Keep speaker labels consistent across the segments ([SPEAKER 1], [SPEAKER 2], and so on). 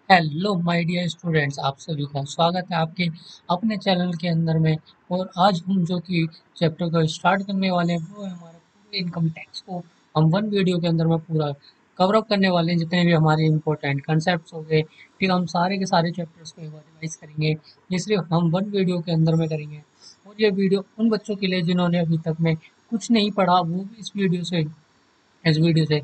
[SPEAKER 1] Hello my dear students, आप सभी का स्वागत है आपके अपने चैनल के अंदर में। और आज हम जो कि चैप्टर को स्टार्ट करने वाले हैं वो है हमारा पूरे इनकम टैक्स को हम वन वीडियो के अंदर में पूरा कवर अप करने वाले हैं। जितने भी हमारे इंपॉर्टेंट कंसेप्ट हो गए, फिर हम सारे के सारे चैप्टर्स को एक बार रिवाइज करेंगे। ये सिर्फ हम वन वीडियो के अंदर में करेंगे। और ये वीडियो उन बच्चों के लिए जिन्होंने अभी तक में कुछ नहीं पढ़ा, वो भी इस वीडियो से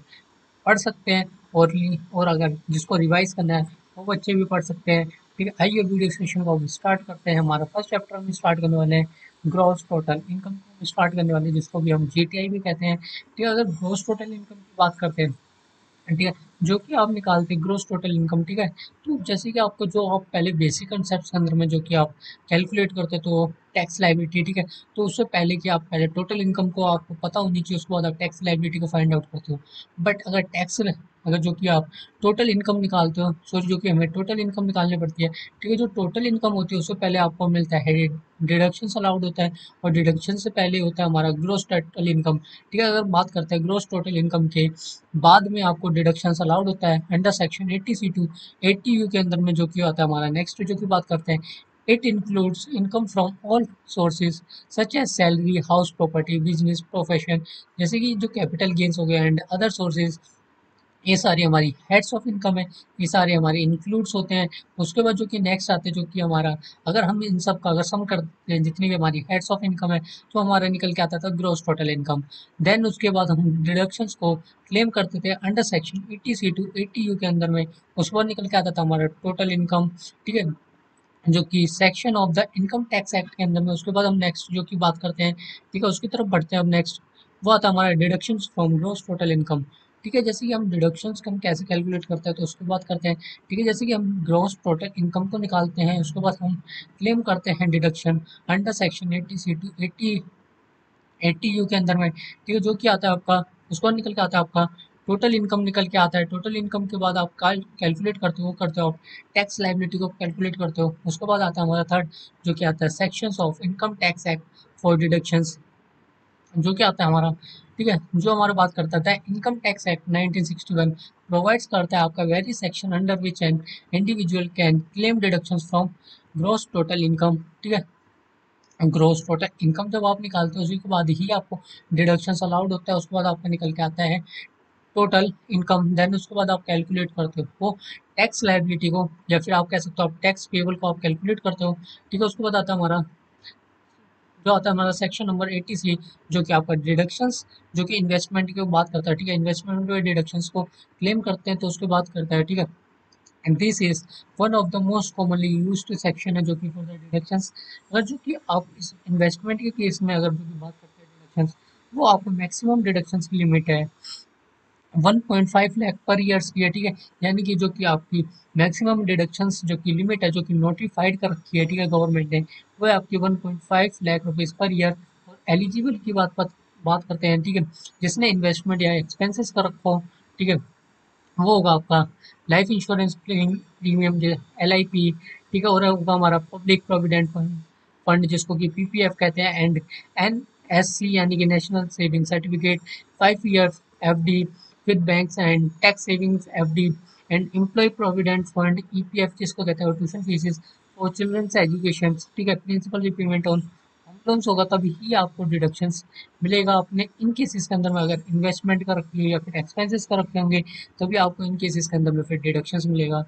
[SPEAKER 1] पढ़ सकते हैं। और अगर जिसको रिवाइज करना है वो बच्चे भी पढ़ सकते हैं। ठीक है, आइए वीडियो सेशन को हम स्टार्ट करते हैं। हमारा फर्स्ट चैप्टर हम स्टार्ट करने वाले हैं ग्रॉस टोटल इनकम को हम स्टार्ट करने वाले हैं, जिसको भी हम जीटीआई भी कहते हैं। ठीक है, अगर ग्रॉस टोटल इनकम की बात करते हैं, ठीक है, जो कि आप निकालते हैं ग्रोस टोटल इनकम। ठीक है, तो जैसे कि आपको जो आप पहले बेसिक कंसेप्ट के अंदर में जो कि आप कैलकुलेट करते हैं, तो टैक्स लायबिलिटी। ठीक है, तो उससे पहले कि आप पहले टोटल इनकम को आपको पता होनी चाहिए, उसके बाद आप टैक्स लायबिलिटी को फाइंड आउट करते हो। बट अगर जो कि आप टोटल इनकम निकालते हो, सॉरी, जो कि हमें टोटल इनकम निकालनी पड़ती है। ठीक है, जो टोटल इनकम होती है उससे पहले आपको मिलता है डिडक्शन अलाउड होता है, और डिडक्शन से पहले होता है हमारा ग्रोस टोटल इनकम। ठीक है, अगर बात करते हैं ग्रोस टोटल इनकम के बाद में आपको डिडक्शंस अलाउड होता है अंडर सेक्शन 80C2 80U के अंदर में, जो कि आता है हमारा नेक्स्ट जो कि बात करते हैं। It includes income from all sources such as salary, house property, business, profession, जैसे कि जो कैपिटल गेन्स हो गए एंड अदर सोर्सेज। ये सारी हमारी हेड्स ऑफ इनकम है, ये सारे हमारे इंक्लूड्स होते हैं। उसके बाद जो कि नेक्स्ट आते हैं, जो कि हमारा अगर हम इन सब का अगर सम करते हैं जितनी भी हमारी हेड्स ऑफ इनकम है, तो हमारा निकल के आता था ग्रोस टोटल इनकम। देन उसके बाद हम डिडक्शंस को क्लेम करते थे अंडर सेक्शन 80C2 80U के अंदर में। उसके बाद निकल के आता था हमारा टोटल इनकम। ठीक है, जो कि section of the income tax act के अंदर में। उसके बाद हम नेक्स्ट जो कि बात करते हैं, ठीक है, उसकी तरफ बढ़ते हैं। अब नेक्स्ट वो आता है हमारा deductions from gross total income. ठीक है, जैसे कि हम डिडक्शंस को हम कैसे कैलकुलेट करते हैं, तो उसकी बात करते हैं। ठीक है, जैसे कि हम ग्रॉस टोटल इनकम को निकालते हैं, उसके बाद हम क्लेम करते हैं deduction under section 80C to 80 U के अंदर में। ठीक है, जो कि आता है आपका, उसको निकल के आता है आपका टोटल इनकम निकल के आता है। टोटल इनकम के बाद आप कैलकुलेट करते हो, आप टैक्स लाइबिलिटी को कैलकुलेट करते हो। उसके बाद आता है हमारा थर्ड, जो कि आता है sections of income tax act for deductions, जो कि आता है हमारा। ठीक है, जो हमारा बात करता था इनकम टैक्स एक्ट 1961 प्रोवाइड्स करता है आपका very section under which an individual can claim deductions from gross total income. ठीक है, ग्रोस टोटल इनकम जब आप निकालते हो, उसी के बाद ही आपको डिडक्शन अलाउड होता है। उसके बाद आपका निकल के आता है टोटल इनकम। देन उसके बाद आप कैलकुलेट करते हो वो टैक्स लाइबिलिटी को, या फिर आप कह सकते हो आप टैक्स पेबल को आप कैलकुलेट करते हो। ठीक है, उसके बाद आता है हमारा जो आता है हमारा सेक्शन नंबर 80C, जो कि आपका डिडक्शंस, जो कि इन्वेस्टमेंट की बात करता है। ठीक है, इन्वेस्टमेंट में डिडक्शंस को क्लेम करते हैं, तो उसके बात करता है। ठीक है, and this is one of the most commonly used section है, जो कि फॉर द डिडक्शंस। अगर जो कि आप इस इन्वेस्टमेंट के केस में अगर जो कि बात करते हैं डिडक्शंस, वो आपको मैक्सिमम डिडक्शंस की लिमिट है 1.5 लाख पर ईयर्स की है। ठीक है, यानी कि जो कि आपकी मैक्सिमम डिडक्शंस जो की लिमिट है, जो कि नोटिफाइड कर रखी है, ठीक है, गवर्नमेंट ने, वो है आपकी 1.5 लाख रुपीज़ पर ईयर। और एलिजिबल की बात करते हैं। ठीक है, जिसने इन्वेस्टमेंट या एक्सपेंसेस कर रखा हो, ठीक है, वो होगा आपका लाइफ इंश्योरेंस प्रीमियम, जो LIP। ठीक है, और होगा हमारा पब्लिक प्रोविडेंट फंड फंड जिसको कि PPF कहते हैं, एंड NSC यानी कि national saving certificate, 5 year FD with banks, and tax savings FD, and employ provident fund EPF जिसको कहते हैं ट्यूशन फीसिस और चिल्ड्रंस एजुकेशन। ठीक है, principal repayment on home loans होगा, तभी ही आपको डिडक्शंस मिलेगा। आपने इन केसेस के अंदर में अगर इन्वेस्टमेंट का रखी हो या फिर एक्सपेंसेस का रखे होंगे, तभी आपको इन केसेस के अंदर में फिर डिडक्शंस मिलेगा।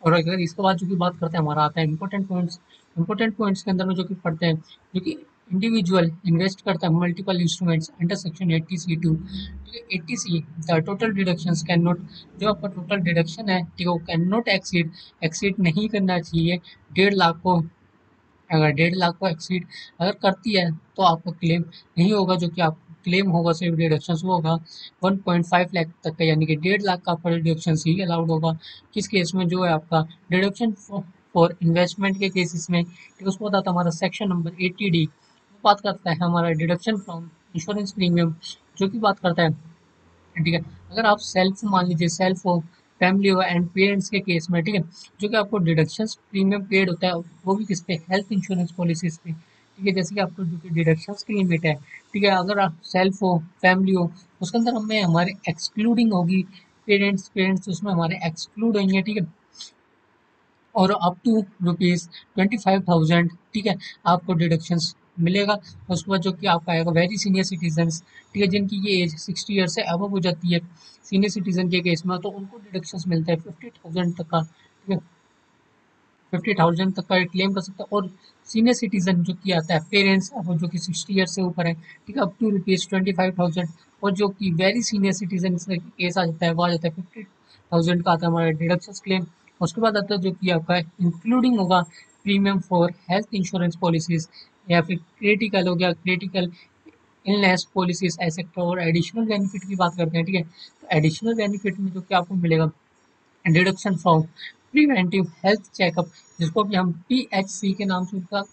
[SPEAKER 1] और अगर इसके बाद जो कि बात करते हैं, हमारा आता है इंपॉर्टेंट पॉइंट्स। इंपॉर्टेंट पॉइंट्स के अंदर में जो कि पढ़ते हैं, जो कि इंडिविजुअल इन्वेस्ट करता है multiple instruments under section 80C2। ठीक है, 80C the total deductions can not, जो आपका टोटल डिडक्शन है, ठीक है, वो कैन नॉट एक्सीड नहीं करना चाहिए 1.5 लाख को। अगर 1.5 लाख को एक्सीड अगर करती है, तो आपको क्लेम नहीं होगा। जो कि आपको क्लेम होगा सिर्फ डिडक्शन वो होगा 1.5 लाख तक का, यानी कि 1.5 लाख का आपका डिडक्शन ही अलाउड होगा। किस केस में, जो है आपका डिडक्शन फॉर इन्वेस्टमेंट के केसेस में। ठीक है, उसके बाद आता है हमारा सेक्शन नंबर 80D, वो बात करता है हमारा डिडक्शन फ्रॉम इंश्योरेंस प्रीमियम, जो कि बात करता है। ठीक है, अगर आप सेल्फ मान लीजिए, सेल्फ हो, फैमिली हो एंड पेरेंट्स के केस में, ठीक है, जो कि आपको डिडक्शंस प्रीमियम पेड होता है, वो भी किस पे, हेल्थ इंश्योरेंस पॉलिसीज पे। ठीक है, जैसे कि आपको जो कि डिडक्शंस की लिमिट है, ठीक है, अगर आप सेल्फ हो, फैमिली हो, उसके अंदर हमें हमारे एक्सक्लूडिंग होगी पेरेंट्स पेरेंट्स उसमें हमारे एक्सक्लूड होंगे, ठीक है, और अप टू ₹25,000, ठीक है, आपको डिडक्शंस मिलेगा। उसके बाद जो कि आपका आएगा वेरी सीनियर सिटीजन्स, ठीक है, जिनकी ये एज 60 ईयर से अबव हो जाती है सीनियर सिटीजन के केस में, तो उनको डिडक्शंस मिलता है 50,000 तक का, ठीक है, 50,000 तक का क्लेम कर सकते हैं। और सीनियर सिटीजन जो कि आता है पेरेंट्स जो कि 60 ईयर से ऊपर है, ठीक है, अप टू ₹25,000। और जो कि वेरी सीनियर सिटीजन केस आ जाता है वो आ जाता है 50,000 का आता है हमारा डिडक्शन क्लेम। उसके बाद आता है जो कि आपका इंक्लूडिंग होगा premium for health insurance policies, या फिर क्रिटिकल हो गया, क्रिटिकल इलनेस पॉलिसीज एसेक्ट। और एडिशनल बेनिफिट की बात करते हैं, ठीक है, तो एडिशनल बेनिफिट में जो कि आपको मिलेगा deduction from preventive health checkup, जिसको कि हम PHC के नाम से उसका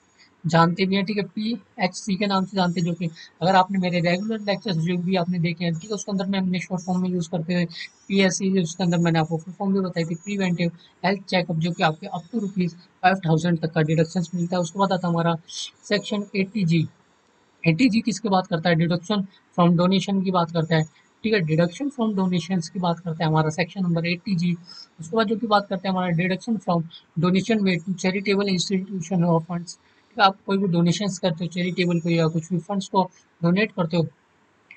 [SPEAKER 1] जानते भी हैं, ठीक है, PHC के नाम से जानते हैं, जो कि अगर आपने मेरे रेगुलर लेक्चर्स जो भी आपने देखे हैं, ठीक है, उसके अंदर में हमने शॉर्ट फॉर्म में यूज़ करते हुए PHC, उसके अंदर मैंने आपको फुल फॉर्म भी बताई थी, प्रिवेंटिव हेल्थ चेकअप, जो कि आपके अप टू ₹5,000 तक का डिडक्शन मिलता है। उसके बाद आता है हमारा सेक्शन 80G। 80G किसकी बात करता है? डिडक्शन फ्रॉम डोनेशन की बात करता है, ठीक है, डिडक्शन फ्रॉम डोनेशंस की बात करता है हमारा सेक्शन नंबर 80G। उसके बाद जो की बात करते हैं हमारा deduction from donation made to charitable institution और फंड्स, ठीक है, आप कोई भी डोनेशंस करते हो चैरिटेबल को या कुछ भी फंड्स को डोनेट करते हो,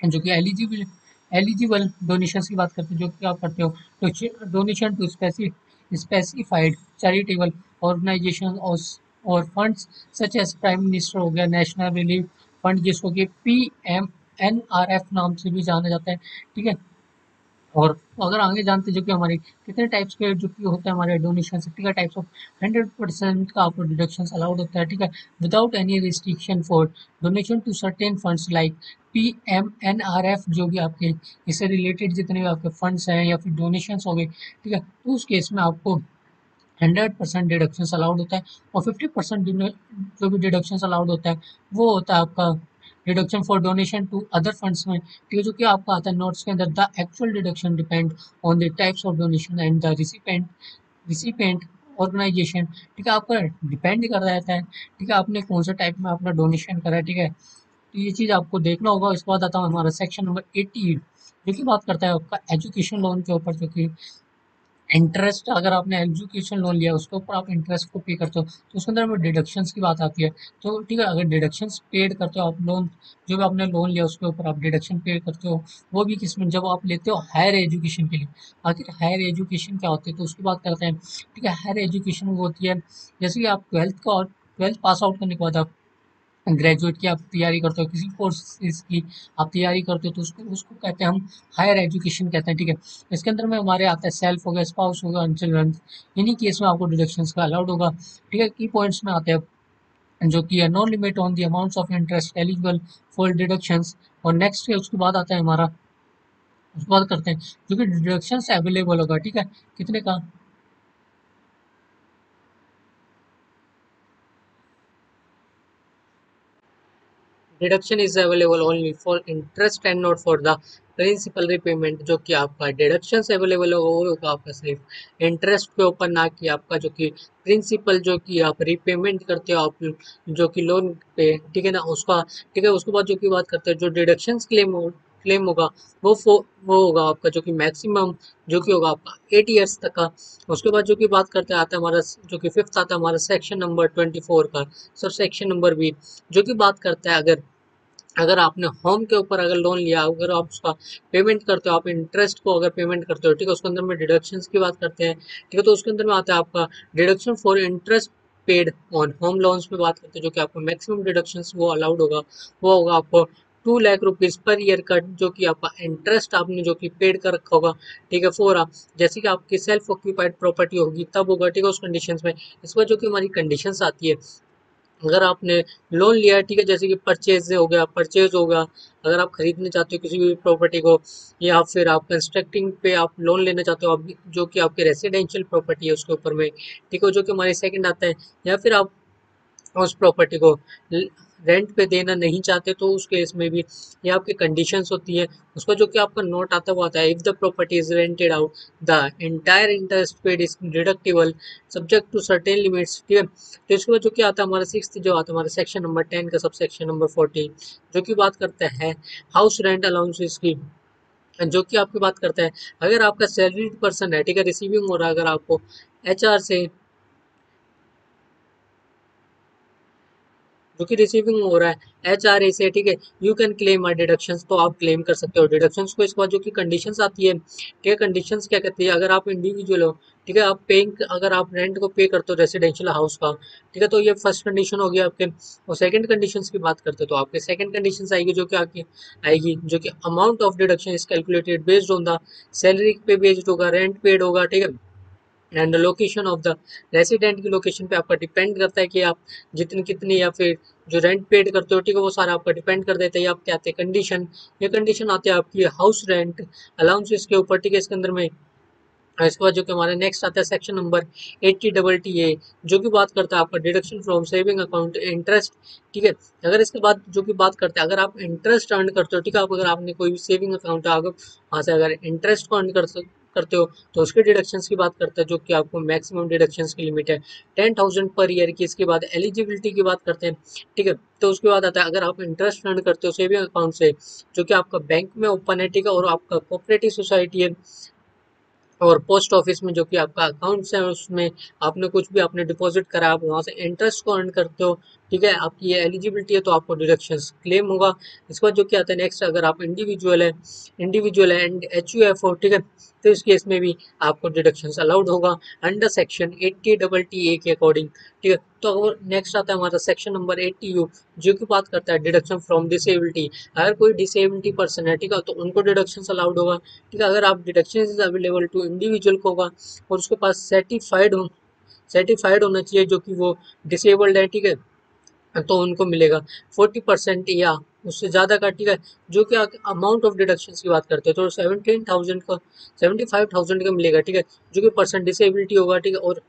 [SPEAKER 1] जो कि एलिजिबल एलिजिबल डोनेशंस की बात करते हैं, जो कि आप करते हो तो donation to specified charitable organisation और funds such as prime minister हो गया, नेशनल रिलीफ फंड जिसको कि PMNRF नाम से भी जाना जाता है, ठीक है। और अगर आगे जानते जो कि हमारे कितने टाइप्स के जो कि होते हैं हमारे डोनेशन, ठीक है, टाइप्स ऑफ 100% का आपको डिडक्शन अलाउड होता है, ठीक है, without any restriction for donation to certain funds like PMNRF, जो भी आपके इससे रिलेटेड जितने भी आपके फंड्स हैं या फिर डोनेशंस हो गए, ठीक है, तो उस केस में आपको 100% डिडक्शन अलाउड होता है। और 50% जो भी डिडक्शन अलाउड होता है वो होता है आपका deduction for donation to other funds में, ठीक है, जो कि आपका आता है नोट्स के अंदर। The actual deduction depend on the types of donation and the recipient organisation, ठीक है, आपका डिपेंड कर रहता है, ठीक है, आपने कौन सा टाइप में अपना डोनेशन करा है, ठीक है, तो ये चीज़ आपको देखना होगा। इसके बाद आता है हमारा सेक्शन नंबर 88, जो कि बात करता है आपका एजुकेशन लोन के ऊपर, जो कि इंटरेस्ट, अगर आपने एजुकेशन लोन लिया उसके ऊपर आप इंटरेस्ट को पे करते हो, तो उसके अंदर में डिडक्शंस की बात आती है। तो ठीक है, अगर डिडक्शंस पेड करते हो आप लोन, जो भी आपने लोन लिया उसके ऊपर आप डिडक्शन पे करते हो, वो भी किसमें, जब आप लेते हो हायर एजुकेशन के लिए। आखिर हायर एजुकेशन क्या होती है, तो उसकी बात करते हैं, ठीक है। हायर एजुकेशन वो होती है जैसे कि आप ट्वेल्थ पास आउट करने के बाद आप ग्रेजुएट की आप तैयारी करते हो, किसी कोर्सेज की आप तैयारी करते हो, तो उसको उसको कहते हैं हम हायर एजुकेशन कहते हैं, ठीक है। इसके अंदर में हमारे आता है सेल्फ हो गया, स्पाउस होगा, चिल्ड्रन, इन्हीं केस में आपको डिडक्शंस का अलाउड होगा, ठीक है। की पॉइंट्स में आते हैं जो कि है no limit on the amounts of interest eligible for deductions. और नेक्स्ट है उसके बाद आता है हमारा, उसके बाद करते हैं जो कि डिडक्शंस अवेलेबल होगा, ठीक है, कितने का। Deduction is available only for interest and not for the principal repayment. जो कि आपका डिडक्शन अवेलेबल होगा वो होगा आपका सिर्फ इंटरेस्ट के ऊपर, ना कि आपका जो कि प्रिंसिपल जो कि आप रिपेमेंट करते हो आप जो कि लोन पे, ठीक है ना, उसका, ठीक है। उसके बाद जो की बात करते हैं जो डिडक्शन क्लेम होगा वो होगा आपका जो कि मैक्सिमम जो कि होगा आपका 8 ईयर्स तक का। उसके बाद जो की बात करते हैं आता है हमारा जो कि फिफ्थ आता है हमारा सेक्शन नंबर 24 का, सब सेक्शन नंबर बी, जो कि बात करता है अगर अगर आपने होम के ऊपर अगर लोन लिया, अगर आप उसका पेमेंट करते हो, आप इंटरेस्ट को अगर पेमेंट करते हो, ठीक है, उसके अंदर में डिडक्शंस की बात करते हैं, ठीक है, तो उसके अंदर में आता है आपका deduction for interest paid on home loans में बात करते हैं, जो कि आपको मैक्सिमम डिडक्शंस वो अलाउड होगा, वो होगा आपको 2 लाख रुपीज पर ईयर का, जो कि आपका इंटरेस्ट आपने जो कि पेड कर रखा होगा, ठीक है, फोर जैसे कि आपकी सेल्फ ऑक्यूपाइड प्रॉपर्टी होगी तब होगा, ठीक है, उस कंडीशंस में। इस पर जो कि हमारी कंडीशंस आती है, अगर आपने लोन लिया है, ठीक है, जैसे कि परचेज हो गया, अगर आप खरीदने चाहते हो किसी भी प्रॉपर्टी को, या फिर आप कंस्ट्रक्टिंग पे आप लोन लेना चाहते हो, आप जो कि आपके रेसिडेंशियल प्रॉपर्टी है उसके ऊपर में, ठीक है, जो कि हमारे सेकंड आता है, या फिर आप उस प्रॉपर्टी को रेंट पे देना नहीं चाहते, तो उस केस में भी ये आपकी कंडीशंस होती है। उसका जो कि आपका नोट आता है वो आता है, if the property is rented out the entire interest paid is deductible subject to certain limits, ठीक है। तो इसके बाद जो कि आता है हमारा सिक्स्थ, जो आता है हमारा सेक्शन नंबर 10 का सब सेक्शन नंबर 40, जो कि बात करते हैं हाउस रेंट अलाउंसेस की, जो कि आपकी बात करता है, अगर आपका सैलरीड पर्सन है, ठीक है, रिसीविंग हो रहा है, अगर आपको एचआर से जो कि रिसीविंग हो रहा है एचआरए से, ठीक है, you can claim are deductions, तो आप क्लेम कर सकते हो डिडक्शंस को। इसके बाद जो कि कंडीशंस आती है, ठीक है, कंडीशंस क्या कहती है, अगर आप इंडिविजुअल हो, ठीक है, आप पेइंग, अगर आप रेंट को पे करते हो रेसिडेंशियल हाउस का, ठीक है, तो ये फर्स्ट कंडीशन होगी आपके। और सेकंड कंडीशंस की बात करते हो तो आपके सेकंड कंडीशंस आएगी, जो कि आपकी आएगी, जो कि amount of deduction is calculated based on the salary पे बेस्ड होगा, रेंट पेड होगा, ठीक है, and location of the resident की लोकेशन पे आपका डिपेंड करता है कि आप जितनी कितनी, या फिर जो रेंट पेड करते हो, ठीक है, वो सारा आपका डिपेंड कर देता है। ये आप क्या आते हैं कंडीशन, ये कंडीशन आती है आपकी हाउस रेंट अलाउंसेस के ऊपर, ठीक है, इसके अंदर में। इसके बाद जो कि हमारे नेक्स्ट आता है सेक्शन नंबर 80 ए, जो कि बात करता है आपका deduction from saving account interest, ठीक है। अगर इसके बाद जो कि बात करते हैं, अगर आप इंटरेस्ट अर्न करते हो, ठीक है, आप अगर आपने कोई भी सेविंग अकाउंट है, अगर वहाँ से अगर इंटरेस्ट को अर्न करते हो, तो उसके डिडक्शंस की बात करते हैं, जो कि आपको मैक्सिमम डिडक्शंस की लिमिट है 10,000 पर ईयर की। इसके बाद एलिजिबिलिटी की बात करते हैं, ठीक है, तो उसके बाद आता है अगर आप इंटरेस्ट अर्न करते हो सेविंग अकाउंट से, जो कि आपका बैंक में ओपन है, ठीक है, और आपका कोऑपरेटिव सोसाइटी है, और पोस्ट ऑफिस में जो कि आपका अकाउंट्स है, उसमें आपने कुछ भी आपने डिपॉजिट करा, आप वहाँ से इंटरेस्ट को अर्न करते हो, ठीक है, आपकी ये एलिजिबिलिटी है, तो आपको डिडक्शंस क्लेम होगा। इसके बाद जो कि आता है नेक्स्ट, अगर आप इंडिविजुअल है एंड एच यू एफ ओ, ठीक है, तो इस केस में भी आपको डिडक्शंस अलाउड होगा अंडर सेक्शन 80 के अकॉर्डिंग, ठीक है। तो अगर नेक्स्ट आता है हमारा सेक्शन नंबर 80 जो कि बात करता है डिडक्शन फ्रॉम डिसेबिलिटी। अगर कोई डिसेबिलिटी पर्सन है, ठीक है, तो उनको डिडक्शंस अलाउड होगा, ठीक है, अगर आप deduction is available to individual को होगा, और उसके पास सर्टिफाइड होना चाहिए जो कि वो डिसेबल्ड है, ठीक है, तो उनको मिलेगा 40% या उससे ज़्यादा का, ठीक है। जो कि अमाउंट ऑफ डिडक्शन की बात करते हैं, तो 17,000 का 75,000 का मिलेगा, ठीक है, जो कि पर्सन डिसेबिलिटी होगा, ठीक है, और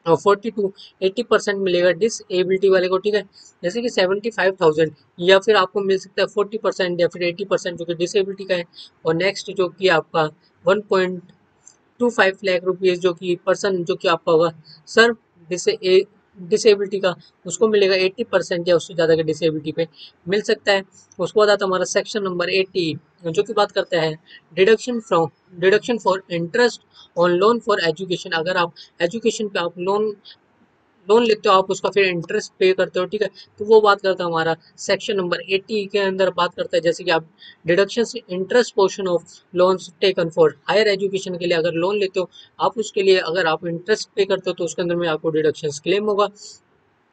[SPEAKER 1] 40 to 80% मिलेगा डिसएबिलिटी वाले को, ठीक है। जैसे कि 75,000, या फिर आपको मिल सकता है 40% या फिर 80% जो कि डिसेबिलिटी का है। और नेक्स्ट जो कि आपका 1.25 लाख रुपीज़ जो कि पर्सन जो कि आपका होगा सर डिसेबिलिटी का, उसको मिलेगा 80% या उससे ज़्यादा का डिसेबिलिटी पे मिल सकता है। उसके बाद आता है हमारा सेक्शन नंबर 80, जो कि बात करता है deduction for interest on loan for education. अगर आप एजुकेशन पे आप लोन लोन लेते हो, आप उसका फिर इंटरेस्ट पे करते हो, ठीक है, तो वो बात करता है हमारा सेक्शन नंबर 80 के अंदर बात करता है। जैसे कि आप डिडक्शन से interest portion of loans taken for higher education के लिए अगर लोन लेते हो, आप उसके लिए अगर आप इंटरेस्ट पे करते हो, तो उसके अंदर में आपको डिडक्शन क्लेम होगा,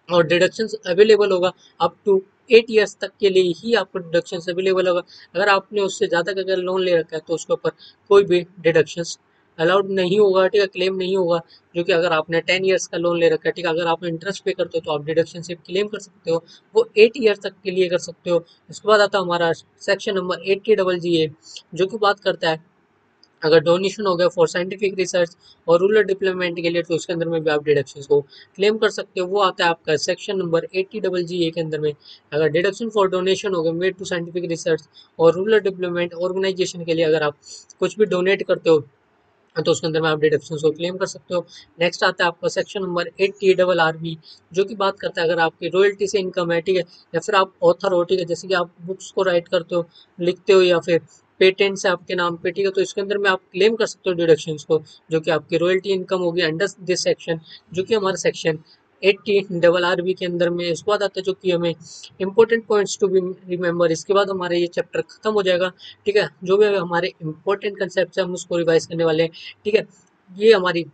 [SPEAKER 1] और डिडक्शंस अवेलेबल होगा अप टू 8 ईयर्स तक के लिए ही आपको डिडक्शंस अवेलेबल होगा। अगर आपने उससे ज़्यादा का अगर लोन ले रखा है, तो उसके ऊपर कोई भी डिडक्शंस अलाउड नहीं होगा, ठीक है, क्लेम नहीं होगा। जो कि अगर आपने 10 ईयर्स का लोन ले रखा है, ठीक है, अगर आप इंटरेस्ट पे करते हो, तो आप डिडक्शन से क्लेम कर सकते हो, वो 8 ईयर तक के लिए कर सकते हो। उसके बाद आता है हमारा सेक्शन नंबर 80 जो कि बात करता है अगर डोनेशन हो गया फॉर साइंटिफिक रिसर्च और रूरल डेवलपमेंट के लिए, तो उसके अंदर में भी आप डिडक्शन को क्लेम कर सकते हो। वो आता है आपका सेक्शन नंबर 80 के अंदर में। अगर डिडक्शन फॉर डोनेशन हो गया मेड टू साइंटिफिक रिसर्च और रूरल डेवलपमेंट ऑर्गेनाइजेशन के लिए, अगर आप कुछ भी डोनेट करते हो, तो उसके अंदर में आप डिडक्शन को क्लेम कर सकते हो। नेक्स्ट आता है आपका सेक्शन नंबर 80 जो कि बात करता है अगर आपकी रॉयल्टी से इनकम है, ठीक है, या फिर आप ऑथर हो, ठीक है, जैसे कि आप बुक्स को राइट करते हो, लिखते हो, या फिर पेटेंट्स है आपके नाम पे, ठीक है, तो इसके अंदर में आप क्लेम कर सकते हो डिडक्शन को, जो कि आपकी रॉयल्टी इनकम होगी अंडर दिस सेक्शन, जो कि हमारा सेक्शन 80 के अंदर में। इसके बाद आता है जो कि हमें important points to be remember. इसके बाद हमारा ये चैप्टर खत्म हो जाएगा, ठीक है। जो भी हमारे इंपॉर्टेंट कंसेप्ट है हम उसको रिवाइज करने वाले हैं, ठीक है। ये हमारी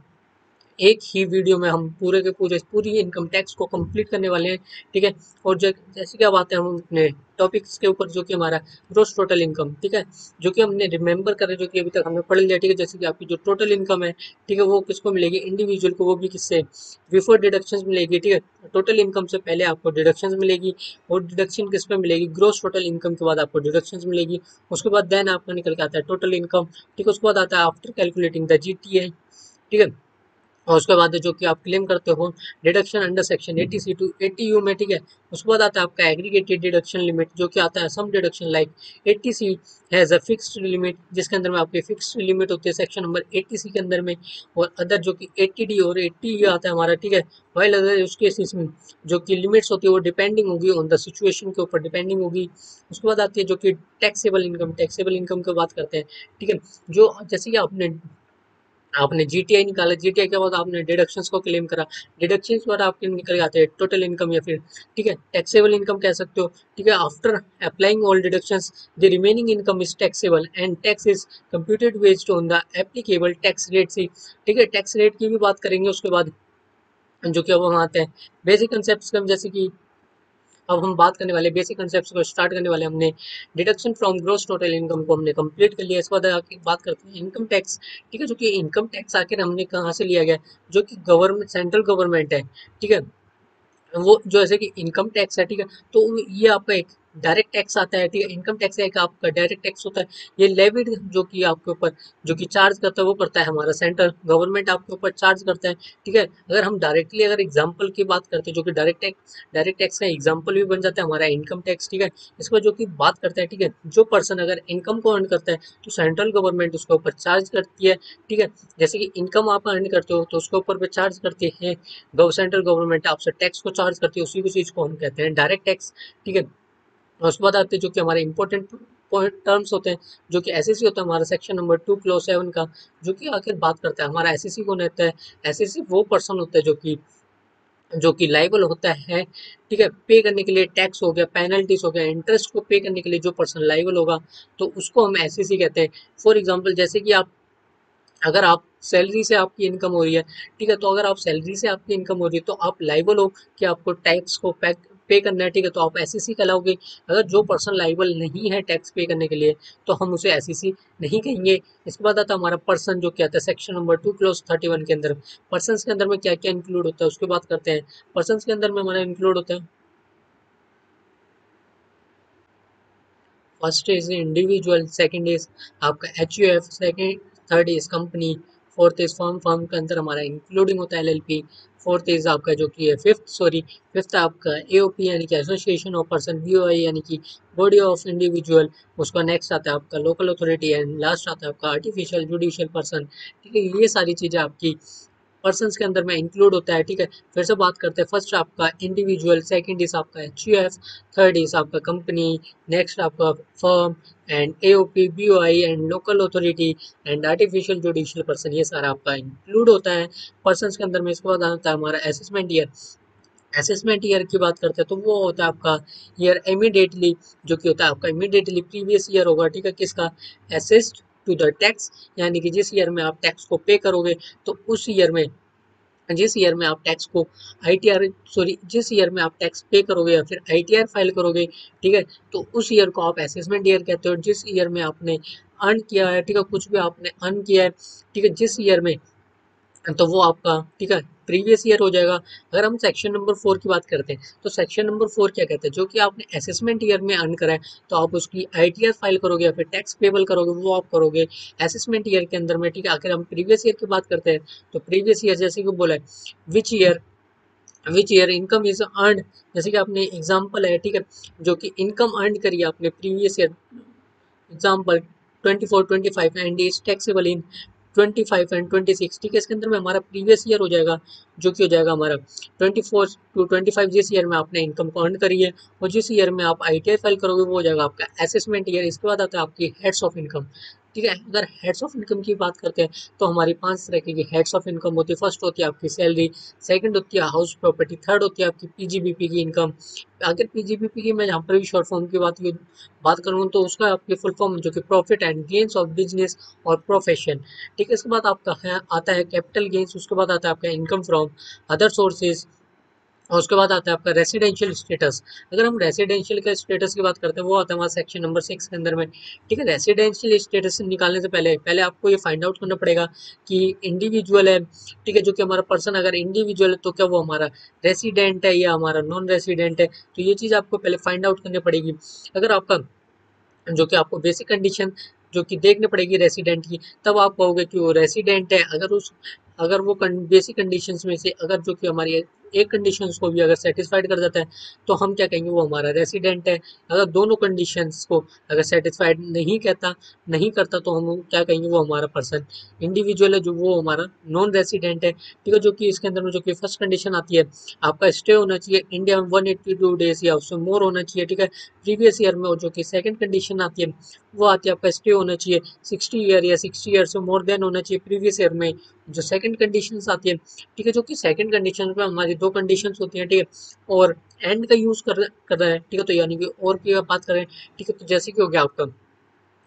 [SPEAKER 1] एक ही वीडियो में हम पूरे के पूरे पूरी इनकम टैक्स को कंप्लीट करने वाले हैं, ठीक है। और जैसे कि अब आते हैं हम अपने टॉपिक्स के ऊपर, जो कि हमारा ग्रोस टोटल इनकम, ठीक है, जो कि हमने रिमेंबर करें, जो कि अभी तक हमने पढ़ लिया, ठीक है। जैसे कि आपकी जो टोटल इनकम है, ठीक है, वो किसको मिलेगी, इंडिविजुअल को, वो भी किससे, बिफोर डिडक्शंस मिलेगी, ठीक है। टोटल इनकम से पहले आपको डिडक्शंस मिलेगी, और डिडक्शन किस पे मिलेगी, ग्रोस टोटल इनकम के बाद आपको डिडक्शंस मिलेगी। उसके बाद देन आपका निकल के आता है टोटल इनकम, ठीक है। उसके बाद आता है आफ्टर कैलकुलेटिंग द जीटीआई, ठीक है। और उसके बाद जो कि आप क्लेम करते हो deduction under section 80C to 80U में, ठीक है। उसके बाद आता है आपका एग्रीगेटेड डिडक्शन लिमिट, जो कि आता है some deduction like 80C has a fixed limit, जिसके अंदर में आपकी फिक्स्ड लिमिट होती है सेक्शन नंबर 80C के अंदर में। और अदर जो कि 80D और 80E आता है हमारा, ठीक है। वाइल अदर उस केसेस में जो कि लिमिट्स होती है वो डिपेंडिंग होगी ऑन द सिचुएशन के ऊपर डिपेंडिंग होगी। उसके बाद आती है जो कि टैक्सेबल इनकम की बात करते हैं, ठीक है। जो जैसे कि आपने आपने जीटीआई निकाला, जीटीआई के बाद आपने डिडक्शंस को क्लेम करा, डिडक्शंस पर आपके निकल जाते हैं टोटल इनकम या फिर, ठीक है, टैक्सेबल इनकम कह सकते हो, ठीक है। After applying all deductions the remaining income is taxable and tax is computed based on the applicable tax rate से, ठीक है। टैक्स रेट की भी बात करेंगे उसके बाद, जो कि अब हम आते हैं बेसिक कंसेप्ट, जैसे कि अब हम बात करने वाले बेसिक कंसेप्ट को स्टार्ट करने वाले। हमने deduction from gross total income को हमने कंप्लीट कर लिया। इसके बाद आके बात करते हैं इनकम टैक्स, ठीक है। जो कि इनकम टैक्स आखिर हमने कहाँ से लिया गया, जो कि गवर्नमेंट सेंट्रल गवर्नमेंट है, ठीक है। वो जो जैसे कि इनकम टैक्स है, ठीक है, तो ये आपका एक डायरेक्ट टैक्स आता है, ठीक है। इनकम टैक्स है एक आपका डायरेक्ट टैक्स होता है। ये लेविड जो कि आपके ऊपर जो कि चार्ज करता है वो करता है हमारा सेंट्रल गवर्नमेंट, आपके ऊपर चार्ज करता है, ठीक है। अगर हम डायरेक्टली अगर एग्जांपल की बात करते हैं, जो कि डायरेक्ट टैक्स का एग्जांपल भी बन जाता है हमारा इनकम टैक्स, ठीक है। इसको जो कि बात करता है, ठीक है, जो पर्सन अगर इनकम को अर्न करता है तो सेंट्रल गवर्नमेंट उसके ऊपर चार्ज करती है, ठीक है। जैसे कि इनकम आप अर्न करते हो तो उसके ऊपर भी चार्ज करते हैं, सेंट्रल गवर्नमेंट आपसे टैक्स को चार्ज करती है, उसी को चीज को हम कहते हैं डायरेक्ट टैक्स, ठीक है। और उसके बाद आते हैं जो कि हमारे इंपॉर्टेंट पॉइंट टर्म्स होते हैं, जो कि एसएससी होता है हमारा सेक्शन नंबर 2 क्लॉज 7 का, जो कि आखिर बात करता है हमारा एसएससी कौन रहता है। एसएससी वो पर्सन होता है जो कि लाइबल होता है, ठीक है, पे करने के लिए टैक्स हो गया, पेनल्टीज हो गया, इंटरेस्ट को पे करने के लिए जो पर्सन लाइबल होगा तो उसको हम एसएससी कहते हैं। फॉर एग्जाम्पल जैसे कि आप अगर आप सैलरी से आपकी इनकम हो रही है, ठीक है, तो अगर आप सैलरी से आपकी इनकम हो रही है तो आप लाइबल हो कि आपको टैक्स को पे करना है, ठीक है, तो आप एसईसी कहलाओगे। अगर जो पर्सन लाइबल नहीं है टैक्स पे करने के लिए तो हम उसे एसईसी नहीं कहेंगे। इसके बाद आता है हमारा पर्सन, जो क्या आता है सेक्शन नंबर 2 क्लोज 31 के अंदर। पर्सन के अंदर में क्या क्या इंक्लूड होता है उसकी बात करते हैं। पर्सन के अंदर में हमारा इंक्लूड होता है, first is individual, second is आपका HUF, second third is company, fourth is firm, firm के अंदर हमारा इंक्लूडिंग होता है एलएलपी, फोर्थ इज आपका जो कि है फिफ्थ आपका एओपी यानी कि एसोसिएशन ऑफ पर्सन, बीओआई यानी कि बॉडी ऑफ इंडिविजुअल। उसका नेक्स्ट आता है आपका लोकल अथॉरिटी एंड लास्ट आता है आपका आर्टिफिशियल जुडिशियल पर्सन, ठीक है। ये सारी चीजें आपकी पर्सन्स के अंदर में इंक्लूड होता है, ठीक है। फिर से बात करते हैं, फर्स्ट आपका इंडिविजुअल, सेकंड इज आपका एचयूएफ, थर्ड इज आपका कंपनी, नेक्स्ट आपका firm and AOP, BOI and local authority and artificial judicial person, ये सारा आपका इंक्लूड होता है पर्सन्स के अंदर में। इसके बाद आता है हमारा असेसमेंट ईयर। असेसमेंट ईयर की बात करते हैं तो वो होता है आपका ईयर इमीडिएटली, जो कि होता है आपका इमीडिएटली प्रीवियस ईयर होगा, ठीक है, किसका, असेस्ड टू द टैक्स, यानी कि जिस ईयर में आप टैक्स को पे करोगे तो उस ईयर में, जिस ईयर में आप टैक्स को आईटीआर सॉरी जिस ईयर में आप टैक्स पे करोगे या फिर आईटीआर फाइल करोगे, ठीक है, तो उस ईयर को आप असेसमेंट ईयर कहते हो। जिस ईयर में आपने अर्न किया है, ठीक है, कुछ भी आपने अर्न किया है, ठीक है, जिस ईयर में, तो वो आपका, ठीक है, प्रीवियस ईयर हो जाएगा। अगर हम सेक्शन नंबर 4 की बात करते हैं तो सेक्शन नंबर 4 क्या कहते हैं, जो कि आपने असेसमेंट ईयर में अर्न करा है तो आप उसकी आईटीआर फाइल करोगे या फिर टैक्स पेबल करोगे, वो आप करोगे असेसमेंट ईयर के अंदर में, ठीक है। अगर हम प्रीवियस ईयर की बात करते हैं तो प्रीवियस ईयर जैसे कि बोला है which year income is earn, जैसे कि आपने एग्जाम्पल है, ठीक है, जो कि इनकम अर्न करी है आपने previous year, example 24 25 and is taxable in 25 and 26, ठीक है। इसके अंदर में हमारा प्रीवियस ईयर हो जाएगा, जो कि हो जाएगा हमारा 24 to 25, जिस ईयर में आपने इनकम को अर्न करी है और जिस ईयर में आप आईटीआई फाइल करोगे वो हो जाएगा आपका असेसमेंट ईयर। इसके बाद आता है आपकी हेड्स ऑफ इनकम, ठीक है। अगर हेड्स ऑफ इनकम की बात करते हैं तो हमारी 5 तरह की हेड्स ऑफ इनकम होती है। फर्स्ट होती है आपकी सैलरी, सेकंड होती है हाउस प्रॉपर्टी, थर्ड होती है आपकी पीजीबीपी की इनकम। अगर पीजीबीपी की मैं यहाँ पर भी शॉर्ट फॉर्म की बात करूँ तो उसका आपकी फुल फॉर्म जो कि profit and gains of business और प्रोफेशन, ठीक है। इसके बाद आपका है आता है कैपिटल गेन्स, उसके बाद आता है आपका इनकम फ्रॉम अदर सोर्सेज, और उसके बाद आता है आपका रेसिडेंशियल स्टेटस। अगर हम रेसिडेंशियल के स्टेटस की बात करते हैं वो आता है हमारा सेक्शन नंबर 6 के अंदर में, ठीक है। रेसिडेंशियल स्टेटस निकालने से पहले पहले आपको ये फाइंड आउट करना पड़ेगा कि इंडिविजुअल है, ठीक है, जो कि हमारा पर्सन अगर इंडिविजुअल है तो क्या वो हमारा रेसिडेंट है या हमारा नॉन रेसिडेंट है, तो ये चीज़ आपको पहले फाइंड आउट करनी पड़ेगी। अगर आपका जो कि आपको बेसिक कंडीशन जो कि देखनी पड़ेगी रेसिडेंट की, तब आप कहोगे कि वो रेसिडेंट है। अगर वो बेसिक कंडीशंस में से अगर जो कि हमारी एक कंडीशंस को भी अगर सेटिस्फाइड कर जाता है तो हम क्या कहेंगे, वो हमारा रेसिडेंट है। अगर दोनों कंडीशंस को अगर सेटिस्फाइड नहीं करता तो हम क्या कहेंगे, वो हमारा पर्सन इंडिविजुअल है, जो वो हमारा नॉन रेसिडेंट है। ठीक है, जो कि इसके अंदर में जो कि फर्स्ट कंडीशन आती है, आपका स्टे होना चाहिए इंडिया में 182 डेज या उससे मोर होना चाहिए। ठीक है, प्रीवियस ईयर में। और जो कि सेकंड कंडीशन आती है, वो आती है आपका स्टे होना चाहिए 60 ईयर या 60 ईयर से मोर देन होना चाहिए प्रीवियस ईयर में। जो सेकंड कंडीशन आती है, ठीक है, जो कि सेकंड कंडीशन में हमारी दो कंडीशन होती है। ठीक है, और एंड का यूज कर रहा है। ठीक है, तो यानी कि और की बात करें, ठीक है, तो जैसे कि हो गया आपका,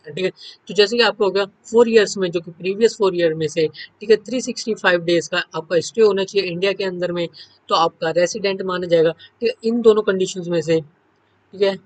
[SPEAKER 1] ठीक है, तो जैसे कि आपको हो गया 4 ईयर्स में, जो कि प्रीवियस 4 ईयर में से, ठीक है, 365 डेज का आपका स्टे होना चाहिए इंडिया के अंदर में, तो आपका रेसिडेंट माना जाएगा। ठीक है, इन दोनों कंडीशंस में से, ठीक है,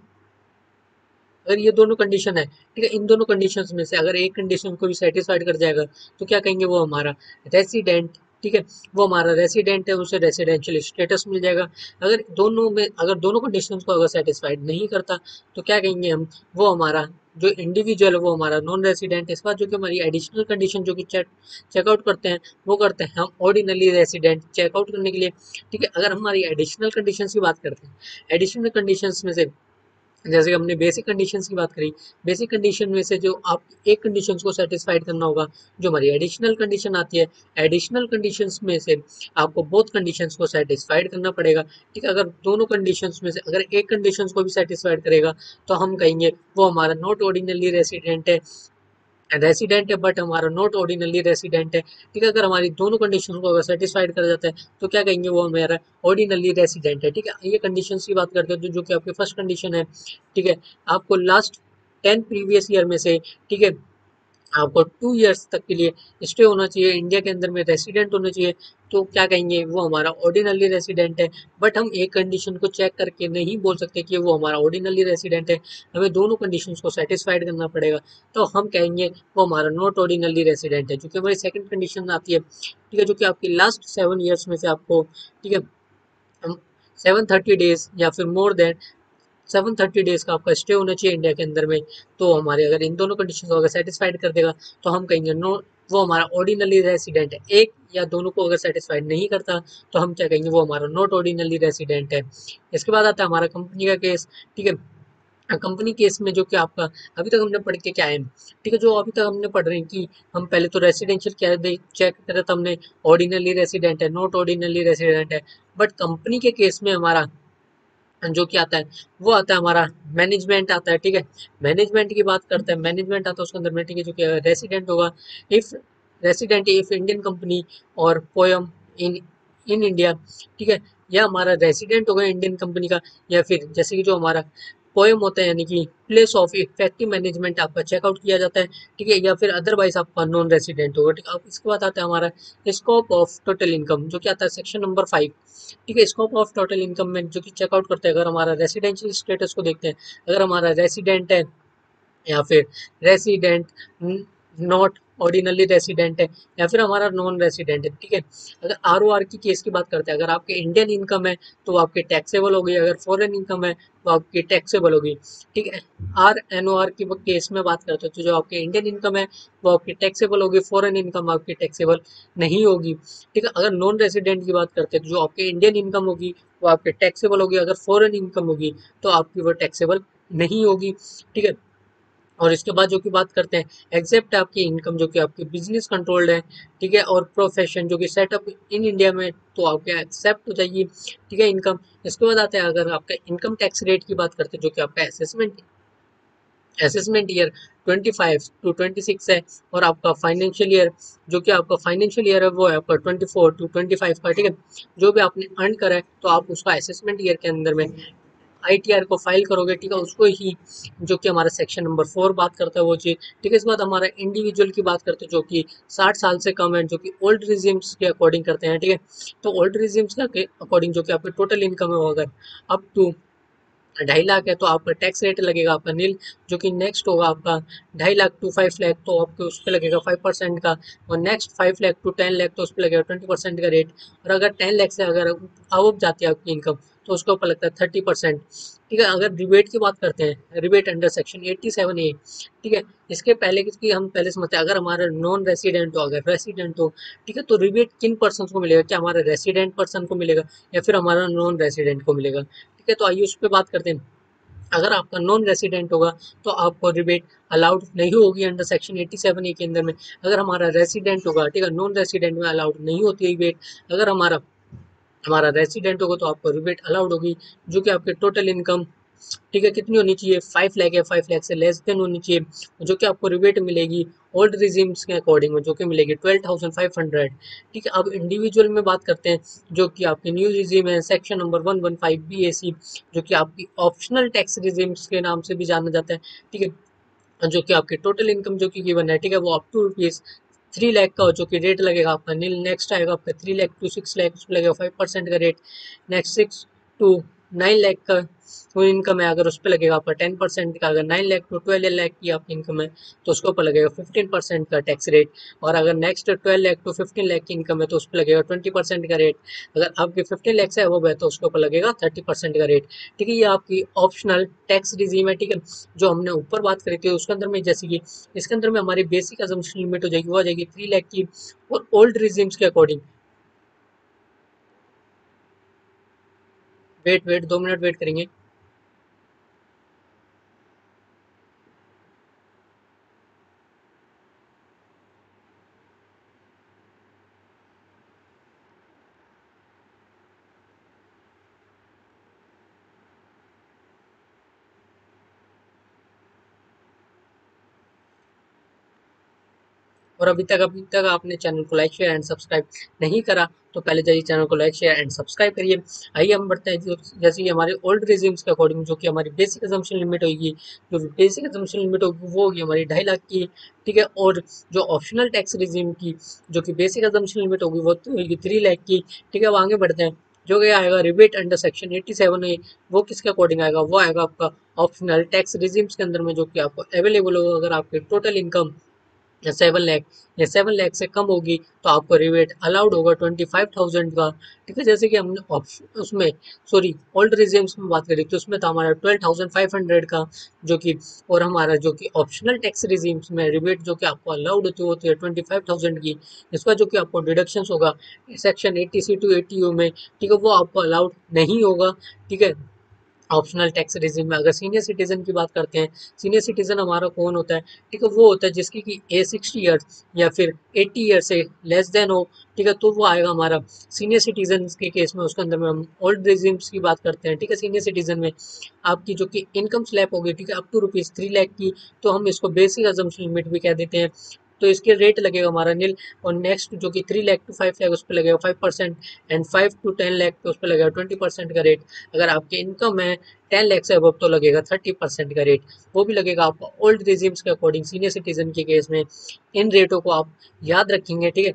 [SPEAKER 1] अगर ये दोनों कंडीशन है, ठीक है, इन दोनों कंडीशंस में से अगर एक कंडीशन को भी सेटिस्फाइड कर जाएगा तो क्या कहेंगे, वो हमारा रेसिडेंट। ठीक है, वो हमारा रेसिडेंट है, उसे रेसिडेंशियल स्टेटस मिल जाएगा। अगर दोनों कंडीशंस को अगर सेटिस्फाइड नहीं करता तो क्या कहेंगे हम, वो हमारा जो इंडिविजुअल है वो हमारा नॉन रेसिडेंट है। इस बार जो कि हमारी एडिशनल कंडीशन जो कि चेकआउट करते हैं, वो करते हैं हम ऑर्डिनरी रेसिडेंट चेकआउट करने के लिए। ठीक है, अगर हमारी एडिशनल कंडीशन की बात करते हैं, एडिशनल कंडीशन में से जैसे कि हमने बेसिक कंडीशंस की बात करी, बेसिक कंडीशन में से जो आप एक कंडीशन को सेटिस्फाइड करना होगा, जो हमारी एडिशनल कंडीशन आती है, एडिशनल कंडीशंस में से आपको बोथ कंडीशंस को सेटिस्फाइड करना पड़ेगा। ठीक है, अगर दोनों कंडीशंस में से अगर एक कंडीशंस को भी सेटिस्फाइड करेगा तो हम कहेंगे वो हमारा नॉट ऑर्डिनरी रेसिडेंट है। रेसिडेंट है बट हमारा नॉट ऑर्डिनरी रेसिडेंट है। ठीक है, अगर हमारी दोनों कंडीशन को अगर सेटिस्फाइड कर जाता है तो क्या कहेंगे, वो हमारा ऑर्डिनरी रेसिडेंट है। ठीक है, ये कंडीशन की बात करते हैं तो जो कि आपकी फर्स्ट कंडीशन है, ठीक है, आपको लास्ट 10 प्रीवियस ईयर में से, ठीक है, आपको 2 ईयर्स तक के लिए स्टे होना चाहिए इंडिया के अंदर में, रेसिडेंट होना चाहिए, तो क्या कहेंगे, वो हमारा ऑर्डिनरी रेसिडेंट है। बट हम एक कंडीशन को चेक करके नहीं बोल सकते कि वो हमारा ऑर्डिनरी रेसिडेंट है, हमें दोनों कंडीशंस को सेटिस्फाइड करना पड़ेगा, तो हम कहेंगे वो हमारा नॉट ऑर्डिनरी रेसिडेंट है। जो कि हमारी सेकंड कंडीशन आती है, ठीक है, जो कि आपकी लास्ट 7 ईयर्स में से आपको, ठीक है, 730 डेज या फिर मोर देन 730 डेज का आपका स्टे होना चाहिए इंडिया के अंदर में, तो हमारे अगर इन दोनों कंडीशन को अगर सेटिस्फाइड कर देगा तो हम कहेंगे नो, वो हमारा ऑर्डिनरी रेसिडेंट है। एक या दोनों को अगर सेटिस्फाइड नहीं करता तो हम क्या कहेंगे, वो हमारा नॉट ऑर्डिनरी रेसिडेंट है। इसके बाद आता है हमारा कंपनी का केस। ठीक है, कंपनी केस में जो कि आपका अभी तक हमने पढ़ के क्या है, ठीक है, जो अभी तक हमने पढ़ रहे हैं कि हम पहले तो रेसिडेंशियल क्या चेक करा था हमने, ऑर्डिनरी रेसिडेंट है, नॉट ऑर्डिनरी रेसिडेंट है। बट कंपनी के केस में हमारा जो क्या आता है, वो आता है हमारा मैनेजमेंट आता है। ठीक है, मैनेजमेंट की बात करते हैं, मैनेजमेंट आता है उसके अंदर में, ठीक है, जो कि रेसिडेंट होगा, if resident if Indian company और पोयम इन इन इंडिया। ठीक है, या हमारा रेसिडेंट होगा इंडियन कंपनी का, या फिर जैसे कि जो हमारा पोयम होता है यानी कि प्लेस ऑफ इफेक्टिव मैनेजमेंट आपका चेकआउट किया जाता है। ठीक है, या फिर अदरवाइज आपका नॉन रेसिडेंट होगा। ठीक है, अब इसके बाद आता है हमारा स्कोप ऑफ टोटल इनकम, जो कि आता है सेक्शन नंबर 5। ठीक है, स्कोप ऑफ टोटल इनकम में जो कि चेकआउट करते हैं, अगर हमारा रेसिडेंशियल स्टेटस को देखते हैं, अगर हमारा रेसिडेंट है या फिर रेसिडेंट नॉट ऑर्डिनरी रेसिडेंट है, या फिर हमारा नॉन रेसिडेंट है। ठीक है, अगर आर की केस की बात करते हैं, अगर आपके इंडियन इनकम है तो आपके टैक्सेबल होगी, अगर फॉरेन इनकम है तो आपकी टैक्सेबल होगी। ठीक है, आर की केस में बात करते हैं तो जो आपके इंडियन इनकम है वो आपकी टैक्सेबल होगी, फॉरेन इनकम आपकी टैक्सेबल नहीं होगी। ठीक है, अगर नॉन रेसिडेंट की बात करते हैं तो जो आपके इंडियन इनकम होगी वो आपके टैक्सेबल होगी, अगर फॉरेन इनकम होगी तो आपकी वो टैक्सेबल नहीं होगी। ठीक है, और इसके बाद जो कि बात करते हैं एक्सेप्ट आपकी इनकम जो कि आपकी बिजनेस कंट्रोल्ड है। ठीक है, और प्रोफेशन जो कि सेटअप इन इंडिया में, तो आपके एक्सेप्ट हो जाएगी। ठीक है, इनकम। इसके बाद आता है अगर आपका इनकम टैक्स रेट की बात करते हैं, जो कि आपका असेसमेंट ईयर 25 टू 26 है, और आपका फाइनेंशियल ईयर जो कि आपका फाइनेंशियल ईयर है वो है आपका 24 टू 25 का। ठीक है, जो भी आपने अर्न करा है तो आप उसका असेसमेंट ईयर के अंदर में आईटीआर को फाइल करोगे। ठीक है, उसको ही जो कि हमारा सेक्शन नंबर 4 बात करता है वो चीज़। ठीक है, इस बाद हमारा इंडिविजुअल की बात करते हैं जो कि 60 साल से कम है, जो कि ओल्ड रिजिम्स के अकॉर्डिंग करते हैं। ठीक है, तो ओल्ड रिजिम्स के अकॉर्डिंग जो कि आपकी टोटल इनकम है वो अगर अप टू 2.5 लाख है तो आपका टैक्स रेट लगेगा आपका नील। जो कि नेक्स्ट होगा आपका 2.5 लाख टू 5 लाख, तो आपको उस पर लगेगा 5% का। और नेक्स्ट 5 लाख टू 10 लाख तो उस पर लगेगा 20% का रेट। और अगर 10 लाख से अगर अब जाती है आपकी इनकम तो उसके ऊपर लगता है 30%। ठीक है, अगर रिबेट की बात करते हैं, रिबेट अंडर सेक्शन 87A, ठीक है, इसके पहले की हम पहले समझते हैं, अगर हमारा नॉन रेसिडेंट हो, अगर रेसिडेंट हो, ठीक है, तो रिबेट किन पर्सन को मिलेगा, क्या हमारा रेसिडेंट पर्सन को मिलेगा या फिर हमारा नॉन रेसिडेंट को मिलेगा। ठीक है, तो आइए उस पर बात करते हैं। अगर आपका नॉन रेसिडेंट होगा तो आपको रिबेट अलाउड नहीं होगी अंडर सेक्शन 87A के अंदर में। अगर हमारा रेसिडेंट होगा, ठीक है, नॉन रेसिडेंट में अलाउड नहीं होती है रिबेट। अगर हमारा हमारा रेसिडेंट होगा तो आपको रिबेट अलाउड होगी, जो कि आपके टोटल इनकम, ठीक है, कितनी होनी चाहिए, 5 लाख या 5 लाख से लेस देन होनी चाहिए, जो कि आपको रिबेट मिलेगी ओल्ड रिजीम्स के अकॉर्डिंग में, जो कि मिलेगी 12,500। ठीक है, अब इंडिविजुअल में बात करते हैं, जो कि आपकी न्यू रिजीम है सेक्शन नंबर 115BAC, जो कि आपकी ऑप्शनल टैक्स रिजीम्स के नाम से भी जाना जाता है। ठीक है, जो कि आपके टोटल इनकम जो कि गिवन है, ठीक है, वो अप टू ₹3 लाख का हो, जो कि रेट लगेगा आपका नील। नेक्स्ट आएगा आपका 3 लाख टू 6 लाख, उस पर लगेगा 5% का रेट। नेक्स्ट 6 to 9 लाख का वो इनकम है, अगर उस पर लगेगा आपका 10% का। अगर 9 लाख टू 12 लाख की आपकी इनकम है तो उसके ऊपर लगेगा 15% का टैक्स रेट। और अगर नेक्स्ट 12 लाख टू 15 लाख की इनकम है तो उस पर लगेगा 20% का रेट। अगर आपके 15 लाख से अबव है तो उसके ऊपर लगेगा 30% का रेट। ठीक है, ये आपकी ऑप्शनल टैक्स रिजीम है। ठीक है, जो हमने ऊपर बात करी थी उसके अंदर में, जैसे कि इसके अंदर में हमारी बेसिक अजम्पशन लिमिट हो जाएगी, वो आ जाएगी 3 लाख की। और ओल्ड रिजीम्स के according, wait wait 2 minute wait करेंगे। और अभी तक आपने चैनल को लाइक शेयर एंड सब्सक्राइब नहीं करा तो पहले जाइए चैनल को लाइक शेयर एंड सब्सक्राइब करिए। आइए हम बढ़ते हैं, जैसे कि हमारे ओल्ड रिजीम्स के अकॉर्डिंग, जो कि हमारी बेसिक अजम्पशन लिमिट होगी, जो बेसिक अजम्पशन लिमिट होगी वो होगी हमारी 2.5 लाख की। ठीक है, और जो ऑप्शनल टैक्स रिजीम की जो कि बेसिक अजम्पशन लिमिट होगी वो तो होगी 3 लाख की। ठीक है, अब आगे बढ़ते हैं, जो कि आएगा रिबेट अंडर सेक्शन 87A, वो किसके अकॉर्डिंग आएगा, वो आएगा आपका ऑप्शनल टैक्स रिजीम्स के अंदर में, जो कि आपको अवेलेबल होगा अगर आपके टोटल इनकम या 7 लाख या 7 लाख से कम होगी तो आपको रिबेट अलाउड होगा 25,000 का। ठीक है, जैसे कि हमने ऑप्शन उसमें, सॉरी, ओल्ड रिजीम्स में बात करी तो उसमें था हमारा 12,500 का, जो कि, और हमारा जो कि ऑप्शनल टैक्स रिजीम्स में रिबेट जो कि आपको अलाउड होती है 25,000 की। इसका जो कि आपको डिडक्शन होगा सेक्शन 80C to 80U में, ठीक है, वो आपको अलाउड नहीं होगा। ठीक है, ऑप्शनल टैक्स रिजिम में। अगर सीनियर सिटीजन की बात करते हैं, सीनियर सिटीजन हमारा कौन होता है, ठीक है, वो होता है जिसकी की एज 60 ईयर्स या फिर 80 ईयर से लेस देन हो। ठीक है, तो वो आएगा हमारा सीनियर सिटीजन के केस में। उसके अंदर में हम ओल्ड रिजिम्स की बात करते हैं। ठीक है, सीनियर सिटीजन में आपकी जो कि इनकम स्लैब होगी, ठीक है, अप टू ₹3 लाख की, तो हम इसको बेसिक अजम्पशन लिमिट भी कह देते हैं। तो इसके रेट लगेगा हमारा नील। और नेक्स्ट जो कि 3 लाख टू 5 लाख उस पर लगेगा 5%। एंड 5 to 10 लाख पे उस पर लगेगा 20% का रेट। अगर आपकी इनकम है 10 लाख से अबव तो लगेगा 30% का रेट, वो भी लगेगा आपको ओल्ड रिजीम्स के अकॉर्डिंग। सीनियर सिटीजन के केस में इन रेटों को आप याद रखेंगे। ठीक है,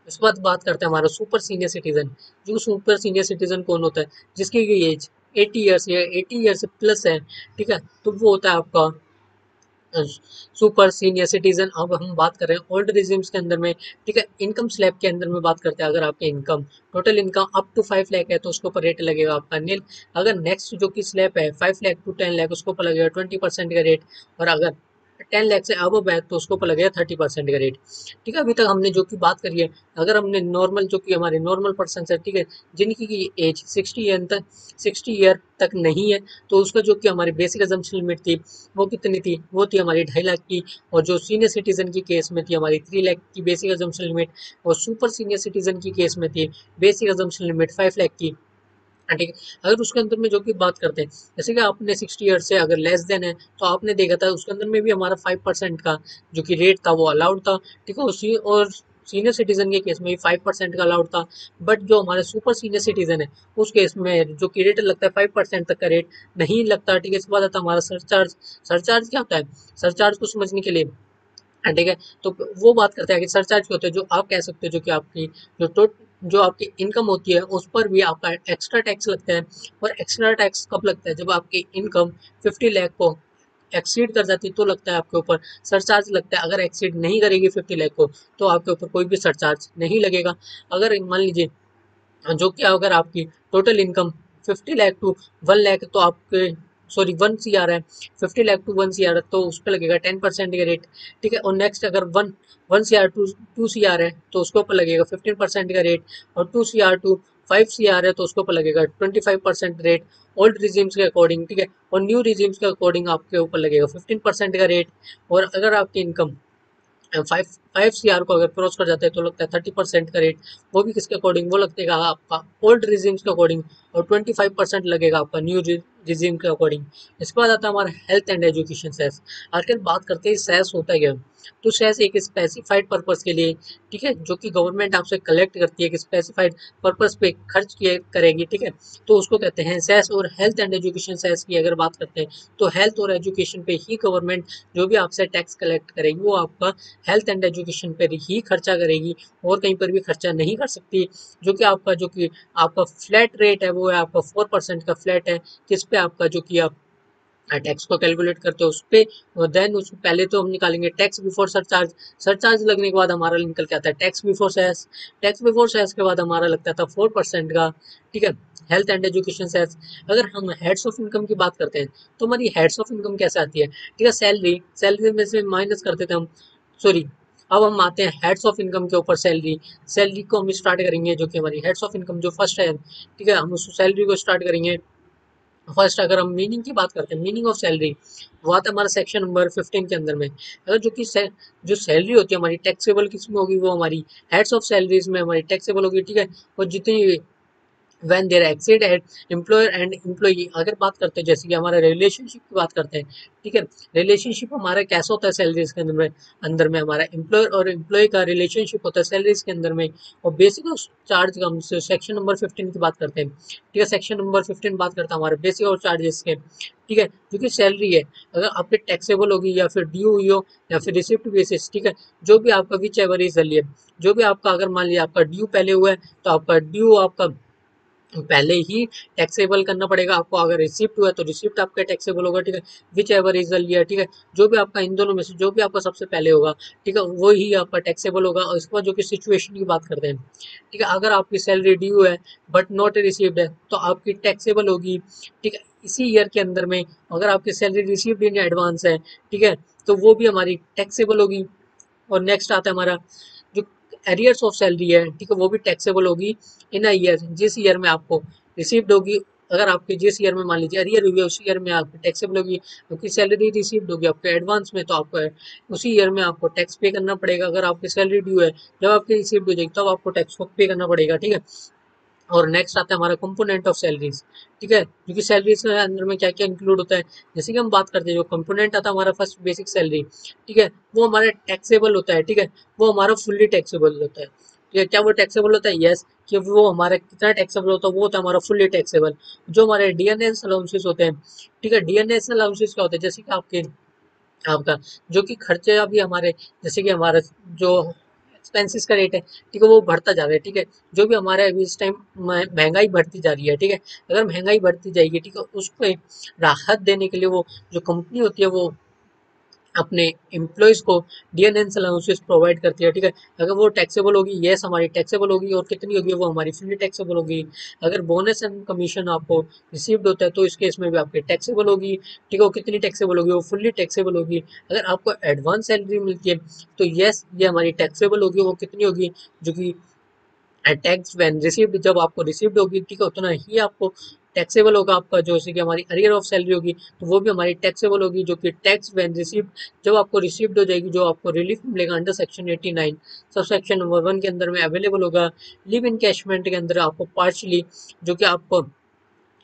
[SPEAKER 1] उसके बाद बात करते हैं हमारा सुपर सीनियर सिटीजन। जो सुपर सीनियर सिटीजन कौन होता है, जिसकी एज 80 ईयर्स या 80 ईयर से प्लस है। ठीक है, तो वो होता है आपका सुपर सीनियर सिटीजन। अब हम बात कर रहे हैं ओल्ड रिजिम्स के अंदर में। ठीक है, इनकम स्लैब के अंदर में बात करते हैं, अगर आपके income, total income up to 5 lakh है तो उसके ऊपर रेट लगेगा आपका नील। अगर नेक्स्ट जो कि स्लैब है 5 लाख to 10 लाख, उसके ऊपर लगेगा 20% का रेट। और अगर 10 लाख से अब है तो उसके ऊपर लगेगा 30% का रेट। ठीक है, अभी तक हमने जो कि बात करी है, अगर हमने नॉर्मल जो कि हमारे नॉर्मल पर्सन है, ठीक है, जिनकी की एज 60 ईयर तक नहीं है, तो उसका जो कि हमारी बेसिक अजम्पशन लिमिट थी वो कितनी थी, वो थी हमारी 2.5 लाख की। और जो सीनियर सिटीजन की केस में थी हमारी 3 लाख की बेसिक अजम्पशन लिमिट। और सुपर सीनियर सिटीजन की केस में थी बेसिक अजम्पशन लिमिट 5 लाख की। हाँ, ठीक है, अगर उसके अंदर में जो कि बात करते हैं, जैसे कि आपने 60 ईयर से अगर लेस देन है तो आपने देखा था उसके अंदर में भी हमारा 5% का जो कि रेट था वो अलाउड था। ठीक है, उसी और सीनियर सिटीजन के केस में भी 5% का अलाउड था। बट जो हमारे सुपर सीनियर सिटीजन है उस केस में जो कि रेट लगता है 5% तक का रेट नहीं लगता। ठीक है, इसके बाद आता है हमारा सरचार्ज। सरचार्ज क्या होता है, सरचार्ज को समझने के लिए, हाँ, ठीक है, तो वो बात करते हैं कि सरचार्ज क्या होता है, जो आप कह सकते हो जो कि आपकी जो आपकी इनकम होती है उस पर भी आपका एक्स्ट्रा टैक्स लगता है। और एक्स्ट्रा टैक्स कब लगता है, जब आपकी इनकम 50 लाख को एक्सीड कर जाती है तो लगता है आपके ऊपर सरचार्ज लगता है। अगर एक्सीड नहीं करेगी 50 लाख को तो आपके ऊपर कोई भी सरचार्ज नहीं लगेगा। अगर मान लीजिए जो कि अगर आपकी total income 50 lakh to 1 lakh तो आपके सॉरी 1 CR है, 50 लाख टू 1 CR है तो उस पर लगेगा 10% का रेट। ठीक है, और नेक्स्ट अगर 1 CR टू 2 CR है तो उसके ऊपर लगेगा 15% का रेट, और 2 CR टू 5 CR है तो उसके ऊपर लगेगा 25% रेट ओल्ड रिजीम्स के अकॉर्डिंग। ठीक है, और न्यू रिजीम्स के अकॉर्डिंग आपके ऊपर लगेगा 15% का रेट। और अगर आपकी इनकम 5 5 CR को अगर क्रॉस कर जाते हैं तो लगता है 30% का रेट, वो भी किसके अकॉर्डिंग, वो लगेगा आपका ओल्ड रिजीम्स के अकॉर्डिंग, और 25% लगेगा आपका न्यू रिजीम के अकॉर्डिंग। इसके बाद आता है हमारा हेल्थ एंड एजुकेशन सेस। आखिर बात करते हैं सेस होता है क्या। तो सेस एक स्पेसिफाइड पर्पस के लिए, ठीक है, जो कि गवर्नमेंट आपसे कलेक्ट करती है, एक स्पेसिफाइड पर्पस पे खर्च किए करेगी। ठीक है, तो उसको कहते हैं सेस। और हेल्थ एंड एजुकेशन सेस की अगर बात करते हैं तो हेल्थ और एजुकेशन पे ही गवर्नमेंट जो भी आपसे टैक्स कलेक्ट करेगी वो आपका हेल्थ एंड एजुकेशन पर ही खर्चा करेगी, और कहीं पर भी खर्चा नहीं कर सकती। जो कि आपका फ्लैट रेट है वो है आपका 4% का फ्लैट है, किस पे आपका जो कि आप टैक्स को कैलकुलेट करते हो उस पे। और देन उस पहले तो हम निकालेंगे टैक्स बिफोर सरचार्ज। सरचार्ज लगने के बाद हमारा निकल के आता है tax before cess. Tax before cess के बाद हमारा लगता था 4% का। ठीक है, हेल्थ एंड एजुकेशन सेस। अगर हम हेड्स ऑफ इनकम की बात करते हैं तो हमारी हेड्स ऑफ इनकम कैसे आती है। ठीक है, सैलरी, सैलरी में से माइनस करते थे हम, सॉरी, अब हम आते हैं हेड्स ऑफ इनकम के ऊपर। सैलरी, सैलरी को हम स्टार्ट करेंगे जो कि हमारी हेड्स ऑफ इनकम जो फर्स्ट है। ठीक है, हम उस सैलरी को स्टार्ट करेंगे फर्स्ट। अगर हम मीनिंग की बात करते हैं, मीनिंग ऑफ सैलरी, वो आता है हमारा सेक्शन नंबर 15 के अंदर में। अगर जो सैलरी होती है हमारी टैक्सेबल किस में होगी, वो हमारी हेड्स ऑफ सैलरीज में हमारी टैक्सेबल होगी। ठीक है, और जितनी when there exceed at employer and employee. अगर बात करते हैं जैसे कि हमारा रिलेशनशिप की बात करते हैं। ठीक है, रिलेशनशिप हमारा कैसा होता है सैलरीज के अंदर में हमारा एम्प्लॉयर और एम्प्लॉय का रिलेशनशिप होता है सैलरीज के अंदर में। और बेसिक और चार्ज का हम सेक्शन नंबर 15 की बात करते हैं। ठीक है, सेक्शन नंबर 15 बात करता है हमारे बेसिक और चार्जेस के। ठीक है, जो कि सैलरी है अगर आपके टैक्सेबल होगी या फिर ड्यू हुई हो या फिर रिसिप्ट बेसिस। ठीक है, जो भी आपका विच एवर इज अर्लियर, जो भी आपका अगर मान लिया आपका ड्यू पहले हुआ है तो आपका ड्यू आपका पहले ही टैक्सेबल करना पड़ेगा आपको। अगर रिसिप्ट हुआ है तो रिसिप्ट आपका टैक्सेबल होगा। ठीक है, विच एवर इज लिया। ठीक है, जो भी आपका इन दोनों में से जो भी आपका सबसे पहले होगा, ठीक है, वो ही आपका टैक्सेबल होगा। और इसके बाद जो कि सिचुएशन की बात करते हैं। ठीक है, अगर आपकी सैलरी ड्यू है बट नॉट रिसीव्ड है तो आपकी टैक्सेबल होगी। ठीक है, इसी ईयर के अंदर में अगर आपकी सैलरी रिसीव्ड इन एडवांस है, ठीक है, तो वो भी हमारी टैक्सेबल होगी। और नेक्स्ट आता है हमारा जो एरियर्स ऑफ सैलरी है। ठीक है, वो भी टैक्सेबल होगी इन अ ईयर, जिस ईयर में आपको रिसीव्ड होगी। अगर आपके जिस ईयर में मान लीजिए अरियर हुई है उसी ईयर में आपकी टैक्सेबल होगी, क्योंकि सैलरी रिसीव्ड होगी आपके एडवांस में तो आपको उसी ईयर में आपको टैक्स पे करना पड़ेगा। अगर आपकी सैलरी ड्यू है, जब आपकी रिसीव्ड हो जाएगी तब आपको टैक्स को पे करना पड़ेगा। ठीक है, और नेक्स्ट आता है हमारा कंपोनेंट ऑफ सैलरीज। ठीक है, क्योंकि सैलरीज के अंदर में क्या क्या इंक्लूड होता है, जैसे कि हम बात करते हैं जो कंपोनेंट आता है हमारा फर्स्ट बेसिक सैलरी। ठीक है, वो हमारा टैक्सेबल होता है। ठीक है, वो हमारा फुल्ली टैक्सेबल होता है। ठीक है, क्या वो टैक्सेबल होता है, यस। कि वो हमारा कितना टैक्सेबल होता है, वो होता है हमारा फुल्ली टैक्सेबल। जो हमारे डीएनएस अलाउंसेस होते हैं। ठीक है, डीएनएस अलाउंसेस क्या होते हैं, जैसे कि आपका जो कि खर्चे अभी हमारे, जैसे कि हमारा जो एक्सपेंसेस का रेट है, ठीक है, वो बढ़ता जा रहा है। ठीक है, जो भी हमारे अभी इस टाइम महंगाई बढ़ती जा रही है। ठीक है, अगर महंगाई बढ़ती जाएगी, ठीक है, उसको राहत देने के लिए वो जो कंपनी होती है वो अपने एम्प्लॉयज को डीएनएस अलाउंसेस प्रोवाइड करती है। ठीक है, अगर वो टैक्सेबल होगी, यस हमारी टैक्सेबल होगी, और कितनी होगी, वो हमारी फुल्ली टैक्सेबल होगी। अगर बोनस एंड कमीशन आपको रिसीव्ड होता है तो इस केस में भी आपकी टैक्सेबल होगी। ठीक है, वो कितनी टैक्सेबल होगी, वो फुल्ली टैक्सेबल होगी। अगर आपको एडवांस सैलरी मिलती है तो यस ये हमारी टैक्सेबल होगी, वो कितनी होगी, जो कि टैक्स व्हेन रिसीव्ड, जब आपको रिसीव्ड होगी, ठीक है, उतना ही आपको टैक्सेबल होगा। आपका जो कि हमारी अरियर ऑफ सैलरी होगी तो वो भी हमारी टैक्सेबल होगी, जो कि टैक्स व्हेन रिसीव्ड, जब आपको रिसीव्ड हो जाएगी, जो आपको रिलीफ मिलेगा under section 89 sub section number 1 के अंदर में अवेलेबल होगा। लिव इनकैशमेंट के अंदर आपको पार्शली जो कि आपको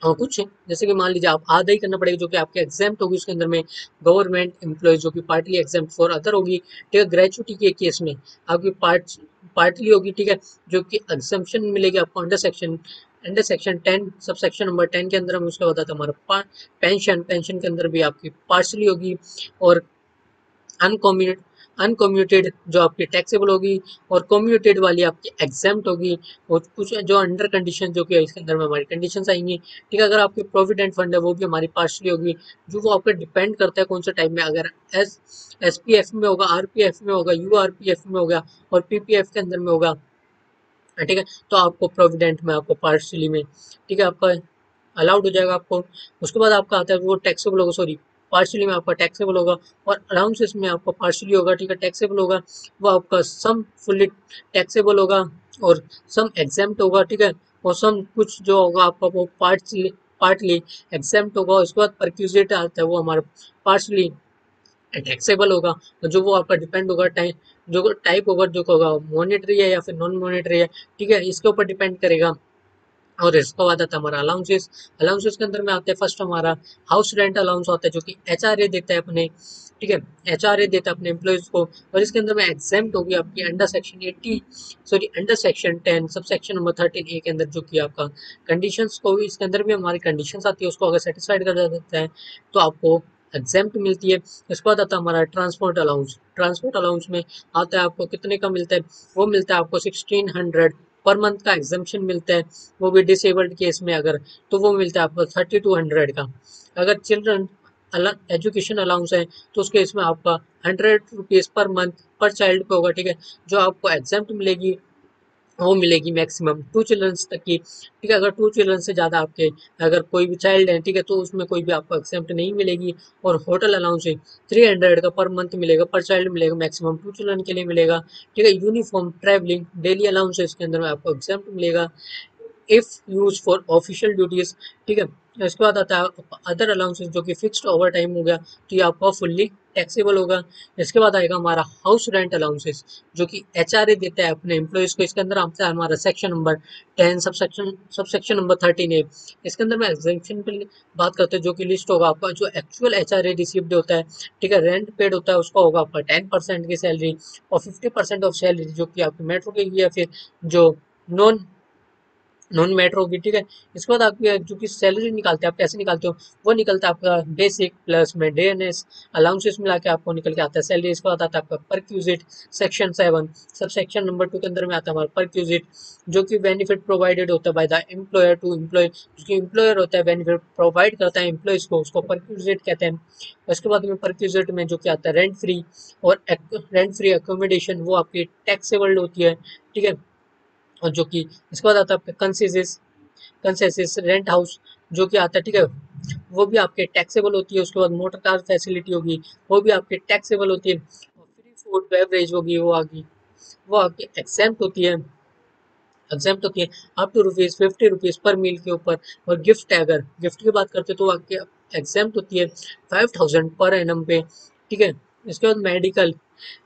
[SPEAKER 1] कुछ जैसे कि मान लीजिए आप आधा ही करना पड़ेगा, जो कि आपके एग्जाम्प्ट होगी उसके अंदर में गवर्नमेंट एम्प्लॉयज जो कि पार्टली एग्जाम्प्ट फॉर अदर होगी। ठीक है, ग्रेचुटी के केस में आपकी पार्टली होगी। ठीक है, जो कि एग्जम्पशन मिलेगी आपको under section 10 sub section number 10 के अंदर में। उसके बाद आता है हमारा पेंशन, पेंशन के अंदर भी आपकी पार्शली होगी। और अनकम्यूट अनकम्यूटेड जो आपकी टैक्सेबल होगी, और कम्यूटेड वाली आपकी एग्जाम्प्ट होगी। और कुछ जो अंडर कंडीशन जो कि इसके अंदर में हमारी कंडीशंस आएंगी। ठीक है, अगर आपकी प्रोविडेंट फंड है वो भी हमारी पार्शली होगी, जो वो आपका डिपेंड करता है कौन सा टाइप में। अगर एस एसपीएफ में होगा, आरपीएफ में होगा, यूआरपीएफ में होगा और पीपीएफ के अंदर में होगा, ठीक है। तो आपको प्रोविडेंट में आपको पार्शली में, ठीक है, आपका अलाउड हो जाएगा आपको। उसके बाद आपका आता है वो टैक्सेबल होगा, सॉरी, पार्शली में आपका टैक्सेबल होगा, और अलाउंसेस में आपका पार्शली होगा, ठीक है, टैक्सेबल होगा। वो आपका सम फुल्ली टैक्सेबल होगा, और सम एग्जेम्प्ट होगा, ठीक है, और सम कुछ जो होगा आपका वो पार्टली एग्जेम्प्ट होगा। उसके बाद परक्यूजेट आता है वो हमारा पार्शली टैक्सेबल होगा। तो जो वो आपका डिपेंड होगा टाइप, जो टाइप होगा, जो होगा मॉनेटरी है या फिर नॉन मॉनेटरी है, ठीक है, इसके ऊपर डिपेंड करेगा। और इसके बाद आता है हमारा अलाउंसेस। अलाउंसेस के अंदर में आते हैं फर्स्ट हमारा हाउस रेंट अलाउंस होता है, जो कि एचआरए देता है अपने, ठीक है, एचआरए देता है अपने एम्प्लॉयज को। और इसके अंदर में एग्जेम्प्ट होगी आपकी under section 80, sorry under section 10 sub section number 13 ए के अंदर, जो कि आपका कंडीशंस को भी, इसके अंदर भी हमारी कंडीशंस आती है, उसको अगर सेटिस्फाइड कर देता है तो आपको एग्जेम्प्ट मिलती है। इसके बाद आता है हमारा ट्रांसपोर्ट अलाउंस। ट्रांसपोर्ट अलाउंस में आता है आपको कितने का मिलता है, वो मिलता है आपको 1600 पर मंथ का एग्जामेशन मिलता है। वो भी डिसेबल्ड केस में अगर, तो वो मिलता है आपको 3200 का। अगर चिल्ड्रन एजुकेशन अलाउंस है तो उसके इसमें आपका 100 रुपीज़ पर मंथ पर चाइल्ड पे होगा, ठीक है। जो आपको एग्जाम्प्ट मिलेगी वो मिलेगी मैक्सिमम 2 चिल्ड्रंस तक की, ठीक है। अगर 2 चिल्ड्रन से ज़्यादा आपके अगर कोई भी चाइल्ड है, ठीक है, तो उसमें कोई भी आपको एग्जाम्प्ट नहीं मिलेगी। और होटल अलाउंस है 300 का पर मंथ मिलेगा, पर चाइल्ड मिलेगा, मैक्सिमम 2 चिल्ड्रन के लिए मिलेगा, ठीक है। यूनिफॉर्म ट्रैवलिंग डेली अलाउंस है, इसके अंदर में आपको एग्जाम्प्ट मिलेगा if use for official duties, ठीक है। इसके बाद आता है अदर अलाउंसेस, जो कि फिक्स्ड ओवर टाइम हो गया, तो ये आपका फुल्ली टैक्सेबल होगा। इसके बाद आएगा हमारा हाउस रेंट अलाउंसेस, जो कि एचआरए देता है अपने एम्प्लॉयज को। इसके अंदर आता है हमारा सेक्शन नंबर 10 सबसेक्शन नंबर 13 है। इसके अंदर में एग्जेम्पशन पे बात करते हैं, जो कि लिस्ट होगा आपका जो एक्चुअल एचआरए रिसीव्ड होता है, ठीक है, रेंट पेड होता है, उसका होगा आपका 10% की सैलरी, और 50% ऑफ सैलरी जो कि आपकी मेट्रो की, या फिर जो नॉन नॉन मैटर होगी, ठीक है। इसके बाद आपकी जो कि सैलरी निकालते हैं, आप कैसे निकालते हो, वो निकलता है आपका बेसिक प्लस में डीएनएस अलाउंसेस मिला के आपको निकल के आता है सैलरी। इसके बाद आता है आपका perquisite section 7, sub section number 2 के अंदर में आता है हमारा परक्यूजिट, जो कि बेनिफिट प्रोवाइडेड होता है by the employer to employ, जो कि एम्प्लॉयर होता है बेनिफिट प्रोवाइड करता है एम्प्लॉयज को, उसको परक्यूजिट कहते हैं। उसके बाद में परक्यूजिट में जो कि आता है रेंट फ्री, और रेंट फ्री अकोमोडेशन वो आपकी टैक्सेबल होती है, ठीक है। और जो कि इसके बाद आता है आपका कंसेसिस रेंट हाउस, जो कि आता है, ठीक है, वो भी आपके टैक्सेबल होती है। उसके बाद मोटर कार फैसिलिटी होगी, वो भी आपके टैक्सेबल होती है। और फ्री फूड बेवरेज होगी, वो आपकी एग्जेम्प्ट होती है अप टू ₹50 पर मील के ऊपर। और गिफ्ट है, अगर गिफ्ट की बात करते हैं तो आपके एग्जेम्प्ट होती है 5000 पर एनम पे, ठीक है। इसके बाद मेडिकल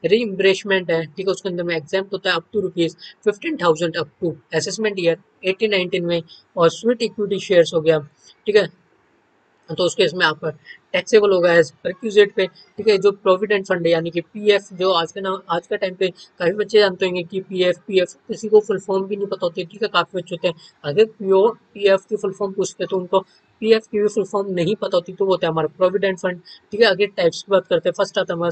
[SPEAKER 1] रीइम्बर्समेंट है, ठीक है, उसके अंदर में एग्जाम्प्ट होता है up to ₹15,000 up to assessment year 18-19 में। और स्वीट इक्विटी शेयर्स हो गया, ठीक है, तो उसके इसमें आपका टैक्सेबल होगा एज रिक्विजिट पे, ठीक है। जो प्रोविडेंट फंड है यानी कि पीएफ, जो आज का टाइम पे काफी बच्चे जानते होंगे कि पीएफ किसी को फुल फॉर्म भी नहीं पता होती, ठीक है, काफी बच्चे होते हैं अगर प्योर पीएफ की फुल फॉर्म पूछते हैं तो उनको पीएफ की भी फुल फॉर्म नहीं पता होती, तो वो होता है हमारा प्रोविडेंट फंड, ठीक है। आगे टाइप्स की बात करते हैं, फर्स्ट आता है हमारा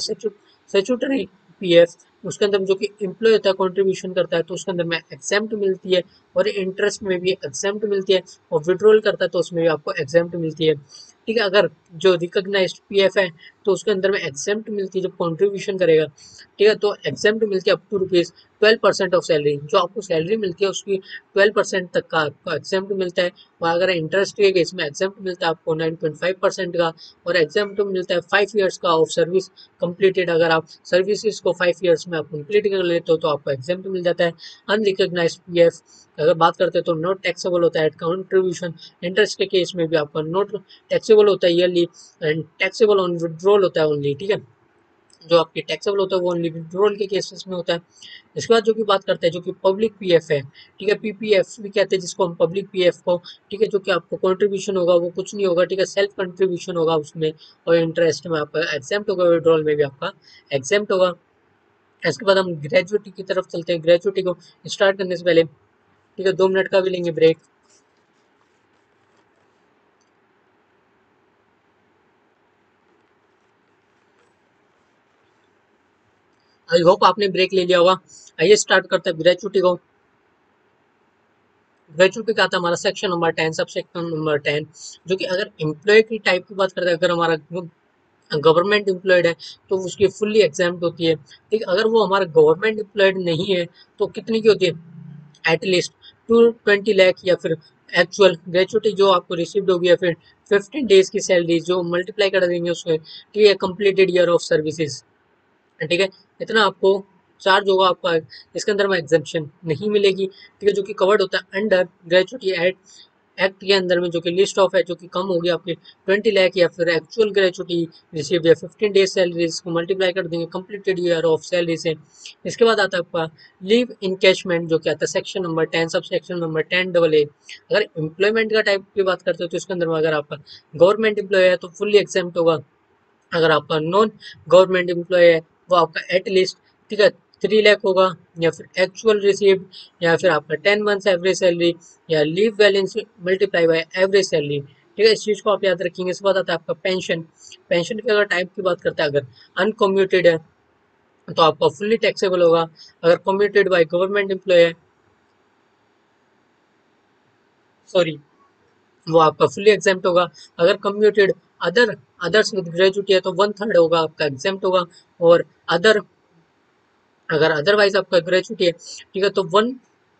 [SPEAKER 1] स्टैट्यूटरी पीएफ, उसके अंदर जो कि एम्प्लॉय होता है कंट्रीब्यूशन करता है, तो उसके अंदर में एग्जेम्प्ट मिलती है, और इंटरेस्ट में भी एग्जेम्प्ट मिलती है, और विड्रॉल करता है तो उसमें भी आपको एग्जेम्प्ट मिलती है, ठीक है। अगर जो रिकॉग्नाइज्ड पीएफ है तो उसके अंदर में एग्जेम्प्ट मिलती है जब कंट्रीब्यूशन करेगा, ठीक है, तो एग्जेम्प्ट मिलती है अप टू ₹12% ऑफ सैलरी, जो आपको सैलरी मिलती है उसकी 12% तक का आपको एग्जेम्प्ट मिलता है। और अगर इंटरेस्ट के केस में एग्जेम्प्ट मिलता है आपको 9.5% का, और एग्जेम्प्ट मिलता है 5 ईयर्स का ऑफ सर्विस कंप्लीटेड। अगर आप सर्विसेज को 5 ईयर्स में आप कंप्लीट कर लेते हो तो आपको एग्जेम्प्ट मिल जाता है। अनरिकॉग्नाइज्ड पीएफ अगर बात करते हैं तो नॉट टैक्सेबल होता है कंट्रीब्यूशन, इंटरेस्ट के केस में भी आपका नॉट टैक्सेबल होता है yearly, and taxable on withdrawal होता है ओनली, ठीक है। जो आपके टैक्सेबल होता है वो ओनली विड्रॉल के केसेस में होता है। इसके बाद जो की बात करते हैं जो कि पब्लिक पीएफ है, ठीक है, पीपीएफ भी कहते हैं जिसको हम पब्लिक पीएफ को, ठीक है, जो कि आपको कंट्रीब्यूशन होगा वो कुछ नहीं होगा, ठीक है, सेल्फ कंट्रीब्यूशन होगा उसमें, और इंटरेस्ट में आपका एग्जेम्प्ट होगा, विड्रॉल में भी आपका एग्जेम्प्ट होगा। इसके बाद हम ग्रेजुएटी की तरफ चलते हैं। ग्रेजुएटी को स्टार्ट करने से पहले, ठीक है, 2 मिनट का भी लेंगे ब्रेक। आई होप आपने ब्रेक ले लिया होगा। आइए स्टार्ट करते हैं ग्रेजुएटी को। ग्रेजुएटी का आता है हमारा section number 10, sub section number 10, जो कि अगर एम्प्लॉय की टाइप की बात करते हैं, अगर हमारा गवर्नमेंट एम्प्लॉयड है तो उसकी फुल्ली एग्जाम्प्ट होती है, ठीक है। अगर वो हमारा गवर्नमेंट एम्प्लॉयड नहीं है तो कितनी की होती है, एटलीस्ट 220 लाख या फिर एक्चुअल ग्रेचुटी जो आपको रिसीव्ड होगी या फिर 15 डेज की सैलरी जो मल्टीप्लाई कर देंगे उसमें, ठीक है, कंप्लीटेड ईयर ऑफ सर्विसेज, ठीक है, इतना आपको चार्ज होगा आपका। इसके अंदर में एग्जेम्पशन नहीं मिलेगी, ठीक है, जो कि कवर्ड होता है अंडर ग्रेचुटी एक्ट के अंदर में, जो कि लिस्ट ऑफ है, जो कि कम होगी आपकी 20 लाख या फिर एक्चुअल ग्रेचुटी रिसीव या 15 डेज सैलरीज को मल्टीप्लाई कर देंगे कंप्लीटेड ईयर ऑफ सैलरी से। इसके बाद आता है आपका लीव इनकैशमेंट, जो कि आता है section number 10 sub section number 10AA। अगर एम्प्लॉयमेंट का टाइप की बात करते हो तो इसके अंदर में अगर आपका गवर्नमेंट एम्प्लॉय है तो फुल्ली एग्जेम्प्ट होगा। अगर आपका नॉन गवर्नमेंट एम्प्लॉय है वो आपका एटलीस्ट, ठीक है, 3 लाख होगा, या फिर एक्चुअल रिसीव्ड, या फिर आपका 10 मंथ्स एवरेज सैलरी, या leave balance multiply by average salary, ठीक है, इस चीज़ को आप याद रखेंगे। इसके बाद आता है आपका पेंशन। पेंशन की अगर टाइप की बात करते हैं, अगर अनकम्यूटेड है तो आपका फुल्ली टैक्सेबल होगा। अगर कम्यूटेड बाय गवर्नमेंट एम्प्लॉय है, सॉरी, वो आपका फुल्ली एग्जेम्प्ट होगा। अगर कम्यूटेड अदर्स विद ग्रेजुटी है तो 1/3 होगा आपका एग्जेम्प्ट होगा। और अदर अगर अदरवाइज आपका ग्रेजुटी है, ठीक है, तो वन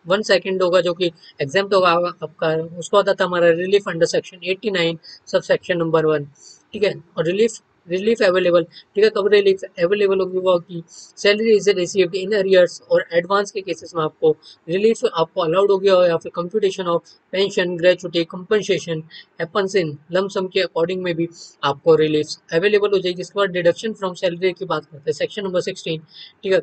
[SPEAKER 1] वन सेकेंड होगा जो कि एग्जाम्प्ट होगा आपका। उसको आता था हमारा relief under section 89 sub section number 1, ठीक है। और रिलीफ रिलीफ अवेलेबल, ठीक है, कब रिलीफ अवेलेबल होगी वो की salary is received in arrears और एडवांस के केसेस में आपको रिलीफ आपको अलाउड हो गया हो, या फिर computation of pension gratuity compensation happens in lump sum के अकॉर्डिंग में भी आपको रिलीफ अवेलेबल हो जाएगी। इसके बाद डिडक्शन फ्रॉम सैलरी की बात करते हैं, सेक्शन नंबर 16, ठीक है।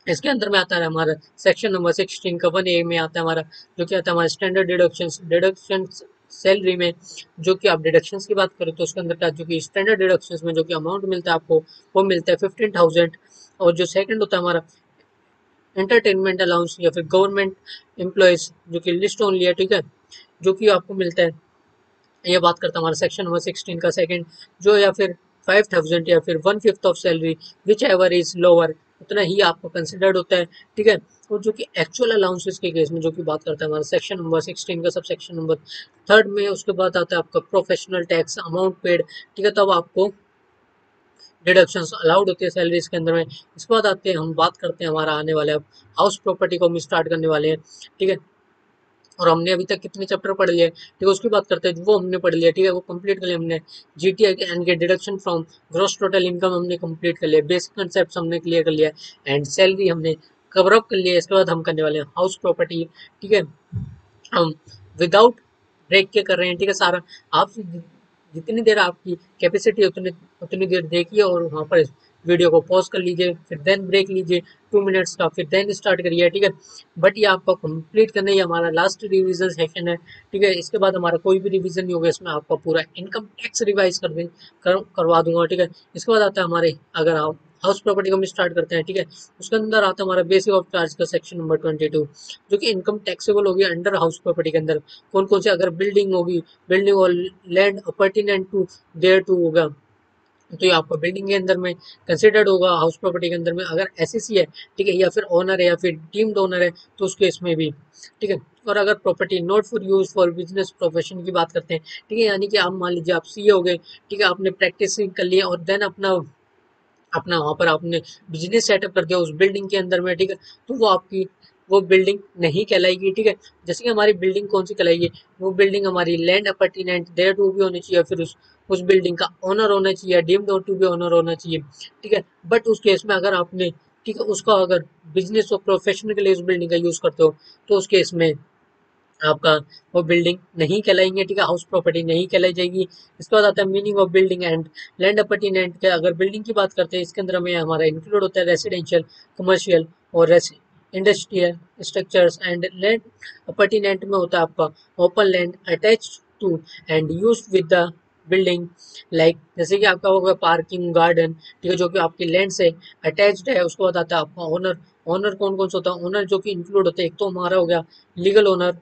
[SPEAKER 1] इसके अंदर में आता है हमारा सेक्शन नंबर 16 का 1A में आता है हमारा, जो कि आता है हमारा स्टैंडर्ड डिडक्शन सैलरी में। जो कि आप डिडक्शंस की बात करें तो उसके अंदर का जो कि स्टैंडर्ड डिडक्शंस में जो कि अमाउंट मिलता है आपको, वो मिलता है 15,000। और जो सेकंड होता है हमारा एंटरटेनमेंट अलाउंस या फिर गवर्नमेंट एम्प्लॉयज, जो कि लिस्ट ओनली है, ठीक है, जो कि आपको मिलता है, ये बात करता है हमारा सेक्शन नंबर 16 का सेकंड, जो या फिर 5,000 या फिर 1/5 of salary which ever is lower, उतना ही आपको कंसिडर्ड होता है, ठीक है। और जो कि एक्चुअल अलाउंसेस के केस में जो कि बात करता है हमारा सेक्शन नंबर 16 का सब सेक्शन नंबर 3 में, उसके बाद आता है आपका प्रोफेशनल टैक्स अमाउंट पेड, ठीक है, तब आपको डिडक्शंस अलाउड होती है सैलरीज के अंदर में। इसके बाद आते हैं हम बात करते हैं हमारा आने वाले, अब हाउस प्रॉपर्टी को हम स्टार्ट करने वाले हैं, ठीक है। और हमने अभी तक कितने चैप्टर पढ़ लिए, ठीक है, उसकी बात करते हैं। वो हमने पढ़ लिया, ठीक है, वो कंप्लीट कर लिया हमने। जीटीआई के एंड के deduction from gross total income हमने कंप्लीट कर लिया, बेसिक कंसेप्ट हमने क्लियर कर लिया, एंड सैलरी हमने कवर अप कर लिया। इसके बाद हम करने वाले हैं हाउस प्रॉपर्टी, ठीक है। हम विदाउट ब्रेक के कर रहे हैं, ठीक है, सारा आप जितनी देर आपकी कैपेसिटी है उतनी उतनी देर देखिए, और वहाँ पर वीडियो को पॉज कर लीजिए, फिर देन ब्रेक लीजिए 2 मिनट्स का, फिर देन स्टार्ट करिए, ठीक है। बट ये आपको कंप्लीट करना ही हमारा लास्ट रिवीजन सेशन है, ठीक है। इसके बाद हमारा कोई भी रिवीजन नहीं होगा, इसमें आपका पूरा इनकम टैक्स रिवाइज करवा दूंगा, ठीक है। इसके बाद आता है हमारे, अगर आप हाउस प्रॉपर्टी को हम स्टार्ट करते हैं, ठीक है, उसके अंदर आता है हमारा बेसिक ऑफ चार्ज का सेक्शन नंबर 22, जो कि इनकम टैक्सेबल होगी अंडर हाउस प्रॉपर्टी के अंदर। कौन कौन से, अगर बिल्डिंग होगी, बिल्डिंग और लैंड अपॉर्टिनेंट टू देयर टू होगा, तो ये आपका बिल्डिंग के अंदर में कंसिडर्ड होगा। हाउस प्रॉपर्टी के अंदर में अगर एसएससी है, ठीक है, या फिर ओनर है या फिर डीम्ड ओनर है, तो उस केस में भी, ठीक है। और अगर property not for use for business profession की बात करते हैं, ठीक है, यानी कि आप मान लीजिए आप सीए हो गए, ठीक है, आपने प्रैक्टिस कर लिया और देन अपना अपना वहाँ पर आपने बिजनेस सेटअप कर दिया उस बिल्डिंग के अंदर में, ठीक है, तो वो आपकी वो बिल्डिंग नहीं कहलाएगी, ठीक है। जैसे कि हमारी बिल्डिंग कौन सी कहलाएगी, वो बिल्डिंग हमारी लैंड अपॉर्टिनेंट देयर टू भी होनी चाहिए, फिर उस बिल्डिंग का ओनर होना चाहिए, डीम्ड टू भी ओनर होना चाहिए, ठीक है। बट उस केस में अगर आपने, ठीक है, उसका अगर बिजनेस और प्रोफेशन के लिए उस बिल्डिंग का यूज करते हो, तो उस केस में आपका वो बिल्डिंग नहीं कहलाएंगे, ठीक है, हाउस प्रॉपर्टी नहीं कहलाई जाएगी। इसके बाद आता है meaning of building and land appurtenant के। अगर बिल्डिंग की बात करते हैं, इसके अंदर में हमारा इंक्लूड होता है रेसिडेंशियल, कमर्शियल और industrial structures, and land appurtenant में होता है आपका open land attach to and use with the building, like जैसे कि आपका होगा पार्किंग गार्डन, ठीक है, जो कि आपकी लैंड से अटैच्ड है। उसके बाद आता है आपका ओनर। ओनर कौन कौन सा होता है, ओनर जो कि इंक्लूड होता है, एक तो हमारा हो गया लीगल ओनर,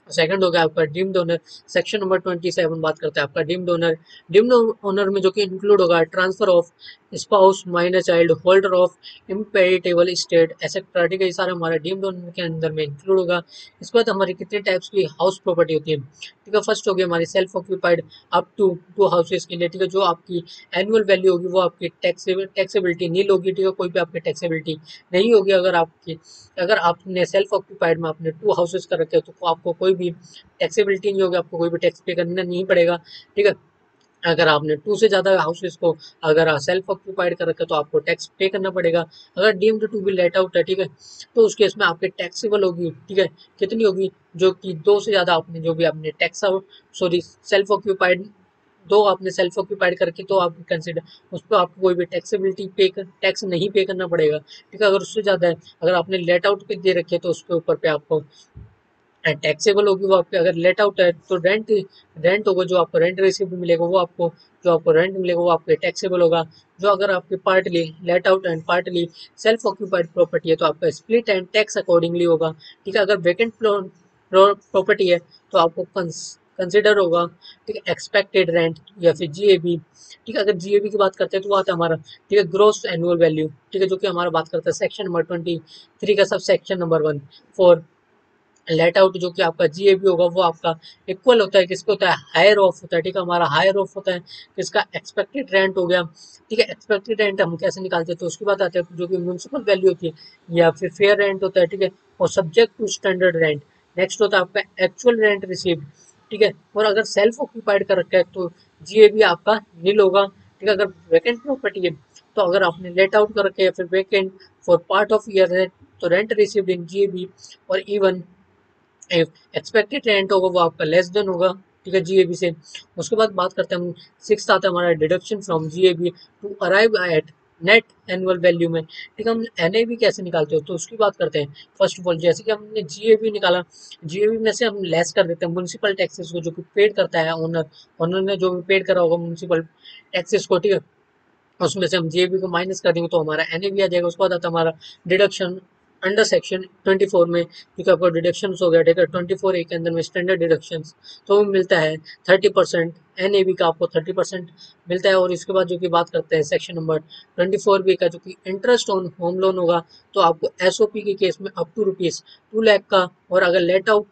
[SPEAKER 1] सेकंड हो गया आपका डीम्ड ओनर। सेक्शन नंबर 27 बात करते हैं आपका डीम्ड ओनर। डीम्ड ओनर में जो कि इंक्लूड होगा transfer of spouse, minor child, holder of impartible estate etcetera, ठीक है, ये सारा हमारा डीम्ड ओनर के अंदर में इंक्लूड होगा। इसके बाद हमारी कितने टाइप्स की हाउस प्रॉपर्टी होती है, ठीक है। फर्स्ट होगी हमारी self occupied up to 2 houses के लिए, ठीक है, जो आपकी एनुअल वैल्यू होगी वो आपकी टैक्सेबिलिटी नील होगी, ठीक है, कोई भी आपकी टैक्सेबिलिटी नहीं होगी। अगर आपने सेल्फ ऑक्यूपाइड में आपने 2 हाउसेज कर रखे हो तो आपको कोई भी टैक्सेबिलिटी नहीं होगी, आपको कोई भी टैक्स पे करना नहीं पड़ेगा, ठीक है। अगर आपने 2 से ज़्यादा हाउसेज को अगर सेल्फ ऑक्यूपाइड कर रखा है तो आपको टैक्स पे करना पड़ेगा। अगर deemed to be let out है, ठीक है, तो उस केस में आपके टैक्सेबल होगी, ठीक है, कितनी होगी, जो कि 2 से ज़्यादा आपने जो भी आपने टैक्स सॉरी सेल्फ ऑक्यूपाइड 2 आपने सेल्फ ऑक्यूपाइड करके तो आप कंसिडर उस पर आपको कोई भी टैक्सेबिलिटी टैक्स नहीं पे करना पड़ेगा, ठीक है। अगर उससे ज़्यादा है, अगर आपने लेट आउट पे दे रखे तो उसके ऊपर पे आपको टैक्सेबल होगी वो आपके। अगर लेट आउट है तो रेंट होगा, जो आपको रेंट रिसीव मिलेगा वो आपको जो आपको रेंट मिलेगा वो आपके टैक्सेबल होगा। जो अगर आपके partly let out and partly self occupied property है तो आपका स्प्लिट एंड टैक्स अकॉर्डिंगली होगा, ठीक है। अगर वेकेंट प्रॉपर्टी है तो आपको कंसिडर होगा, ठीक है, एक्सपेक्टेड रेंट या फिर जीएबी, ठीक है। अगर जीएबी की बात करते हैं तो वो आता है हमारा, ठीक है, ग्रोस एनुअल वैल्यू, ठीक है, जो कि हमारा बात करता है सेक्शन नंबर 23 का sub section number 1 for let out. जो कि आपका जीएबी होगा वो आपका इक्वल होता है किसको होता है, हायर ऑफ होता है, ठीक है, हमारा हायर ऑफ होता है किसका, एक्सपेक्टेड रेंट हो गया, ठीक है। एक्सपेक्टेड रेंट हम कैसे निकालते हैं तो उसकी बात आते हैं, जो कि म्यूनसिपल वैल्यू होती है या फिर फेयर रेंट होता है, ठीक है, और subject to standard rent. Next होता है आपका एक्चुअल रेंट रिसीव, ठीक है। और अगर सेल्फ ऑक्यूपाइड कर रखा है तो जीएबी आपका नील होगा, ठीक है। अगर वैकेंट प्रॉपर्टी है तो अगर आपने लेट आउट कर रखे है या फिर vacant for part of year तो रेंट रिसीव्ड इन जीएबी, और इवन एक्सपेक्टेड रेंट होगा वो आपका लेस देन होगा, ठीक है, जीएबी से। उसके बाद बात करते हैं हम, सिक्स आता है हमारा deduction from GAV to arrive at net annual value में, ठीक है। हम एनएबी कैसे निकालते हो तो उसकी बात करते हैं। फर्स्ट ऑफ ऑल जैसे कि हमने जीएबी निकाला, जीएबी में से हम लेस कर देते हैं म्यूनसिपल टैक्सेस को जो कि पेड करता है ओनर, ओनर ने जो भी पेड करा होगा म्यूनसिपल टैक्सेस को, ठीक है, उसमें से हम जीएबी को माइनस कर देंगे तो हमारा एनएबी आ जाएगा। उसके बाद आता है हमारा डिडक्शन अंडर सेक्शन 24 में, क्योंकि आपको डिडक्शन हो गया, ठीक है, 24 ए के अंदर में स्टैंडर्ड डिडक्शन तो मिलता है 30%, एनएबी का आपको 30% मिलता है। और इसके बाद जो कि बात करते हैं सेक्शन नंबर 24 बी का, जो कि इंटरेस्ट ऑन होम लोन होगा, तो आपको एसओपी के केस में अप टू ₹2 लाख का, और अगर लेट आउट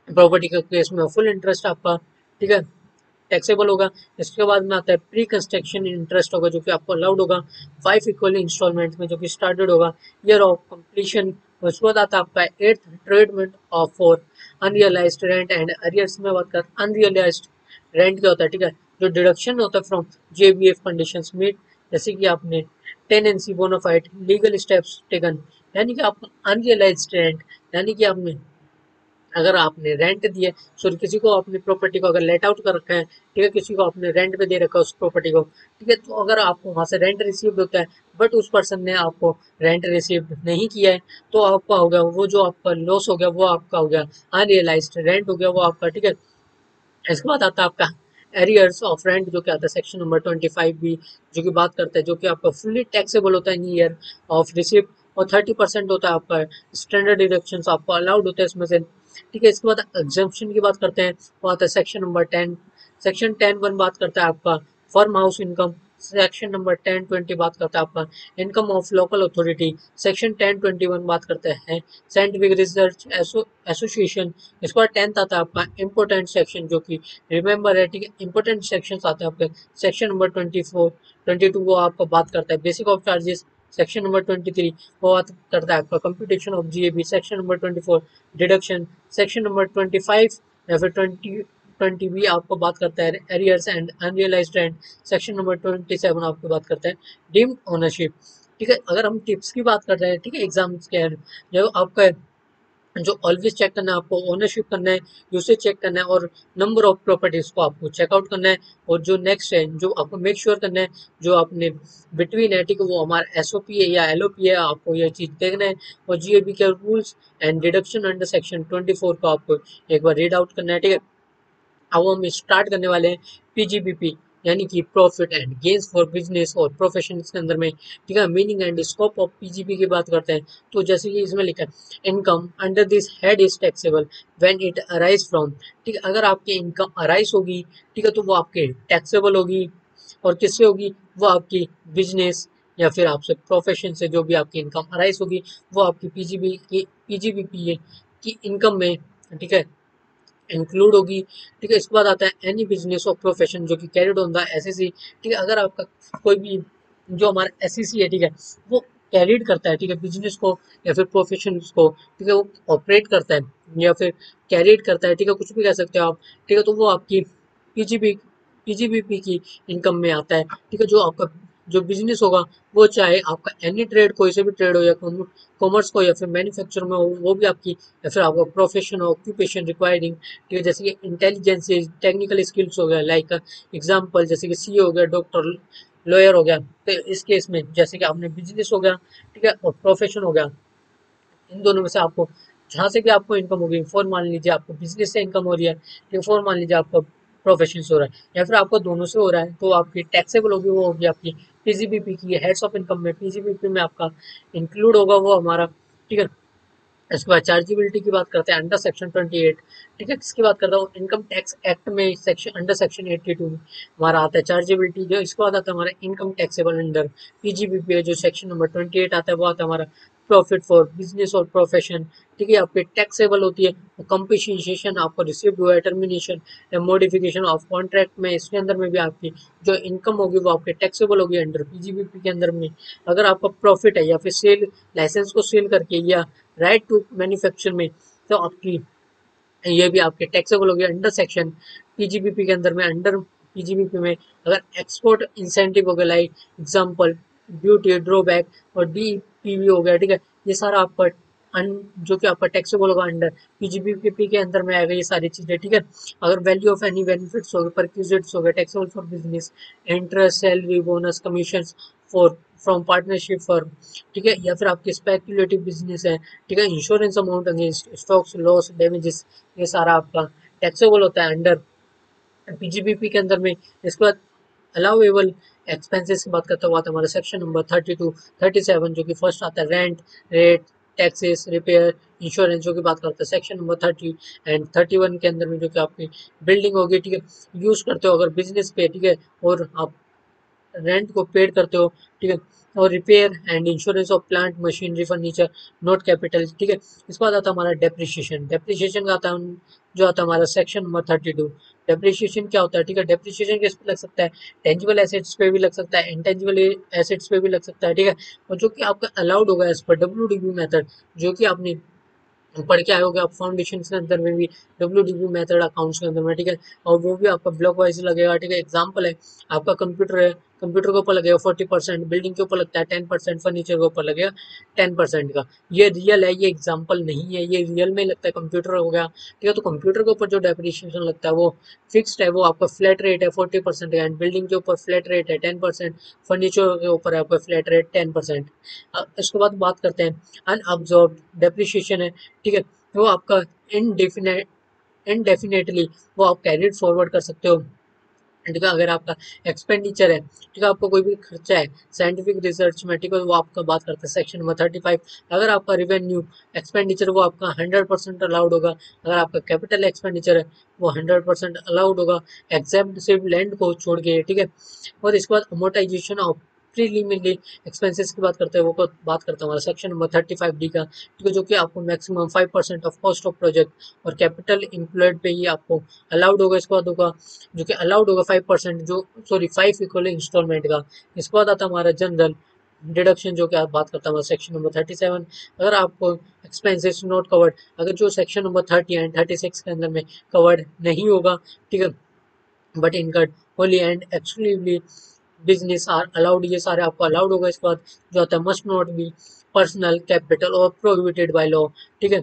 [SPEAKER 1] प्रॉपर्टी के केस में फुल इंटरेस्ट आपका, ठीक है, टैक्सेबल होगा। इसके बाद में आता है प्री कंस्ट्रक्शन इंटरेस्ट होगा, जो कि आपको अलाउड होगा 5 इक्वल इंस्टॉलमेंट में, जो कि स्टार्टेड होगा ईयर ऑफ कंप्लीशन। उसके बाद आता है आपका eighth treatment of for unrealised rent and arrears में बात कर अनरियलाइज्ड रेंट क्या होता है, ठीक है, जो डिडक्शन होता है फ्रॉम जेबीएफ कंडीशंस मीट, जैसे कि आपने tenancy bona fide legal steps taken, यानी कि आप अनरियलाइज्ड रेंट, यानी कि आपने अगर आपने रेंट दिए, सॉरी किसी को अपनी प्रॉपर्टी को अगर लेट आउट कर रखा है, ठीक है, किसी को आपने रेंट पे दे रखा है उस प्रॉपर्टी को, ठीक है, तो अगर आपको वहां से रेंट रिसीव होता है बट उस पर्सन ने आपको रेंट रिसीव नहीं किया है तो आपका हो गया वो, जो आपका लॉस हो गया वो आपका हो गया अनरियलाइज्ड रेंट हो गया वो आपका, ठीक है। इसके बाद आता है आपका एरियर्स ऑफ रेंट, जो कि आता है सेक्शन नंबर 25 बी, जो कि बात करता है, जो कि आपका फुल्ली टैक्सेबल होता है इन ईयर ऑफ रिसिप्ट, और 30% होता है आपका स्टैंडर्ड डिडक्शन आपको अलाउड होता है इसमें से, ठीक है। इसके बाद एग्जम्पशन की बात करते हैं, वो आता है सेक्शन नंबर 10। सेक्शन 10(1) बात करता है आपका firm house income. Section number 10(20) बात करता है आपका income of local authority. Section 10(21) बात करते हैं साइंटिफिक रिसर्च एसोसिएशन। इसके बाद 10th आता है आपका इम्पोर्टेंट सेक्शन, जो कि रिमेंबर है, ठीक है, इंपॉर्टेंट सेक्शन आते हैं आपके। सेक्शन नंबर 22 वो आपको बात करता है basic of charges. Section number 23 वो बात करता है आपका computation of GAB. Section number 24 deduction. Section number 25 या फिर 20 भी आपको बात करता है arrears and unrealised rent. Section number 27 आपको बात करता है डीम्ड ओनरशिप, ठीक है। अगर हम टिप्स की बात कर रहे हैं, ठीक है, एग्जाम्स के जो आपका जो ऑलवेज चेक करना है आपको, ओनरशिप करना है, यूसेज चेक करना है, और नंबर ऑफ प्रॉपर्टीज को आपको चेकआउट करना है। और जो नेक्स्ट है जो आपको मेक श्योर करना है, जो आपने बिटवीन है, ठीक है, वो हमारा एसओपी है या एलओपी है, आपको यह चीज देखना है। और जीएबी के rules and deduction under section 24 को आपको एक बार रीड आउट करना है, ठीक है। अब हम स्टार्ट करने वाले हैं पीजीबीपी, यानी कि profit and gains for business और प्रोफेशन के अंदर में, ठीक है। Meaning and scope of PGP की बात करते हैं तो जैसे कि इसमें लिखा है income under this head is taxable when it arise from, ठीक है। अगर आपकी इनकम अराइज होगी, ठीक है, तो वो आपके टैक्सेबल होगी। और किससे होगी? वो आपकी बिजनेस या फिर आपसे प्रोफेशन से जो भी आपकी इनकम अराइज होगी वो आपकी पीजीबीपी की इनकम में, ठीक है, इंक्लूड होगी। ठीक है, इसके बाद आता है एनी बिजनेस और प्रोफेशन जो कि कैरिड ऑन द एसएससी, ठीक है। अगर आपका कोई भी जो हमारा एसएससी है, ठीक है, वो कैरिड करता है, ठीक है, बिजनेस को या फिर प्रोफेशन को, ठीक है, वो ऑपरेट करता है या फिर कैरिड करता है, ठीक है, कुछ भी कह सकते हो आप, ठीक है, तो वो आपकी पीजीबी पीजीबीपी की इनकम में आता है, ठीक है। जो आपका जो बिजनेस होगा वो चाहे आपका एनी ट्रेड कोई से भी ट्रेड हो या कॉमर्स को या फिर मैन्युफैक्चर में हो, वो भी आपकी या फिर आपका प्रोफेशन हो, ऑक्यूपेशन रिक्वायरिंग, ठीक है, जैसे कि इंटेलिजेंस टेक्निकल स्किल्स हो गया, लाइक एग्जांपल जैसे कि सीए हो गया, डॉक्टर, लॉयर हो गया। तो इस केस में जैसे कि आपने बिजनेस हो गया, ठीक है, और प्रोफेशन हो गया, इन दोनों में से आपको जहां से भी आपको इनकम होगी, फॉर मान लीजिए आपको बिजनेस से इनकम हो रही है, ठीक है, फॉर मान लीजिए आपका प्रोफेशन से हो रहा है या फिर आपको दोनों से हो रहा है, तो आपकी टैक्सेबल होगी, वो होगी आपकी पीजीबीपी की हेड्स ऑफ इनकम में, पीजीबीपी में आपका इंक्लूड होगा वो हमारा, ठीक है। इसके बाद चार्जेबिलिटी की बात करते हैं अंडर सेक्शन 28, ठीक है। किसकी बात करता हूँ? इनकम टैक्स एक्ट में सेक्शन अंडर सेक्शन 82 में हमारा आता है चार्जेबिलिटी। जो इसके बाद आता है हमारा इनकम टैक्सेबल अंडर पीजीबीपी, जो सेक्शन नंबर 28 आता है वो आता है हमारा प्रॉफिट फॉर बिजनेस और प्रोफेशन, ठीक है। आपके टैक्सेबल होती है कंपनसेशन आपको रिसीव्ड हुआ है टर्मिनेशन या मॉडिफिकेशन ऑफ कॉन्ट्रैक्ट में, इसके अंदर में भी आपकी जो इनकम होगी वो आपके टैक्सेबल होगी अंडर पीजीबीपी के अंदर में। अगर आपका प्रॉफिट है या फिर सेल लाइसेंस को सेल करके या राइट टू मैन्युफैक्चर में, तो आपकी ये भी आपके टैक्सेबल हो गया अंडर सेक्शन पीजीबीपी के अंदर में। अंडर पीजीबीपी में अगर एक्सपोर्ट इंसेंटिव हो गया, लाइक एग्जांपल ड्यूटी ड्रॉबैक और डीपीवी हो गया, ठीक है, ये सारा आपका जो कि आपका टैक्सेबल होगा अंडर पीजीबीपी के अंदर में आएगा ये सारी चीजें, ठीक है। अगर वैल्यू ऑफ एनी बेनिफिट्स हो गए, परक्यूजिट्स हो गए, taxable for business, interest, salary, bonus, commission for from partnership firm, ठीक है, या फिर आपकी स्पेक्युलेटिव बिजनेस है, ठीक है, insurance amount against stocks loss damages, ये सारा आपका टैक्सेबल होता है अंडर पीजीबीपी के अंदर में। इसके बाद अलाउेबल एक्सपेंसेस की बात करते हुआ हमारा सेक्शन नंबर 32 37 जो कि फर्स्ट आता है rent, rate, taxes, repair, insurance, जो की बात करते हैं सेक्शन नंबर 30 एंड 31 के अंदर में, जो कि आपकी बिल्डिंग होगी, ठीक है, यूज करते हो अगर बिजनेस पे, ठीक है, और आप रेंट को पेड करते हो, ठीक है, और repair and insurance of plant machinery furniture not capital, ठीक है। इसके बाद आता है हमारा डेप्रिशिएशन। डेप्रिशिएशन का आता है जो आता है हमारा सेक्शन नंबर 32। डेप्रिशिएशन क्या होता है? ठीक है, डेप्रिशिएशन किस पे लग सकता है? टेंजिबल एसेट्स पे भी लग सकता है, इंटेंजिबल एसेट्स पे भी लग सकता है, ठीक है। और जो कि आपका अलाउड होगा एज पर डब्ल्यूडीबी मेथड, जो कि आपने पढ़ के आए होगे आप फाउंडेशन के अंदर में भी, डब्ल्यूडीबी मेथड अकाउंट्स के अंदर में, ठीक है, और वो भी आपका ब्लॉक वाइज लगेगा, ठीक है। एग्जांपल है आपका कंप्यूटर है, कंप्यूटर के ऊपर लगेगा 40%, बिल्डिंग के ऊपर लगता है 10%, फर्नीचर के ऊपर लगेगा 10% का। ये रियल है, ये एग्जाम्पल नहीं है, ये रियल में लगता है कंप्यूटर हो गया, ठीक है। तो कंप्यूटर के ऊपर जो डेप्रिसिएशन लगता है वो फिक्स्ड है, वो आपका फ्लैट रेट है 40% का, एंड बिल्डिंग के ऊपर फ्लैट रेट है 10%, फर्नीचर के ऊपर आपका फ्लैट रेट 10%। इसके बाद बात करते हैं अनअब्जॉर्ब डेप्रिसिएशन है, ठीक है, वो आपका इनडेफिनेट इनडेफिनेटली वो आप कैरिड फॉरवर्ड कर सकते हो, ठीक है। अगर आपका एक्सपेंडिचर है, ठीक है, आपका कोई भी खर्चा है साइंटिफिक रिसर्च में, ठीक है, वो आपका बात करते हैं सेक्शन नंबर 35। अगर आपका रिवेन्यू एक्सपेंडिचर वो आपका 100% अलाउड होगा। अगर आपका कैपिटल एक्सपेंडिचर है वो 100% अलाउड होगा, एग्जेप्ट सिर्फ लैंड को छोड़ के, ठीक है। और इसके बाद अमोर्टाइजेशन ऑफ प्रीलिमिनरी एक्सपेंसेस की बात करते हैं, वो बात करते हैं हमारा सेक्शन नंबर 35D का, ठीक है, जो कि आपको maximum 5% of cost of project और कैपिटल इंप्लॉयड पे ही आपको अलाउड होगा। इसके बाद होगा जो कि अलाउड होगा 5%, जो सॉरी 5 इक्वल इंस्टॉलमेंट का। इसके बाद आता है हमारा जनरल डिडक्शन, जो कि आप बात करता हूँ सेक्शन नंबर 37। अगर आपको एक्सपेंसेस नॉट कवर्ड, अगर जो सेक्शन नंबर 30 एंड 36 के अंदर में कवर्ड नहीं होगा, ठीक है, but incurred wholly and exclusively business are allowed, ये सारे आपको अलाउड होगा। इसके बाद जो आता है must not be personal capital और प्रोहिबिटेड बाय लॉ, ठीक है।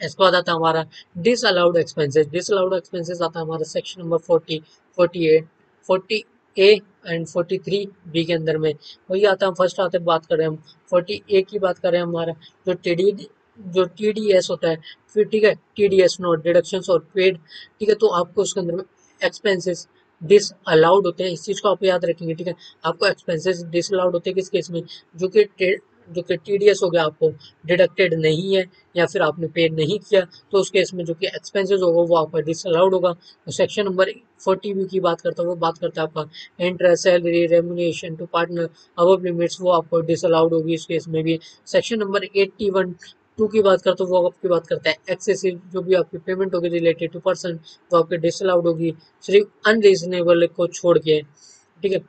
[SPEAKER 1] इसके बाद आता है हमारा डिसअलाउड एक्सपेंसेस। डिसअलाउड एक्सपेंसेस आता है हमारा section number 40 48 40A and 43B के अंदर में। वही आता है फर्स्ट आते बात करें हम 40A की बात करें, हमारा जो TDS होता है, फिर ठीक है, TDS नोट डिडक्शंस और पेड, ठीक है, तो आपको उसके अंदर में एक्सपेंसेस डिस अलाउड होते हैं, इस चीज को आप याद रखेंगे, ठीक है। आपको एक्सपेंसेस डिस अलाउड होते हैं किस केस में, जो कि टीडीएस हो गया, आपको डिडक्टेड नहीं है या फिर आपने पे नहीं किया, तो उस केस में जो कि एक्सपेंसेस होगा वो आपका डिस अलाउड होगा। तो सेक्शन नंबर 40 की बात करता है, वो बात करता है आपका interest, salary, remuneration to partner above limits, वो आपको डिस अलाउड होगी इस केस में भी। सेक्शन नंबर 81 टू की बात करते हो, वो आपकी बात करता है एक्सेसिव, जो भी आपकी पेमेंट होगी रिलेटेड टू पर्सन, वो आपके डिसअलाउड होगी, सिर्फ अनरीजनेबल को छोड़ के, ठीक है।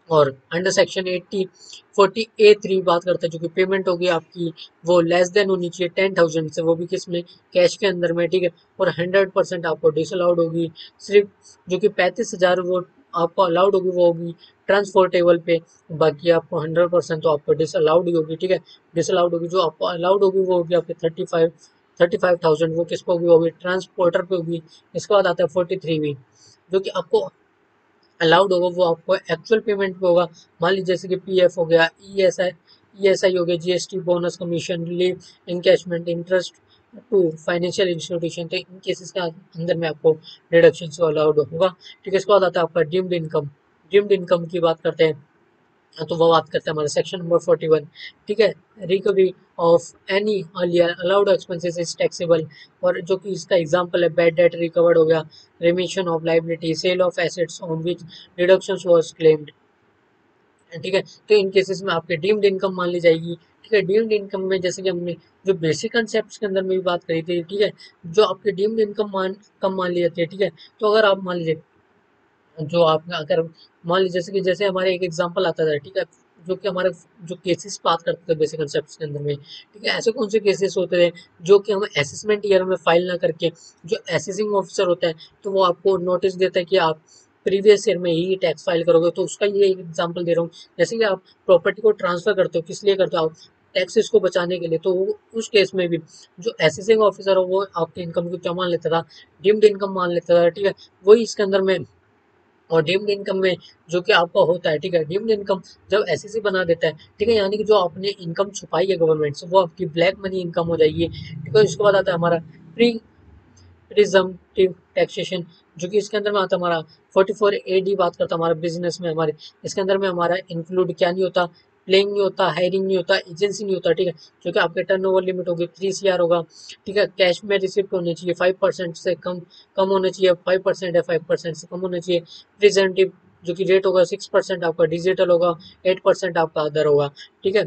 [SPEAKER 1] और अंडर सेक्शन 40A3 बात करते हैं, जो कि पेमेंट होगी आपकी वो लेस देन होनी चाहिए 10,000 से, वो भी किस में, कैश के अंदर में, ठीक है। और 100% आपको डिसअलाउड होगी, सिर्फ जो कि 35,000 वो आपको अलाउड होगी, वो होगी ट्रांसपोर्टेबल पे, बाकी आपको 100% तो आपको डिसअलाउड ही होगी, ठीक है। डिसअलाउड होगी, जो आपको अलाउड होगी वो होगी आपके 35,000, वो किसको होगी, वो होगी ट्रांसपोर्टर पे होगी। इसके बाद आता है 43 जो कि आपको अलाउड होगा, वो आपको एक्चुअल पेमेंट पे होगा। मान लीजिए जैसे कि पीएफ हो गया, ईएसआई हो गया, GST, bonus, commission, leave, encashment, interest to financial institution, तो इन केसेस के अंदर में आपको डिडक्शन अलाउड होगा, ठीक है। इसके बाद आता है आपका डीम्ड इनकम। डीम्ड इनकम की बात करते हैं, तो वो बात करते हैं हमारे सेक्शन नंबर 41, ठीक है। Recovery of any earlier allowed expenses is taxable, और जो कि इसका एग्जांपल है बैड डेट रिकवर्ड हो गया, remission of liability, sale of assets on which deductions was claimed, ठीक है। तो इन केसेस में आपके डीम्ड इनकम मान ली जाएगी, ठीक है। डीम्ड इनकम में जैसे कि हमने जो बेसिक कंसेप्ट के अंदर में भी बात करी थी, ठीक है, जो आपके डीम्ड इनकम कम मान ली जाती है, ठीक है। तो अगर आप मान लीजिए, जो आप अगर मान लीजिए जैसे कि जैसे हमारे एक एग्जांपल आता था, ठीक है, जो कि हमारे जो केसेस बात करते थे बेसिक कंसेप्ट के अंदर में, ठीक है, ऐसे कौन से केसेस होते थे जो कि हम असेसमेंट ईयर में फाइल ना करके, जो असेसिंग ऑफिसर होता है तो वो आपको नोटिस देता है कि आप प्रीवियस ईयर में ही टैक्स फाइल करोगे, तो उसका ये एक एग्जाम्पल दे रहा हूँ। जैसे कि आप प्रॉपर्टी को ट्रांसफर करते हो, किस लिए करते हो आप, टैक्सेस को बचाने के लिए, तो उस केस में भी जो असेसिंग ऑफिसर हो वो आपके इनकम को क्या मान लेता था, डीम्ड इनकम मान लेता था, ठीक है। वही इसके अंदर में, और डीम्ड इनकम में जो कि आपका होता है, ठीक है, डीम्ड इनकम जब एसएससी बना देता है, ठीक है, यानी कि जो आपने इनकम छुपाई है गवर्नमेंट से, वो आपकी ब्लैक मनी इनकम हो जाएगी, ठीक है। इसके बाद आता है हमारा प्री प्रिजम्पटिव टैक्सेशन, जो कि इसके अंदर में आता है हमारा 44 AD बात करता है हमारा बिजनेस में हमारे, इसके अंदर में हमारा इंक्लूड क्या नहीं होता, प्लेइंग नहीं होता, हायरिंग नहीं होता, एजेंसी नहीं होता, ठीक है। जो कि आपके टर्नओवर लिमिट होगी 3 CR होगा, ठीक है। कैश में रिसिप्ट होनी चाहिए 5% से कम होना चाहिए, 5% है 5% से कम होना चाहिए। प्रेजेंटिव जो कि रेट होगा 6% आपका डिजिटल होगा, 8% आपका अदर होगा, ठीक है।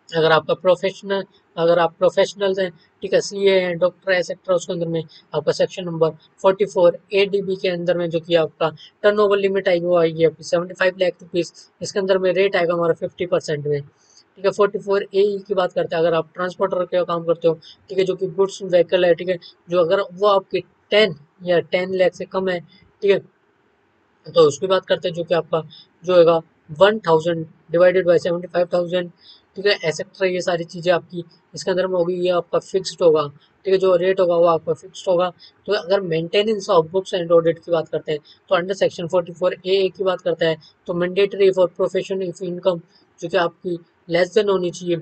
[SPEAKER 1] अगर आपका प्रोफेशनल अगर आप प्रोफेशनल्स हैं, ठीक है, सीए हैं, डॉक्टर है, एक्सेट्रा, उसके अंदर में आपका सेक्शन नंबर 44 ADB के अंदर में जो कि आपका टर्नओवर लिमिट आएगी वो आएगी आपकी 75 लाख रुपीज, इसके अंदर में रेट आएगा हमारा 50% में, ठीक है। 44A की बात करते हैं, अगर आप ट्रांसपोर्टर का काम करते हो, ठीक है, जो कि गुड्स व्हीकल है, ठीक है, जो अगर वो आपके 10 से कम है, ठीक है, तो उसकी बात करते हैं, जो कि आपका जो होगा 1000 डिवाइडेड बाई 75,000, ठीक है, एक्सेट्रा, ये सारी चीज़ें आपकी इसके अंदर में होगी, ये आपका फिक्स्ड होगा, ठीक है, जो रेट होगा वो आपका फिक्स्ड होगा। तो अगर maintenance of books and audit की बात करते हैं, तो अंडर सेक्शन 44A की बात करता है, तो mandatory for profession if income, जो कि आपकी लेस देन होनी चाहिए,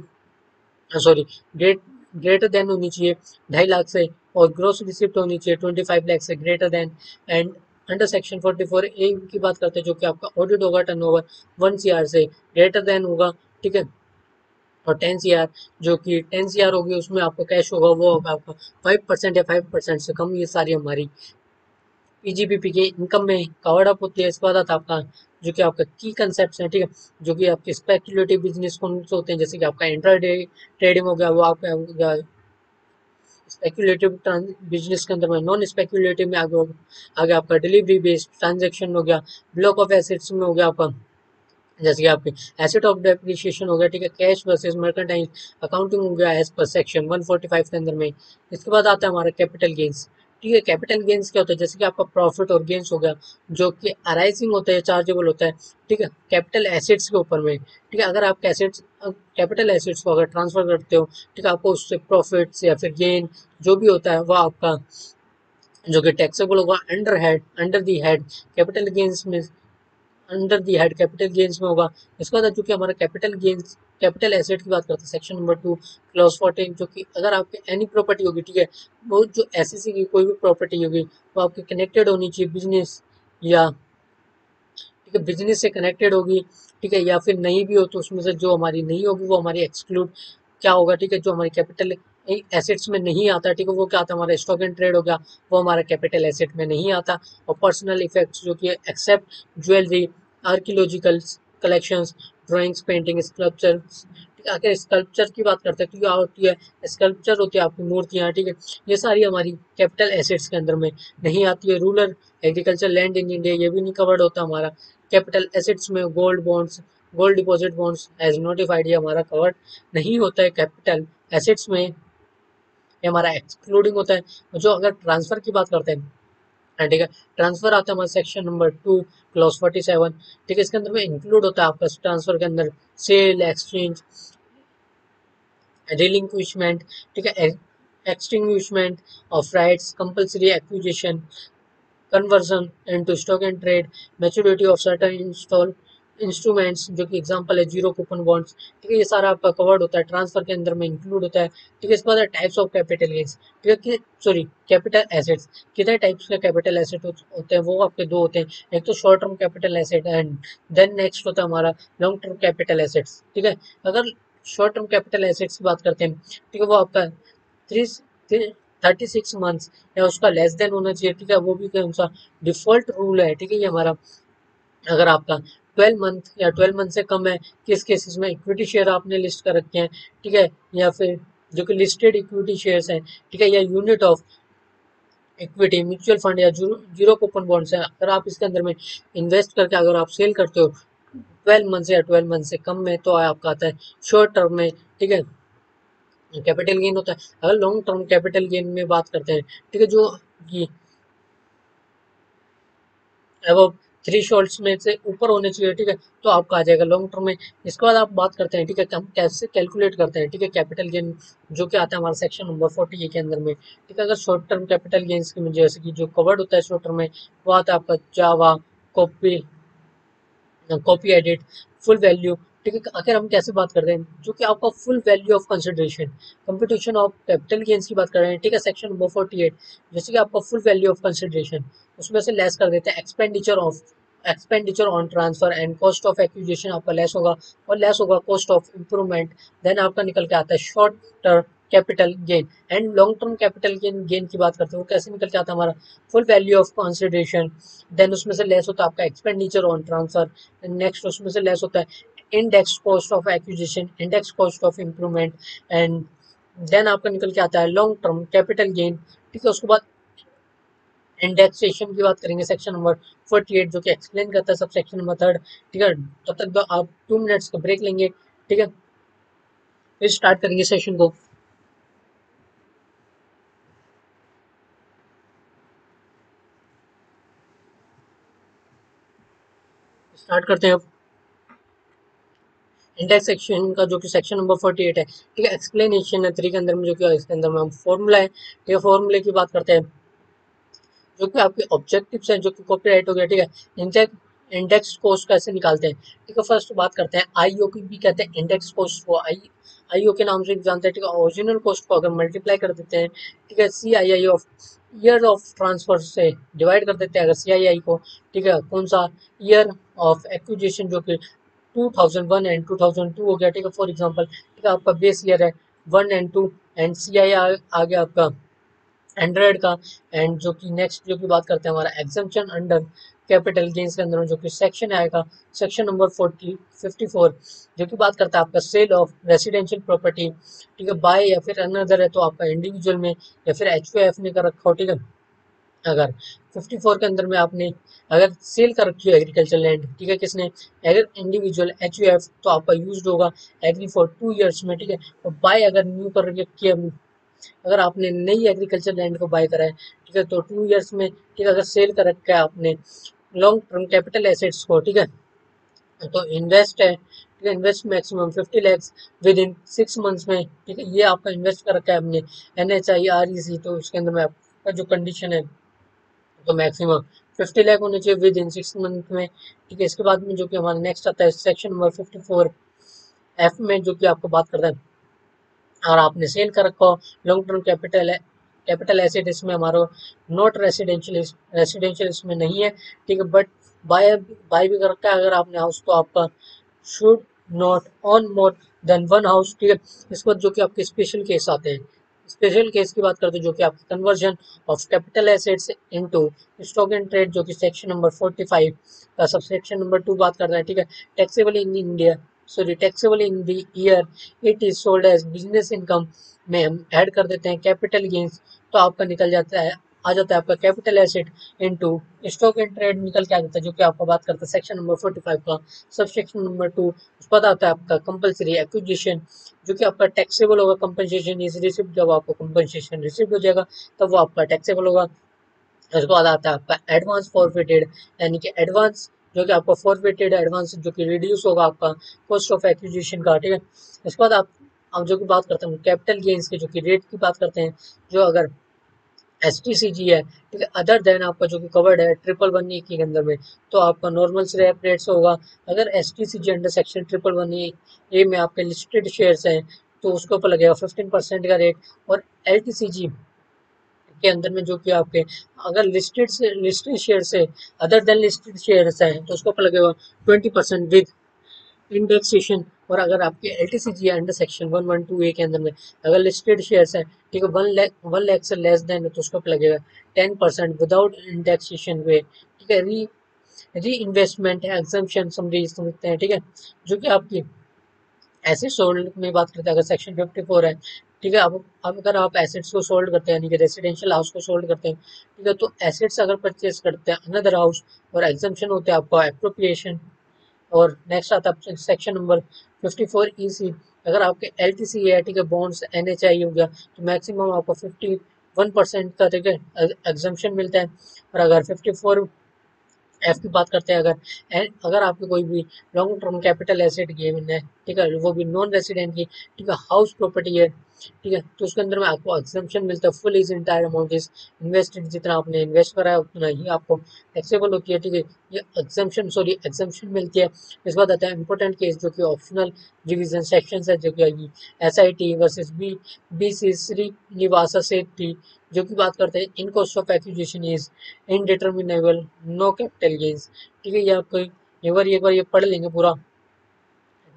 [SPEAKER 1] सॉरी, ग्रेट ग्रेटर देन होनी चाहिए 2.5 लाख से, और ग्रोस रिसिप्ट होनी चाहिए 25 लाख से greater than. And under section 44A की बात करते हैं, जो कि आपका ऑडिट होगा टर्नओवर 1 CR से ग्रेटर देन होगा, ठीक है। और 10 CR, जो कि 10 CR होगी उसमें आपका कैश होगा, वो होगा आपका 5% या 5% से कम, ये सारी हमारी पीजीपीपी के इनकम में कवर्ड अप होती है। इसके बाद आता है आपका जो कि आपका की कंसेप्ट है, ठीक है, जो कि आपके स्पेक्युलेटिव बिजनेस कौन से होते हैं, जैसे कि आपका इंट्राडे ट्रेडिंग हो गया, वो आपका हो गया स्पेक्युलेटिव बिजनेस के अंदर में। नॉन स्पेक्युलेटिव में आगे आपका डिलीवरी बेस्ड ट्रांजेक्शन हो गया, ब्लॉक ऑफ एसेट्स में हो गया आपका, जैसे कि आपके एसेट ऑफ डेप्रिसिएशन हो गया, ठीक है, कैश वर्सेस मर्केंटाइल अकाउंटिंग हो गया एज पर सेक्शन 145 के अंदर में। इसके बाद आता है हमारा कैपिटल गेंस, ठीक है। कैपिटल गेंस क्या होता है, जैसे कि आपका प्रॉफिट और गेंस हो गया, जो कि अराइजिंग होता है, चार्जेबल होता है, ठीक है, कैपिटल एसेट्स के ऊपर में, ठीक है। अगर आप एसेट्स कैपिटल एसेट्स को अगर ट्रांसफर करते हो, ठीक है, आपको उससे प्रॉफिट या फिर गेन जो भी होता है वो आपका जो कि टैक्सेबल होगा under the head capital gains में, under the head capital gains में होगा। इसके बाद जो कि हमारा कैपिटल गेन्स कैपिटल एसेट की बात करते हैं, सेक्शन नंबर 2 क्लॉज 14, जो कि अगर आपके एनी प्रॉपर्टी होगी, ठीक है, वो जो एसएससी की कोई भी प्रॉपर्टी होगी वो आपके कनेक्टेड होनी चाहिए बिजनेस या ठीक है, बिजनेस से कनेक्टेड होगी, ठीक है, या फिर नहीं भी हो तो उसमें से जो हमारी नहीं होगी वो हमारी एक्सक्लूड क्या होगा, ठीक है, जो हमारी कैपिटल एसेट्स में नहीं आता, ठीक है, वो क्या आता है, हमारा स्टॉक एंड ट्रेड हो गया, वो हमारा कैपिटल एसेट में नहीं आता। और पर्सनल इफेक्ट्स जो कि except jewellery, archaeological collections, drawings, painting, sculptures, अगर स्कल्पचर की बात करते हैं तो क्या होती है, स्कल्पचर होती है आपकी मूर्तियाँ, ठीक है, ये सारी हमारी कैपिटल एसेट्स के अंदर में नहीं आती है। Rural agriculture land in India ये भी नहीं कवर्ड होता हमारा कैपिटल एसेट्स में। Gold bonds, gold deposit bonds as notified ये हमारा कवर्ड नहीं होता है कैपिटल एसेट्स में, ये हमारा एक्सक्लूडिंग होता है। जो अगर ट्रांसफर की बात करते हैं, ठीक है, ट्रांसफर आता है हमारा सेक्शन नंबर 2 क्लॉज 47, ठीक है, इसके अंदर में इंक्लूड होता है आपका ट्रांसफर के अंदर सेल, एक्सचेंज, relinquishment, ठीक है, extinguishment of rights, compulsory acquisition, conversion into stock and trade, maturity of certain instruments जो कि एग्जांपल है जीरो कूपन बॉन्ड्स, ठीक है, ये सारा आपका कवर्ड होता है, ट्रांसफर के अंदर में इंक्लूड होता है। ठीक है, इसके बाद टाइप्स ऑफ कैपिटल गेन्स, ठीक है, सॉरी कैपिटल एसेट्स, कितने टाइप्स के कैपिटल एसेट होते हैं, वो आपके दो होते हैं, एक तो short term capital asset and then next होता है हमारा लॉन्ग टर्म कैपिटल एसेट्स। ठीक है, अगर शॉर्ट टर्म कैपिटल एसेट्स की बात करते हैं, ठीक है, वो आपका थ्री 36 मंथ्स या उसका लेस देन होना चाहिए, ठीक है, वो भी कौन सा डिफॉल्ट रूल है, ठीक है, ये हमारा। अगर आपका 12 मंथ या 12 मंथ से कम है, किस केसेस में इक्विटी शेयर आपने लिस्ट कर रखे हैं, ठीक है, या फिर जो कि लिस्टेड इक्विटी शेयर्स हैं, ठीक है, या unit of equity mutual fund या जीरो कूपन बॉन्ड्स है, अगर आप इसके अंदर में इन्वेस्ट करके अगर आप सेल करते हो 12 मंथ या 12 मंथ से कम में, तो आपका आता है शॉर्ट टर्म में, ठीक है, कैपिटल गेन होता है। अगर लॉन्ग टर्म कैपिटल गेन में बात करते हैं, ठीक है, जो ये अब थ्री शॉर्ट्स में से ऊपर होने चाहिए, ठीक है, तो आपका आ जाएगा लॉन्ग टर्म में। इसके बाद आप बात करते हैं, ठीक है, हम कैसे कैलकुलेट करते हैं, ठीक है, कैपिटल गेन जो कि आता है हमारा सेक्शन नंबर 40 के अंदर में। ठीक है, अगर शॉर्ट टर्म कैपिटल गेन्स की में जैसे कि जो कवर्ड होता है शॉर्ट टर्म में, वो आता है आपका जावा, copy, copy edit, full value. ठीक है, अगर हम कैसे बात करते हैं, जो कि आपका full value of consideration, computation of capital gains की बात कर रहे हैं, ठीक है, सेक्शन नंबर 48, जैसे कि आपका फुल वैल्यू ऑफ कंसिडरेशन उसमें से लेस कर देते हैं expenditure on transfer and cost of acquisition आपका लेस होगा, और लेस होगा कॉस्ट ऑफ इम्प्रूवमेंट, देन आपका निकल के आता है short term capital gain. And long term capital gain की बात करते हैं, वो कैसे निकल के आता है हमारा full value of consideration, then उसमें से लेस होता है आपका एक्सपेंडिचर ऑन ट्रांसफर, नेक्स्ट उसमें से लेस होता है index cost of acquisition, index cost of improvement, and then आपका निकल के आता है लॉन्ग टर्म कैपिटल गेन। ठीक है, उसके बाद इंडेक्सेशन की बात करेंगे सेक्शन नंबर 48, जो कि एक्सप्लेन करता है सब सेक्शन नंबर 3। ठीक है, तब तक तो आप 2 मिनट्स का ब्रेक लेंगे, ठीक है, फिर स्टार्ट करेंगे सेशन को। स्टार्ट करते हैं अब इंडेक्स सेक्शन का, जो कि सेक्शन नंबर 48 है। ठीक है, एक्सप्लेनेशन है 3 के अंदर में, जो कि इसके अंदर में हम फॉर्मूला है, ठीक है, फॉर्मूले की बात करते हैं, जो कि आपके ऑब्जेक्टिव्स हैं, जो कि कॉपीराइट हो गया। ठीक है, इंडेक्स इंडेक्स कोस्ट कैसे निकालते हैं, ठीक है, फर्स्ट बात करते हैं आईओ की, भी कहते हैं इंडेक्स कोस्ट को, आईओ के नाम से भी जानते हैं। ठीक है, ओरिजिनल कोस्ट को अगर मल्टीप्लाई कर देते हैं, ठीक है, सी आई आई ऑफ ईयर ऑफ ट्रांसफर से डिवाइड कर देते हैं अगर सी आई आई को, ठीक है, कौन सा ईयर ऑफ एक्विजिशन, जो कि 2001 एंड 2002 हो गया। ठीक है, फॉर एग्जांपल, ठीक है, आपका बेस ईयर है 1 and 2, एंड सी आई आ गया आपका 100 का। एंड जो कि नेक्स्ट जो की बात करते हैं हमारा एग्जम्पशन अंडर कैपिटल गेन्स के अंदर, जो कि सेक्शन आएगा सेक्शन नंबर 54, जो कि बात करता है आपका सेल ऑफ रेसिडेंशियल प्रॉपर्टी, ठीक है, बाय या फिर अनदर है तो आपका इंडिविजुअल में या फिर एच ने कर रखा हो। ठीक है, अगर 54 के अंदर में आपने अगर सेल कर रखी हो एग्रीकल्चर लैंड, ठीक है, किसने, अगर इंडिविजुअल एच तो आपका यूज होगा एग्री फॉर 2 ईयर्स में। ठीक है, और बाय अगर न्यू कर रखी है, अगर आपने नई एग्रीकल्चर लैंड को बाय करा है, ठीक है, तो 2 ईयर्स में। ठीक है, अगर सेल कर रखा है आपने लॉन्ग टर्म कैपिटल एसेट्स को, ठीक है, तो इन्वेस्ट है, ठीक है, invest maximum 50 lakhs with in 6 months में। ठीक है, ये आपका इन्वेस्ट कर रखा है आपने NHI REC, तो उसके अंदर में आपका जो कंडीशन है, तो मैक्सिमम 50 लाख होने चाहिए विद इन 6 मंथ में। ठीक है, इसके बाद में जो कि हमारा नेक्स्ट आता है सेक्शन नंबर 54F में, जो कि आपको बात करता है और आपने सेल कर रखा हो लॉन्ग टर्म कैपिटल एसेट, इसमें हमारा नॉट रेसिडेंशियल इसमें नहीं है। ठीक है, बट बाय बाय भी कर रखा है अगर आपने हाउस, तो आपका should not on more than one house, ठीक है। इसके बाद जो कि आपके स्पेशल केस आते हैं, स्पेशल केस की बात करते हैं जो कि आपकी conversion of capital assets into stock and trade, जो कि सेक्शन नंबर 45 का सब सेक्शन नंबर 2 बात करता है, ठीक है। Taxable in India, sorry taxable in the year it is sold as business income में हम ऐड कर देते हैं कैपिटल गेन्स, तो आपका निकल जाता है, आ जाता है आपका capital asset into stock and trade, निकल के आ जाता है जो कि आपका बात करता है सेक्शन नंबर 45 का सब सेक्शन नंबर 2। उसके बाद आता है आपका कंपलसरी एक्विजिशन, जो कि आपका टैक्सेबल होगा। कंपनसेशन इज रिसिव, जब आपको कंपनसेशन रिसिव हो जाएगा तब वो आपका टैक्सेबल होगा। उसके बाद आता है आपका एडवांस फॉरफिटेड, यानी कि एडवांस जो कि आपका फॉरफिटेड एडवांस जो कि रिड्यूस होगा आपका कॉस्ट ऑफ एक्विजिशन का, ठीक है। इसके बाद आप जो कि बात करते हैं कैपिटल गेन्स की, जो कि रेट की बात करते हैं, जो अगर एस टी सी जी है, ठीक है, अदर देन आपका जो कि कवर्ड है 111 के अंदर में, तो आपका नॉर्मल स्लैब रेट से होगा। अगर एस टी सी जी अंडर सेक्शन 111 ए में आपके लिस्टेड शेयर्स हैं तो उसके ऊपर लगेगा 15% का रेट, और एल टी सी जी के अंदर में जो कि आपके अगर लिस्टेड शेयर से अदर देन लिस्टेड शेयर्स हैं तो उसके ऊपर लगेगा 20% विद इंडेक्सेशन। और अगर आपके एल टी सी जी अंडर सेक्शन 112 ए के अंदर में अगर लिस्टेड शेयर्स है, ठीक है, 1 लाख से लेस देन तो उसको लगेगा 10% विदाउट इंडेक्सेशन वे, ठीक है। री इन्वेस्टमेंट है एग्जम्पशन समझी समझते हैं, ठीक है। जो कि आपकी एसेट सोल्ड में बात करते हैं अगर सेक्शन 54 है, ठीक है। अब अगर आप एसेट्स को सोल्ड करते हैं यानी कि रेसिडेंशियल हाउस को सोल्ड करते हैं, ठीक है, तो एसेट्स अगर परचेज करते हैं अनदर हाउस और एग्जम्पशन होते हैं आपका एप्रोप्रिएशन। और नेक्स्ट आता है सेक्शन नंबर 54 ई सी, अगर आपके एल टी सी है, ठीक है, बॉन्ड्स एन एच आई हो गया, तो मैक्सिमम आपको 51% का, ठीक है, एग्जम्पन मिलता है। और अगर 54 एफ की बात करते हैं अगर आपके कोई भी long term capital asset game है, ठीक है, वो भी नॉन रेसिडेंट की, ठीक है, हाउस प्रॉपर्टी है, ठीक है, तो उसके अंदर में आपको एग्जम्पशन मिलता है। Full is entire amount is invested, जितना आपने इन्वेस्ट करा है उतना ही आपको टैक्सेबल होती है, ठीक है। ये एग्जम्पशन मिलती है। इस बाद आता है इंपॉर्टेंट केस जो कि ऑप्शनल रिवीजन सेक्शन है, जो कि S I T versus B C Srinivasa Sethi, जो कि बात करते हैं in cost of acquisition is indeterminable no capital gains, ठीक है। ये आपको एक बार ये पढ़ लेंगे पूरा,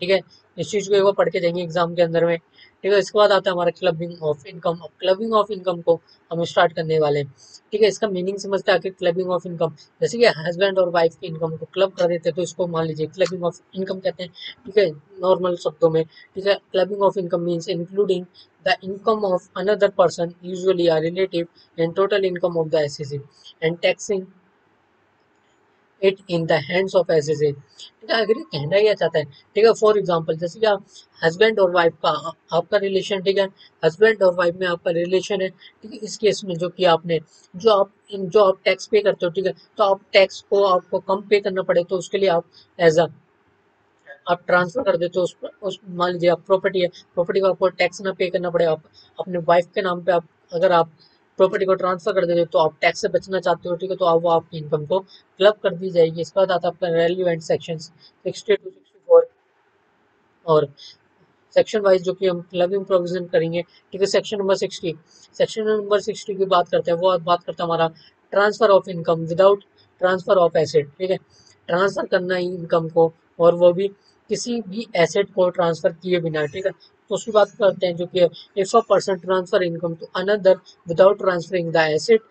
[SPEAKER 1] ठीक है, इस चीज को एक बार पढ़ के जाएंगे एग्जाम के अंदर में, ठीक है। इसके बाद आता है हमारा clubbing of income. Clubbing of income को हम स्टार्ट करने वाले हैं, ठीक है। इसका मीनिंग समझते हैं आखिर क्लबिंग ऑफ इनकम, जैसे कि हस्बैंड और वाइफ की इनकम को क्लब कर देते हैं तो इसको मान लीजिए क्लबिंग ऑफ इनकम कहते हैं, ठीक है, नॉर्मल शब्दों में, ठीक है। Clubbing of income means including the income of another person usually a relative and total income of the SEC and taxing it in the hands of SSA, ठीक है। अगर ये कहना ही चाहता है, ठीक है, फॉर एग्जांपल जैसे कि आप हस्बैंड और वाइफ का आपका रिलेशन, ठीक है, हस्बैंड और वाइफ में आपका रिलेशन है, ठीक है। इस केस में जो कि आपने जो आप टैक्स पे करते हो, ठीक है, तो आप टैक्स को आपको कम पे करना पड़े तो उसके लिए आप एज अ आप ट्रांसफर कर देते हो उस मान लीजिए आप प्रॉपर्टी है, प्रॉपर्टी को आपको टैक्स ना पे करना पड़े, आप अपने वाइफ के नाम पे आप अगर आप प्रॉपर्टी को ट्रांसफर कर देते हो तो आप टैक्स से बचना चाहते हो, ठीक है, तो आप वो आपकी इनकम को क्लब कर दी जाएगी। इसके बाद आता है आपका रेलिवेंट सेक्शन 60 to 64 और सेक्शन वाइज जो कि हम क्लबिंग प्रोविजन करेंगे, ठीक है। सेक्शन नंबर 60 की बात करते हैं, वो बात करता है हमारा transfer of income without transfer of asset, ठीक है, ट्रांसफर करना ही इनकम को, और वो भी किसी भी एसेट को ट्रांसफर किए बिना, ठीक है। तो उसकी बात करते हैं जो कि if a person transfer income to another without transferring the asset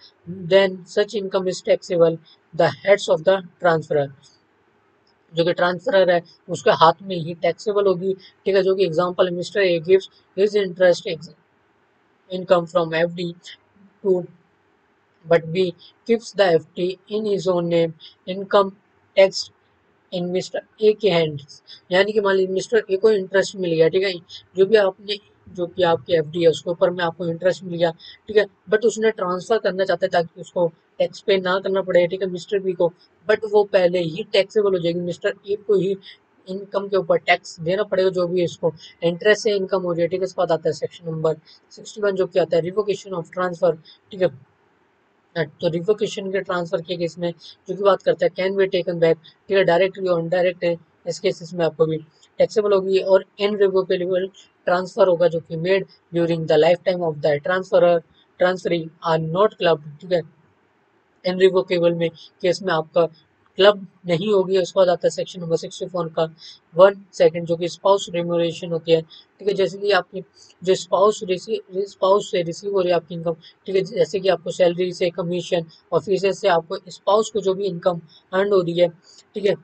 [SPEAKER 1] then such income is taxable the heads of the transfer, जो कि ट्रांसफरर है उसके हाथ में ही टैक्सेबल होगी, ठीक है। जो कि example mister A gives his interest income from FD to but B keeps the FD in his own name, income tax in mister A के हैंड्स, यानी कि मान लीजिए मिस्टर ए को इंटरेस्ट मिल गया, ठीक है, जो भी आपने जो कि आपकी एफडी है उसके ऊपर में आपको इंटरेस्ट मिल गया, ठीक है, बट उसने ट्रांसफर करना चाहता है ताकि उसको टैक्स पे ना करना पड़े, ठीक है, मिस्टर बी को, बट वो पहले ही टैक्सेबल हो जाएगी, मिस्टर ए को ही इनकम के ऊपर टैक्स देना पड़ेगा जो भी इसको इंटरेस्ट से इनकम हो जाए, ठीक है। इसके बाद आता है सेक्शन नंबर 61 जो कि आता है रिवोकेशन ऑफ ट्रांसफर, ठीक है। तो रिवोकेशन के ट्रांसफर के केस में जो की बात करता है कैन बी टेकन बैक, ठीक है, डायरेक्टली और इनडायरेक्ट है, इस केसेस में आपको भी टैक्सेबल होगी। और इनरिवोकेबल ट्रांसफर होगा जो कि made during the life time of the transferee are not club, ठीक है। इनरिवोकेबल में केस में आपका क्लब नहीं होगी। उसके बाद आता है सेक्शन नंबर 64 का 1 सेकंड जो कि स्पाउस रिम्यूनरेशन होती है। ठीक है, जैसे कि आपकी जो स्पाउस से रिसीव हो रही है आपकी इनकम, ठीक है, जैसे कि आपको सैलरी से, कमीशन और फीसेस से आपको स्पाउस को जो भी इनकम अर्न हो रही है, ठीक है,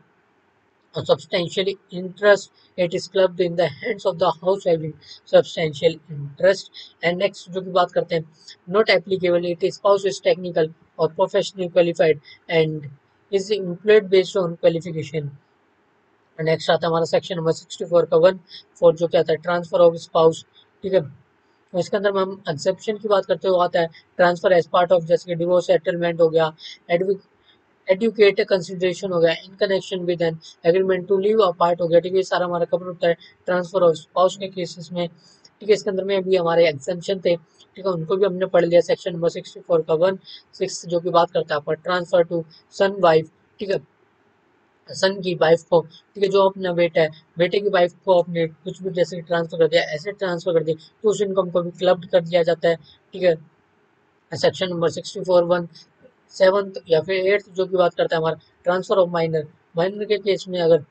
[SPEAKER 1] substantial interest, it is clubbed in the hands of the house having substantial interest. And next जो की बात करते हैं, not applicable, it is spouse is technical or professionally qualified and is employed based on qualification. Next आता है हमारा section number 64 का 1 4 जो क्या आता है ट्रांसफर ऑफ स्पाउस। ठीक है, तो इसके अंदर में हम एक्सेप्शन की बात करते हुए आता है ट्रांसफर एज पार्ट ऑफ, जैसे कि डिवोर्स सेटलमेंट हो गया, एडुकेट कंसिडरेशन हो गया, in connection with an agreement to live apart हो गया। ठीक है, ये सारा हमारा कवर होता है ट्रांसफर ऑफ स्पाउस के केसेस में। ठीक है, इसके अंदर में भी हमारे एग्जेम्पशन थे, ठीक है, उनको भी हमने पढ़ लिया। सेक्शन नंबर 64 का 1 6 जो की बात करता है आपका ट्रांसफर टू सन वाइफ। ठीक है, सन की वाइफ को, ठीक है, जो अपना बेटा है, बेटे की वाइफ को अपने कुछ भी जैसे ट्रांसफर कर दिया, एसेट ट्रांसफर कर दिया, तो उस इनकम को भी क्लब कर दिया जाता है। ठीक है, सेक्शन नंबर 64 1 7 या फिर 8 जो की बात करता है हमारा ट्रांसफर ऑफ माइनर। माइनर के केस में अगर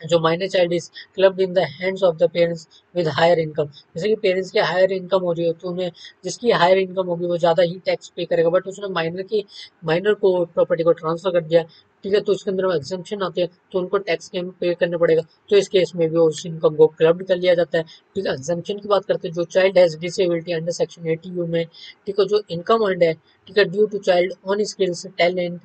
[SPEAKER 1] जो minor child is clubbed in the hands of the parents with higher income, जैसे कि पेरेंट्स की हायर इनकम हो रही है तो उन्हें, जिसकी हायर इनकम होगी वो ज्यादा ही टैक्स पे करेगा, बट उसने माइनर को प्रॉपर्टी को ट्रांसफर कर दिया। ठीक है, तो इसके अंदर एग्जेम्पशन आते हैं तो उनको टैक्स पे करना पड़ेगा, तो इस केस में भी उस इनकम को क्लब्ड कर लिया जाता है। ठीक है, एग्जेम्पशन की बात करते हैं, जो child has disability under section 80 में, ठीक है, जो इनकम अर्नड है, ठीक है, due to child on skills talent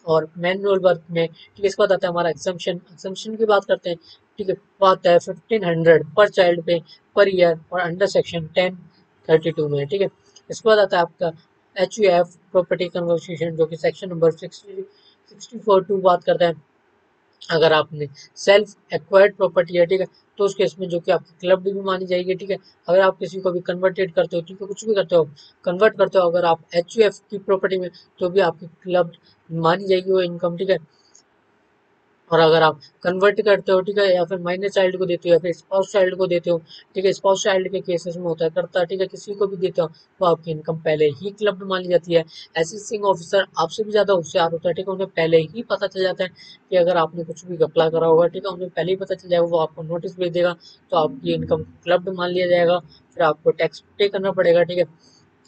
[SPEAKER 1] और मैनुअल वर्क में। ठीक है, इसके बाद आता है हमारा एग्जम्पशन। एग्जम्पशन की बात करते हैं, ठीक है, वो आता है 1500 पर चाइल्ड पे पर ईयर और अंडर सेक्शन 1032 में। ठीक है, इसके बाद आता है आपका HUF प्रॉपर्टी कन्वर्सेशन जो कि सेक्शन नंबर 64 बात करता है, अगर आपने सेल्फ एक्वायर्ड प्रॉपर्टी है, ठीक है, तो उस केस में जो कि आपकी क्लब भी मानी जाएगी। ठीक है, अगर आप किसी को भी कन्वर्टेड करते हो, ठीक है, कुछ भी करते हो, कन्वर्ट करते हो अगर आप HUF की प्रॉपर्टी में, तो भी आपकी क्लब मानी जाएगी वो इनकम। ठीक है, और अगर आप कन्वर्ट करते हो, ठीक है, या फिर माइनर चाइल्ड को देते हो या फिर स्पाउस चाइल्ड को देते हो, ठीक है, स्पाउस चाइल्ड के केसेस में होता है करता है, ठीक है, किसी को भी देते हो तो आपकी इनकम पहले ही क्लब्ड मान ली जाती है। असेसिंग ऑफिसर आपसे भी ज्यादा होशियार होता है, ठीक है, उन्हें पहले ही पता चल जाता है कि अगर आपने कुछ भी घपला करा होगा, ठीक है, उन्हें पहले ही पता चल जाएगा, वो आपको नोटिस भेज देगा, तो आपकी इनकम क्लब्ड मान लिया जाएगा, फिर आपको टैक्स पे करना पड़ेगा। ठीक है,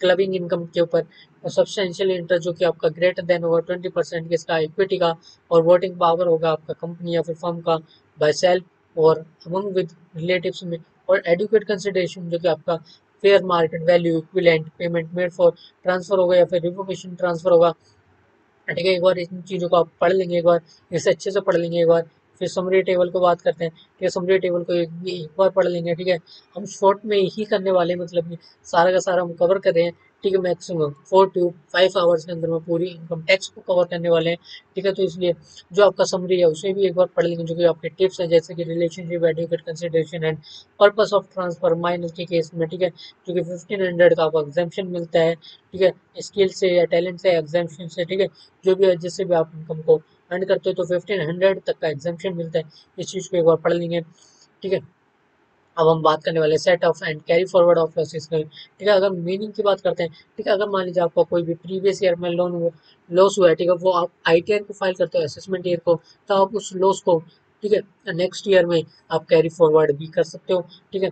[SPEAKER 1] क्लबिंग इनकम के ऊपर सब्सटेंशियल इंटरेस्ट जो कि आपका ग्रेटर देन होगा 20% इसका इक्विटी का, और वोटिंग पावर होगा आपका कंपनी या फिर फर्म का बाय सेल्फ और अमंग विद रिलेटिव्स में, और एडुकेट कंसिडरेशन जो कि आपका fair market value equivalent payment made for transfer होगा या फिर रिवोकेशन ट्रांसफर होगा। ठीक है, एक बार इन चीज़ों को आप पढ़ लेंगे, एक बार इसे अच्छे से पढ़ लेंगे एक बार, फिर समरी टेबल को बात करते हैं। ठीक है, समरी टेबल को एक बार पढ़ लेंगे। ठीक है, हम शॉर्ट में ही करने वाले हैं, मतलब कि सारा का सारा हम कवर कर रहे हैं। ठीक है, मैक्सिमम 4 to 5 आवर्स के अंदर में पूरी इनकम टैक्स को कवर करने वाले हैं। ठीक है, तो इसलिए जो आपका समरी है उसे भी एक बार पढ़ लेंगे, जो कि आपके टिप्स हैं जैसे कि relationship, educate consideration and purpose of transfer minor के केस में। ठीक है, जो कि 1500 का आपको एग्जाम्पशन मिलता है। ठीक है, स्किल से या टैलेंट से एग्जाम्पशन से, ठीक है, जो भी है जिससे भी आप इनकम को अर्न करते हो तो 1500 तक का एग्जाम्पशन मिलता है। इस चीज़ को एक बार पढ़ लेंगे। ठीक है, अब हम बात करने वाले set of and carry forward of losses का। ठीक है, अगर मीनिंग की बात करते हैं, ठीक है, अगर मान लीजिए आपका कोई भी प्रीवियस ईयर में लॉस हुआ है, ठीक है, वो आप ITR को फाइल करते हो असेसमेंट ईयर को, तो आप उस लॉस को, ठीक है, नेक्स्ट ईयर में आप कैरी फॉरवर्ड भी कर सकते हो। ठीक है,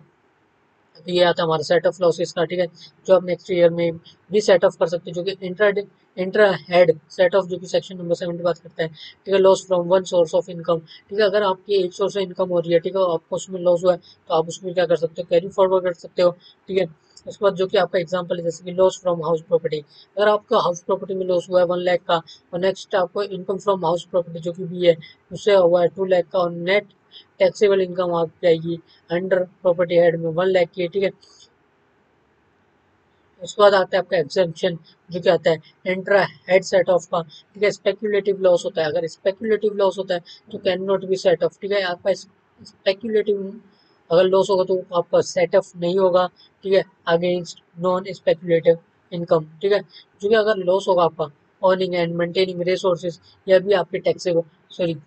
[SPEAKER 1] तो ये आता है हमारा सेट ऑफ लॉसेस का। ठीक है, जो आप नेक्स्ट ईयर में भी सेट ऑफ कर सकते हैं, जो कि इंट्रा हेड सेट ऑफ जो कि सेक्शन नंबर 7 बात करता है। ठीक है, loss from one source of income. ठीक है, अगर आपकी एक सोर्स ऑफ इनकम हो रही है, ठीक है, आपको उसमें लॉस हुआ है, तो आप उसमें क्या कर सकते हो, कैरी फॉरवर्ड कर सकते हो। ठीक है, उसके बाद जो कि आपका एग्जांपल है जैसे कि लॉस फ्रॉम हाउस प्रॉपर्टी, अगर आपका हाउस प्रॉपर्टी में लॉस हुआ है 1 लाख का, और नेक्स्ट आपको इनकम फ्रॉम हाउस प्रॉपर्टी जो कि भी है उससे हुआ है 2 लाख का, और नेट टैक्सेबल इनकम आप जाएगी अंडर प्रॉपर्टी हेड में 1 लाख की। ठीक है, उसके बाद आता है आपका एग्जेम्पशन जो क्या आता है इंट्रा हेड सेट ऑफ का। ठीक है, स्पेक्यूलेटिव लॉस होता है, अगर स्पेक्यूलेटिव लॉस होता है तो can not be set of. ठीक है, आपका स्पेक्यूलेटिव अगर लॉस होगा तो आपका सेट ऑफ नहीं होगा। ठीक है, अगेंस्ट नॉन स्पेक्यूलेटिव इनकम। ठीक है, जो कि अगर लॉस होगा आपका अर्निंग एंड मेंटेनिंग रिसोर्सेज, यह भी आपके टैक्सेबल, सॉरी,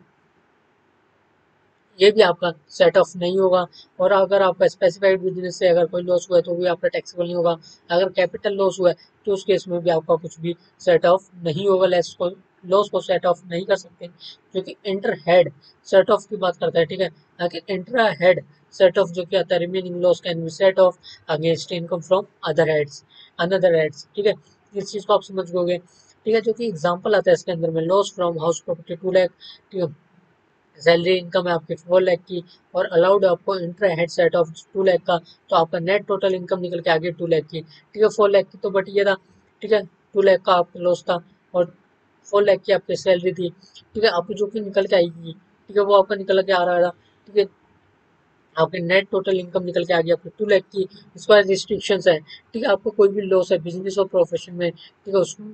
[SPEAKER 1] ये भी आपका सेट ऑफ नहीं होगा। और अगर आपका स्पेसिफाइड बिजनेस से अगर कोई लॉस हुआ है तो भी आपका टैक्सेबल नहीं होगा। अगर कैपिटल लॉस हुआ है तो उस केस में भी आपका कुछ भी सेट ऑफ नहीं होगा, लेस लॉस को सेट ऑफ नहीं कर सकते, जो कि इंटर हेड सेट ऑफ की बात करता है, ठीक है। आगे इंट्रा हेड सेट ऑफ जो कि आता है, remaining loss can be set of against income from another heads, ठीक है। इस चीज को आप समझ गए, ठीक है। जो कि एग्जांपल आता है इसके अंदर में, loss from house property 2 lakh, ठीक है। सैलरी इनकम है आपकी 4 लाख की, और अलाउड आपको intra head set of 2 lakh का, तो आपका नेट टोटल इनकम निकल के आ गई 2 लाख की, ठीक है। 4 लाख की तो बट ये था, ठीक है, 2 लाख का आपका लॉस था, और 4 लाख की आपकी सैलरी थी, ठीक है। आपको जो कि निकल के आएगी, ठीक है, वो आपका निकल के आ रहा था, ठीक है। आपके नेट टोटल इनकम निकल के आ गई आपकी 2 लाख की। इसके बाद रिस्ट्रिक्शंस है, ठीक है। आपको कोई भी लॉस है बिजनेस और प्रोफेशन में, ठीक है, उसमें,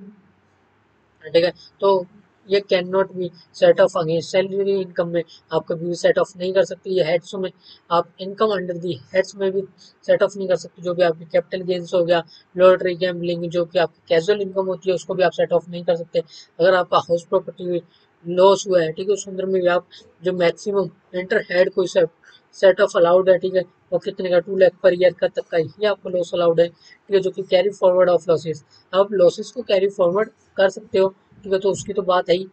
[SPEAKER 1] ठीक है, तो ये can not be set of against salary income में, आप कभी भी सेट ऑफ नहीं कर सकते। ये हेड्स में, आप इनकम अंडर दी हेड्स में भी सेट ऑफ नहीं कर सकते। जो भी आपकी कैपिटल गेन्स हो गया, लॉटरी गैम्बलिंग, जो कि आपकी कैजुअल इनकम होती है, उसको भी आप सेट ऑफ नहीं कर सकते। अगर आपका हाउस प्रॉपर्टी लॉस हुआ है, ठीक है, उस अंदर में भी आप जो मैक्सिमम इंटर हेड कोई सेट ऑफ अलाउड है, ठीक है, वो कितने का 2 लाख पर ईयर का तक का ही आपको लॉस अलाउड है, ठीक है। जो कि कैरी फॉरवर्ड ऑफ लॉसेस, आप लॉसेस को कैरी फॉरवर्ड कर सकते हो, ठीक है। तो उसकी तो बात है ही।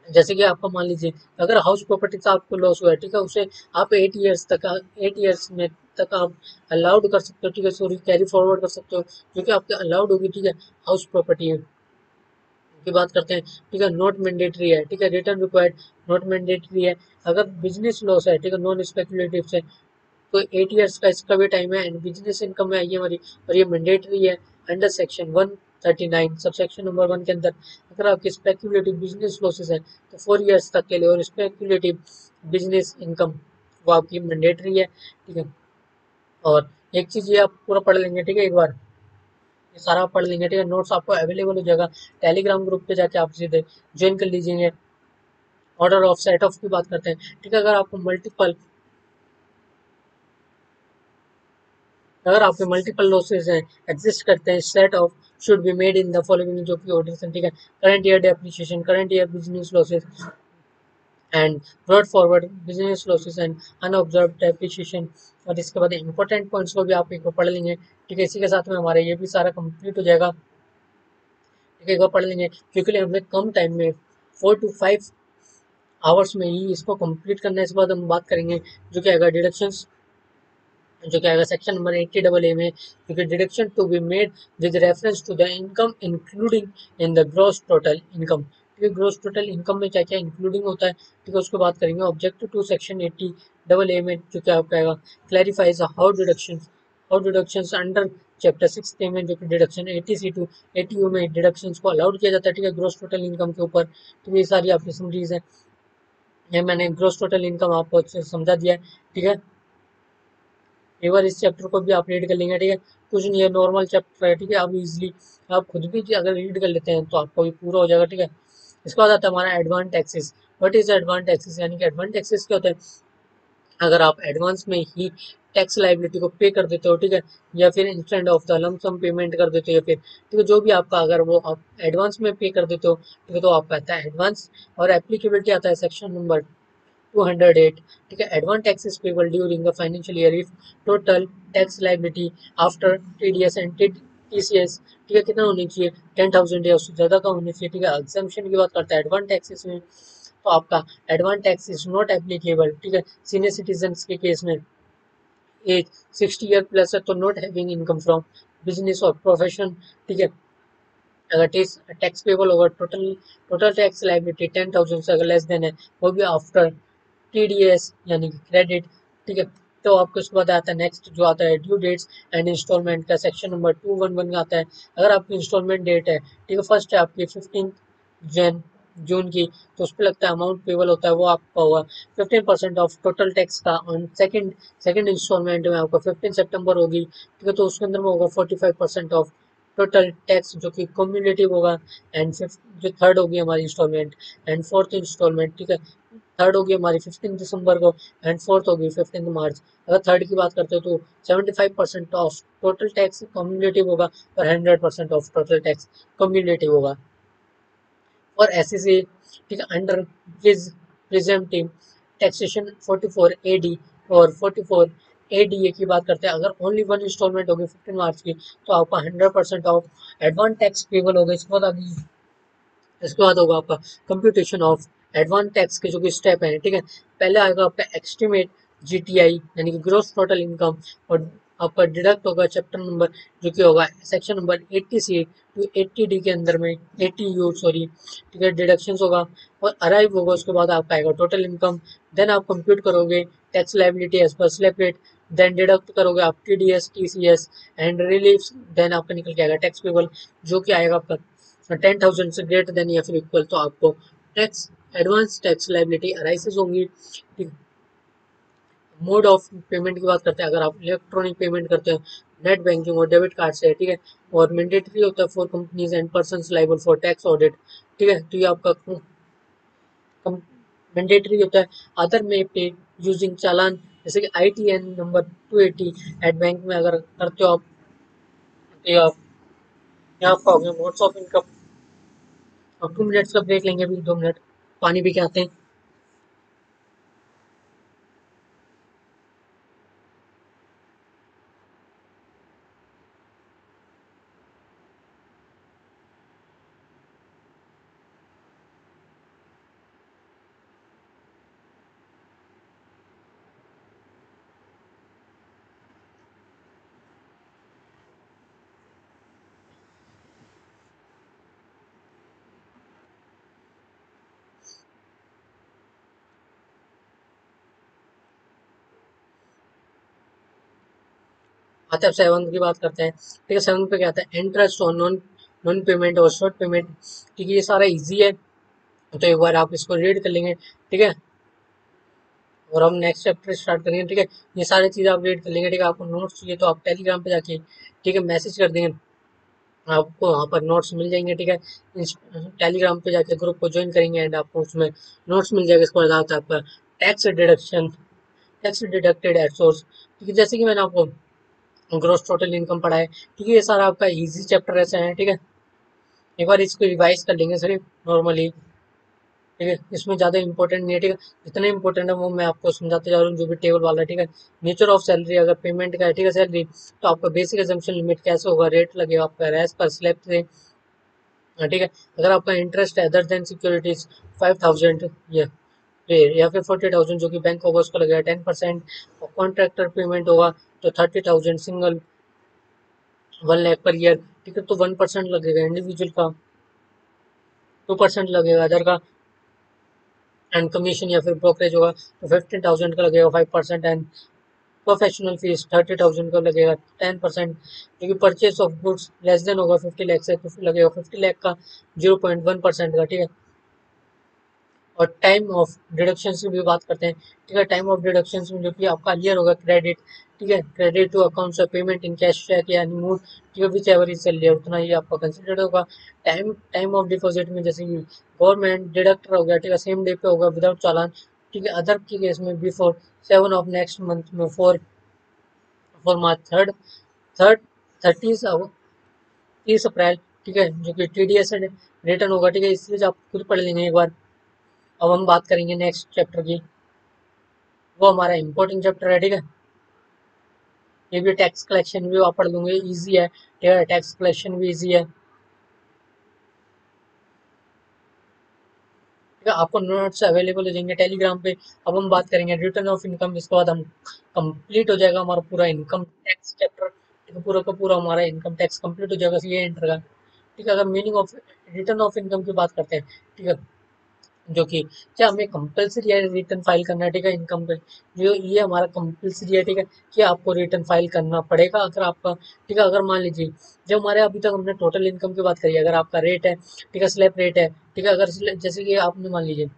[SPEAKER 1] जैसे कि आपका मान लीजिए, अगर हाउस प्रॉपर्टी से आपको लॉस हुआ है, ठीक है, उसे आप 8 ईयर्स में तक आप अलाउड कर सकते हो, ठीक है, सॉरी कैरी फॉरवर्ड कर सकते हो, जो कि आपके अलाउड होगी, ठीक है। हाउस प्रॉपर्टी की बात करते हैं, ठीक है, नॉट मैंडेटरी है, ठीक है, रिटर्न रिक्वायर्ड नॉट मैंडेटरी है। अगर बिजनेस लॉस है, ठीक है, नॉन स्पेकुलेटिव है, तो 8 ईयर्स का इसका भी टाइम है, एंड बिजनेस इनकम में आई है हमारी, और ये मैंडेटरी है under section 139 sub section number 1 के अंदर। अगर आपकी स्पेक्युलेटिव बिजनेस लॉसेस है तो 4 ईयर्स तक के लिए, और स्पेक्युलेटिव बिजनेस इनकम वो आपकी मैंडेटरी है, ठीक है। और एक चीज ये आप पूरा पढ़ लेंगे, ठीक है, एक बार ये सारा आप पढ़ लेंगे, ठीक है। नोट्स आपको अवेलेबल हो जाएगा टेलीग्राम ग्रुप पे, जाके आप सीधे ज्वाइन कर लीजिए। ऑर्डर ऑफ सेट ऑफ की बात करते हैं, ठीक है। अगर आपके मल्टीपल लॉसेस हैं एग्जिस्ट करते हैं, set of should be made in the following जो कि ऑर्डर, ठीक है। Current year depreciation, current year business losses and brought forward business losses and unobserved depreciation. और इसके बाद इंपॉर्टेंट पॉइंट्स को भी आप एक बार पढ़ लेंगे, ठीक है। इसी के साथ में हमारा ये भी सारा कंप्लीट हो जाएगा, ठीक है। एक बार पढ़ लेंगे, क्योंकि हमें कम टाइम में 4 to 5 आवर्स में ही इसको कंप्लीट करना है। इसके बाद हम बात करेंगे जो कि आएगा डिडक्शंस, जो कि आएगा सेक्शन नंबर 80 AA में, क्योंकि deduction to be made with reference to the income including in the gross total income, ठीक है। ग्रॉस टोटल इनकम में क्या क्या इंक्लूडिंग होता है, ठीक है, उसको बात करेंगे। ऑब्जेक्ट टू सेक्शन 80 AA में जो क्या आएगा, clarifies how deductions under chapter 6 में, जो कि डिडक्शन 80C टू 80U में डिडक्शंस को अलाउड किया जाता है, ठीक है, ग्रॉस टोटल इनकम के ऊपर। तो ये सारी आपकी समरीज है, ये मैंने ग्रॉस टोटल इनकम आपको अच्छे से समझा दिया है, ठीक है। एक बार इस चैप्टर को भी आप रीड कर लेंगे, ठीक है। कुछ नहीं है, नॉर्मल चैप्टर है, ठीक है। आप इजीली आप खुद भी अगर रीड कर लेते हैं तो आपका भी पूरा हो जाएगा, ठीक है। इसके बाद आता है हमारा advance taxes. What is advance taxes, यानी कि एडवांस टैक्सेस क्या होता है, अगर आप एडवांस में ही टैक्स लाइबिलिटी को पे कर देते हो, ठीक है, या फिर instead of the lump sum payment कर देते हो, या फिर, ठीक है, जो भी आपका अगर वो आप एडवांस में पे कर देते हो, ठीक है, तो आपका आता है एडवांस। और एप्लीकेबिलिटी आता है सेक्शन नंबर 208, ठीक है। Advance tax is payable during the financial year if total tax liability after TDS and TCS, ठीक है, कितना होनी चाहिए, 10,000 या उससे ज्यादा का होनी चाहिए, ठीक है। एग्जम्पशन की बात करता है एडवांस टैक्सेस में, तो आपका advance tax is not applicable, ठीक है, सीनियर सिटीजन के केस में। एज 60 ईयर प्लस है तो not having income from business और प्रोफेशन, ठीक है। अगर टैक्स पेबल होगा, टोटल टोटल टैक्स लाइबिलिटी 10,000 से अगर लेस देन है, वो भी आफ्टर टीडीएस यानी कि क्रेडिट, ठीक है। तो आपको उसके बाद आता है नेक्स्ट जो आता है ड्यू डेट्स एंड इंस्टॉलमेंट का, सेक्शन नंबर 211 का आता है। अगर आपकी इंस्टॉलमेंट डेट है, ठीक है, फर्स्ट है आपकी 15 जून की, तो उस पर लगता है अमाउंट पेबल होता है वो आपका होगा 15% ऑफ टोटल टैक्स का। ऑन सेकंड इंस्टॉलमेंट में आपका 15 सितंबर होगी, ठीक है, तो उसके अंदर में होगा 45% ऑफ टोटल टैक्स, जो कि कम्युलेटिव होगा। एंड जो थर्ड होगी हमारी इंस्टॉलमेंट एंड फोर्थ इंस्टॉलमेंट, ठीक है, थर्ड होगी हमारी 15 दिसंबर को, एंड फोर्थ होगी 15 मार्च। अगर थर्ड की बात करते हो तो 75% ऑफ टोटल टैक्स कम्युलेटिव होगा, और 100% ऑफ टोटल टैक्स कम्युलेटिव होगा। और एसएसए, ठीक है, अंडर प्रिजेंटिव टैक्सेशन 44 AD और 44 ADA की बात करते हैं। अगर ओनली वन इंस्टॉलमेंट होगी 15 मार्च की, तो आपका 100% ऑफ एडवांस टैक्स पेबल होगा। इसके बाद अभी इसके बाद होगा आपका कंप्यूटेशन ऑफ एडवांस टैक्स के जो कि स्टेप है, ठीक है। पहले आएगा आपका एस्टिमेट जीटीआई यानी कि ग्रोस टोटल इनकम, और आपका डिडक्ट होगा चैप्टर नंबर जो कि होगा section number 80 C to 80 D के अंदर में 80 यू सॉरी, ठीक है, डिडक्शन होगा और अराइव होगा। उसके बाद आपका आएगा टोटल इनकम, देन आप कंप्यूट करोगे tax liability as per slab rate, then deduct करोगे आप TDS TCS and relief, then आपका निकल के आएगा टैक्स पेबल जो कि आएगा आपका 10,000 से ग्रेटर देन या फिर इक्वल, तो आपको टैक्स एडवांस टैक्स लायबिलिटी अराइसेस होंगी। मोड ऑफ पेमेंट की बात करते हैं, अगर आप इलेक्ट्रॉनिक पेमेंट करते हो नेट बैंकिंग और डेबिट कार्ड से, ठीक है, और मैंडेटरी होता है for companies and persons liable for tax audit, ठीक है, तो ये आपका मैंडेटरी होता है। अदर में पे यूजिंग चालान, जैसे कि आईटीएन नंबर 280 एट बैंक में अगर करते हो आप, तो आप यहाँ आपका हो गया मोड्स ऑफ इनकम। और 2 मिनट्स का ब्रेक लेंगे, अभी 2 मिनट पानी पी के आते हैं। आते हैं 7 की बात करते हैं, ठीक है। 7 पे क्या आता है, interest on non non payment और शॉर्ट पेमेंट, ठीक है, ये सारा इजी है, तो एक बार आप इसको रीड कर लेंगे, ठीक है, और हम नेक्स्ट चैप्टर स्टार्ट करेंगे, ठीक है। ये सारी चीज़ें आप रीड कर लेंगे, ठीक है। आपको नोट्स चाहिए तो आप टेलीग्राम पे जाके, ठीक है, मैसेज कर देंगे, आपको वहाँ पर नोट्स मिल जाएंगे, ठीक है। टेलीग्राम पे जाके ग्रुप को ज्वाइन करेंगे एंड आपको उसमें नोट्स मिल जाएगा। इसके बाद आता है आपका tax deduction, tax deducted at source, ठीक है, जैसे कि मैंने आपको ग्रोस टोटल इनकम पढ़ा है, ठीक है, ये सारा आपका इजी चैप्टर ऐसे है, ठीक है। एक बार इसको रिवाइज कर लेंगे सिर्फ नॉर्मली, ठीक है, इसमें ज़्यादा इंपॉर्टेंट नहीं है, ठीक है। जितना इंपॉर्टेंट है वो मैं आपको समझाते जा रहा हूँ, जो भी टेबल वाला, ठीक है। नेचर ऑफ सैलरी, अगर पेमेंट का है, ठीक है, सैलरी, तो आपका बेसिक एजम्पशन लिमिट कैसे होगा, रेट लगेगा आपका रेस पर स्लैब से, ठीक है। अगर आपका इंटरेस्ट है अदर देन सिक्योरिटीज 5,000 या फिर 40,000 जो कि बैंक होगा उसको लगेगा 10%, और कॉन्ट्रैक्टर पेमेंट होगा तो 30,000 सिंगल 1 लाख पर ईयर, ठीक है, तो 1% लगेगा इंडिविजुअल का, 2% लगेगा अदर का, एंड कमीशन या फिर ब्रोकरेज होगा तो 15,000 का लगेगा 5%, एंड प्रोफेशनल फीस 30,000 का लगेगा 10%, क्योंकि purchase of goods less than होगा 50 लाख से तो लगेगा 50 लाख का 0.1% का, ठीक है। और टाइम ऑफ डिडक्शन की भी बात करते हैं, ठीक है। टाइम ऑफ डिडक्शन में जो कि आपका ईयर होगा क्रेडिट, ठीक है, क्रेडिट टू अकाउंट से पेमेंट इन कैश चेक या मोड, ठीक है, विच एवर इज लिया उतना ही आपका कंसिडर्ड होगा। टाइम टाइम ऑफ डिपॉजिट में जैसे कि गवर्नमेंट डिडक्टर हो गया, ठीक है, सेम डे पे होगा विदाउट चालान, ठीक है। अदर की केस में बिफोर 7 ऑफ नेक्स्ट मंथ में फोर फॉर मार्च थर्ड 30 अप्रैल, ठीक है, जो कि टीडीएस रिटर्न होगा, ठीक है। इसलिए आप खुद पढ़ लेंगे एक बार। अब हम बात करेंगे नेक्स्ट चैप्टर की, वो हमारा इंपॉर्टेंट चैप्टर है, ठीक है। ये भी टैक्स कलेक्शन भी आप पढ़ लूंगे, इजी है, ठीक है, टैक्स कलेक्शन भी इजी है, ठीक है। आपको नोट्स अवेलेबल हो जाएंगे टेलीग्राम पे। अब हम बात करेंगे रिटर्न ऑफ इनकम, इसके बाद हम कंप्लीट हो जाएगा हमारा पूरा इनकम टैक्स चैप्टर, ठीक है, पूरा का पूरा हमारा इनकम टैक्स कंप्लीट हो जाएगा ये एंटर का, ठीक है। अगर meaning of return of income की बात करते हैं, ठीक है, जो कि क्या हमें कंपलसरी है रिटर्न फाइल करना, ठीक है, इनकम पे, जो ये हमारा कंपलसरी है, ठीक है, कि आपको रिटर्न फाइल करना पड़ेगा अगर आपका, ठीक है। अगर मान लीजिए जब हमारे अभी तक हमने टोटल इनकम की बात करी, अगर आपका रेट है, ठीक है, स्लैब रेट है, ठीक है, अगर जैसे कि आपने मान लीजिए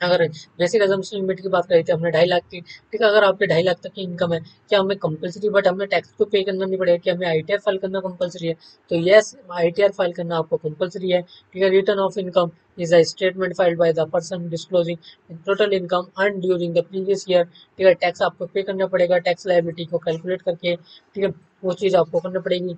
[SPEAKER 1] अगर बेसिक assumption लिमिट की बात करी थी हमने 2.5 लाख की, ठीक है, अगर आपके 2.5 लाख तक की इनकम है, क्या हमें कंपलसरी बट हमें टैक्स तो पे करना नहीं पड़ेगा, कि हमें आईटीआर फाइल करना कंपलसरी है, तो यस आईटीआर फाइल करना आपको कंपलसरी है, ठीक है। Return of income is a statement filed by the person disclosing total income earn during the previous year, ठीक है। टैक्स आपको पे करना पड़ेगा, टैक्स लायबिलिटी को कैलकुलेट करके, ठीक है, वो चीज़ आपको करना पड़ेगी।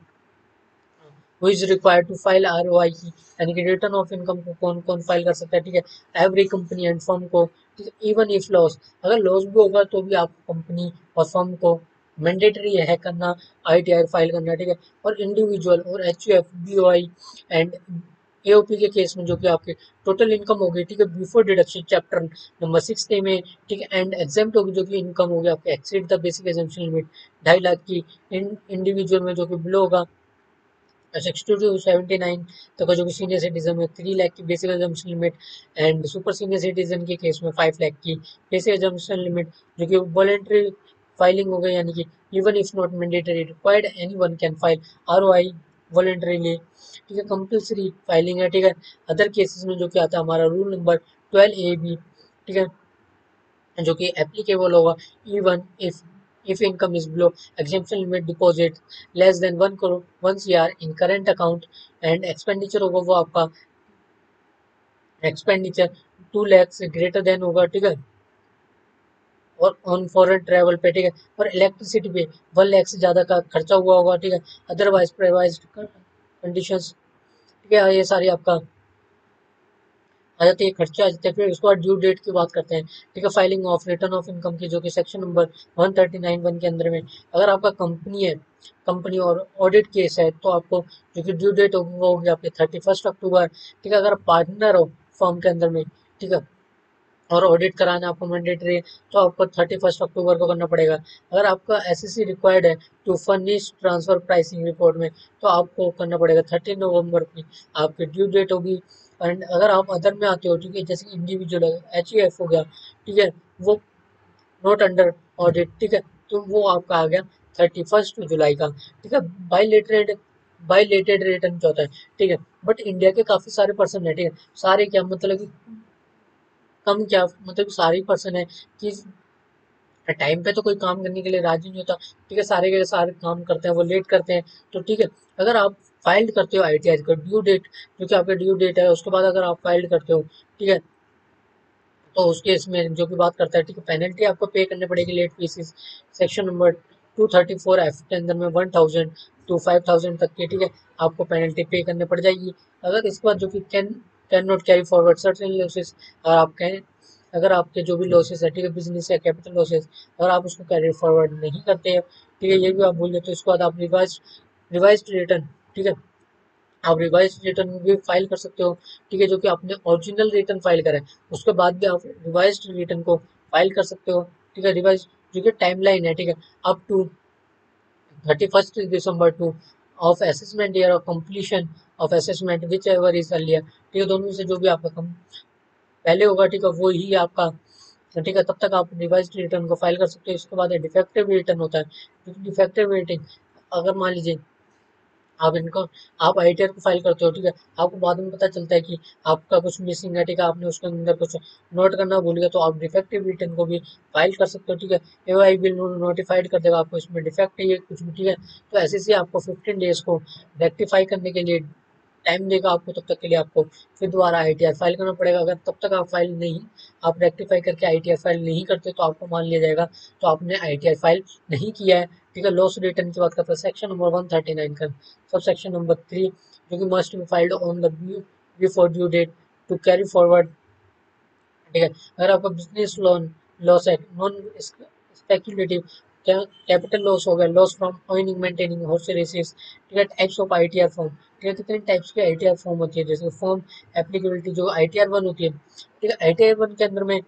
[SPEAKER 1] Who is required to file ROI की, यानी कि रिटर्न ऑफ इनकम को कौन कौन फाइल कर सकता है, ठीक है, एवरी कंपनी एंड फर्म को, ठीक है। इवन इफ लॉस, अगर लॉस भी होगा तो भी आप कंपनी और फर्म को मैंडेटरी है करना आईटीआर फाइल करना, ठीक है। और इंडिविजुअल और H U F B O I and AOP के केस में जो कि आपके टोटल इनकम होगी, ठीक है, before deduction chapter number 6 A में, ठीक है, एंड एग्जाम्प्ट होगी जो कि इनकम होगी आपके exceed the basic assumption limit 2.5 lakh की। इंडिविजुअल में जो कि बिलो होगा 60 to 79 तक का जो कि सीनियर सिटीजन में 3 लाख की basic assumption limit, and super senior citizen के केस में 5 लाख की बेसिक एजम्पशन लिमिट, जो कि वॉलेंट्री फाइलिंग हो गई, यानी कि even if not mandatory required any one can file ROI voluntarily, ठीक है, कंपल्सरी फाइलिंग है, ठीक है। अदर केसेस में जो कि आता है हमारा रूल नंबर 12A ठीक है, जो कि एप्लीकेबल होगा even if income is below exemption limit deposit less than 1 crore 1 CR in current account, and expenditure होगा वो आपका एक्सपेंडिचर 2 लाख से ग्रेटर देन होगा, ठीक है, और ऑन फॉरेन ट्रेवल पे, ठीक है, और इलेक्ट्रिसिटी पे 1 लाख से ज्यादा का खर्चा हुआ होगा, ठीक है, अदरवाइज प्रिवाइज्ड कंडीशंस, ठीक है, ये सारी आपका आ जाती है, खर्चा आ जाता है। फिर उसके बाद ड्यू डेट की बात करते हैं, ठीक है, filing of return of income की, जो कि सेक्शन नंबर 139(1) के अंदर में, अगर आपका कंपनी है, कंपनी और ऑडिट केस है, तो आपको जो कि ड्यू डेट होगी वो होगी आपके 31 अक्टूबर, ठीक है। अगर पार्टनर हो फर्म के अंदर में, ठीक है, और ऑडिट कराना आपको मैंडेटरी है, तो आपको 31 अक्टूबर को करना पड़ेगा। अगर आपका SEC रिक्वायर्ड है to furnish transfer pricing report में, तो आपको करना पड़ेगा 30 नवंबर की आपकी ड्यू डेट होगी। एंड अगर आप अदर में आते हो, ठीक है, जैसे इंडिविजुअल HUF हो गया, ठीक है, वो नॉट अंडर ऑडिट, ठीक है, तो वो आपका आ गया 31 जुलाई का, ठीक है। बाइलेटेड रिटर्न क्या होता है, ठीक है, बट इंडिया के काफी सारे पर्सन है, ठीक है, सारे क्या मतलब कि कम क्या मतलब सारे पर्सन है कि टाइम पे तो कोई काम करने के लिए राजी नहीं होता, ठीक है, सारे के सारे काम करते हैं वो लेट करते हैं, तो ठीक है, अगर आप फाइल्ड करते हो ITI का ड्यू डेट, जो कि आपका ड्यू डेट है उसके बाद अगर आप फाइल्ड करते हो, ठीक है, तो उस केस में जो कि बात करता है, ठीक है, पेनल्टी आपको पे करनी पड़ेगी late fees section number 234F के अंदर में 1000 to 5000 तक की, ठीक है, आपको पेनल्टी पे करनी पड़ जाएगी। अगर इसके बाद जो कि can not carry forward certain losses, और आप कहें अगर आपके जो भी लॉसेस है, ठीक है, बिजनेस या कैपिटल लॉसेस, अगर आप उसको कैरी फॉरवर्ड नहीं करते हैं, ठीक है, ये भी आप भूल जाते हो, इसके बाद आप रिवाइज रिटर्न, ठीक है, आप रिवाइज रिटर्न भी फाइल कर सकते हो, ठीक है, जो कि आपने ओरिजिनल रिटर्न फाइल करा है उसके बाद भी आप रिवाइज रिटर्न को फाइल कर सकते हो, ठीक है, रिवाइज जो कि टाइमलाइन है, ठीक है, up to 31 December to of assessment year of completion of assessment whichever is earlier, ठीक है, दोनों में से जो भी आपका कम पहले होगा, ठीक है, वो ही आपका, ठीक है, तब तक आप रिवाइज रिटर्न को फाइल कर सकते हो। इसके बाद डिफेक्टिव रिटर्न होता है, डिफेक्टिव रिटर्न अगर मान लीजिए आप इनको आप ITR को फाइल करते हो, ठीक है, आपको बाद में पता चलता है कि आपका कुछ मिसिंग है, ठीक है, आपने उसके अंदर कुछ नोट करना भूल गया, तो आप डिफेक्टिव रिटर्न को भी फाइल कर सकते हो, ठीक है, AOI बिल नोटिफाइड कर देगा आपको इसमें डिफेक्ट है ये कुछ भी, ठीक है, तो ऐसे ही आपको 15 डेज को रेक्टिफाई करने के लिए टाइम देगा आपको, तब तक के लिए आपको फिर दोबारा ITR फाइल करना पड़ेगा। अगर तब तक आप फाइल नहीं आप रेक्टिफाई करके ITR फाइल नहीं करते, तो आपको मान लिया जाएगा तो आपने ITR फाइल नहीं किया है, ठीक है। लॉस रिटर्न की बात करते हैं सेक्शन नंबर 139 का सब सेक्शन नंबर 3, जो कि must be filed on the before due date to carry forward, ठीक है। अगर आपका बिजनेस लोन लॉस है, नॉन स्पेक्युलेटिव कैपिटल लॉस हो गया, loss from earning maintaining horse races, ठीक है, टाइप्स ऑफ ITR फॉर्म, ठीक है, कितने टाइप्स के ITR फॉर्म होती है, जैसे फॉर्म एप्लीकेबिलिटी जो ITR 1 होती है, ठीक है, ITR 1 के अंदर में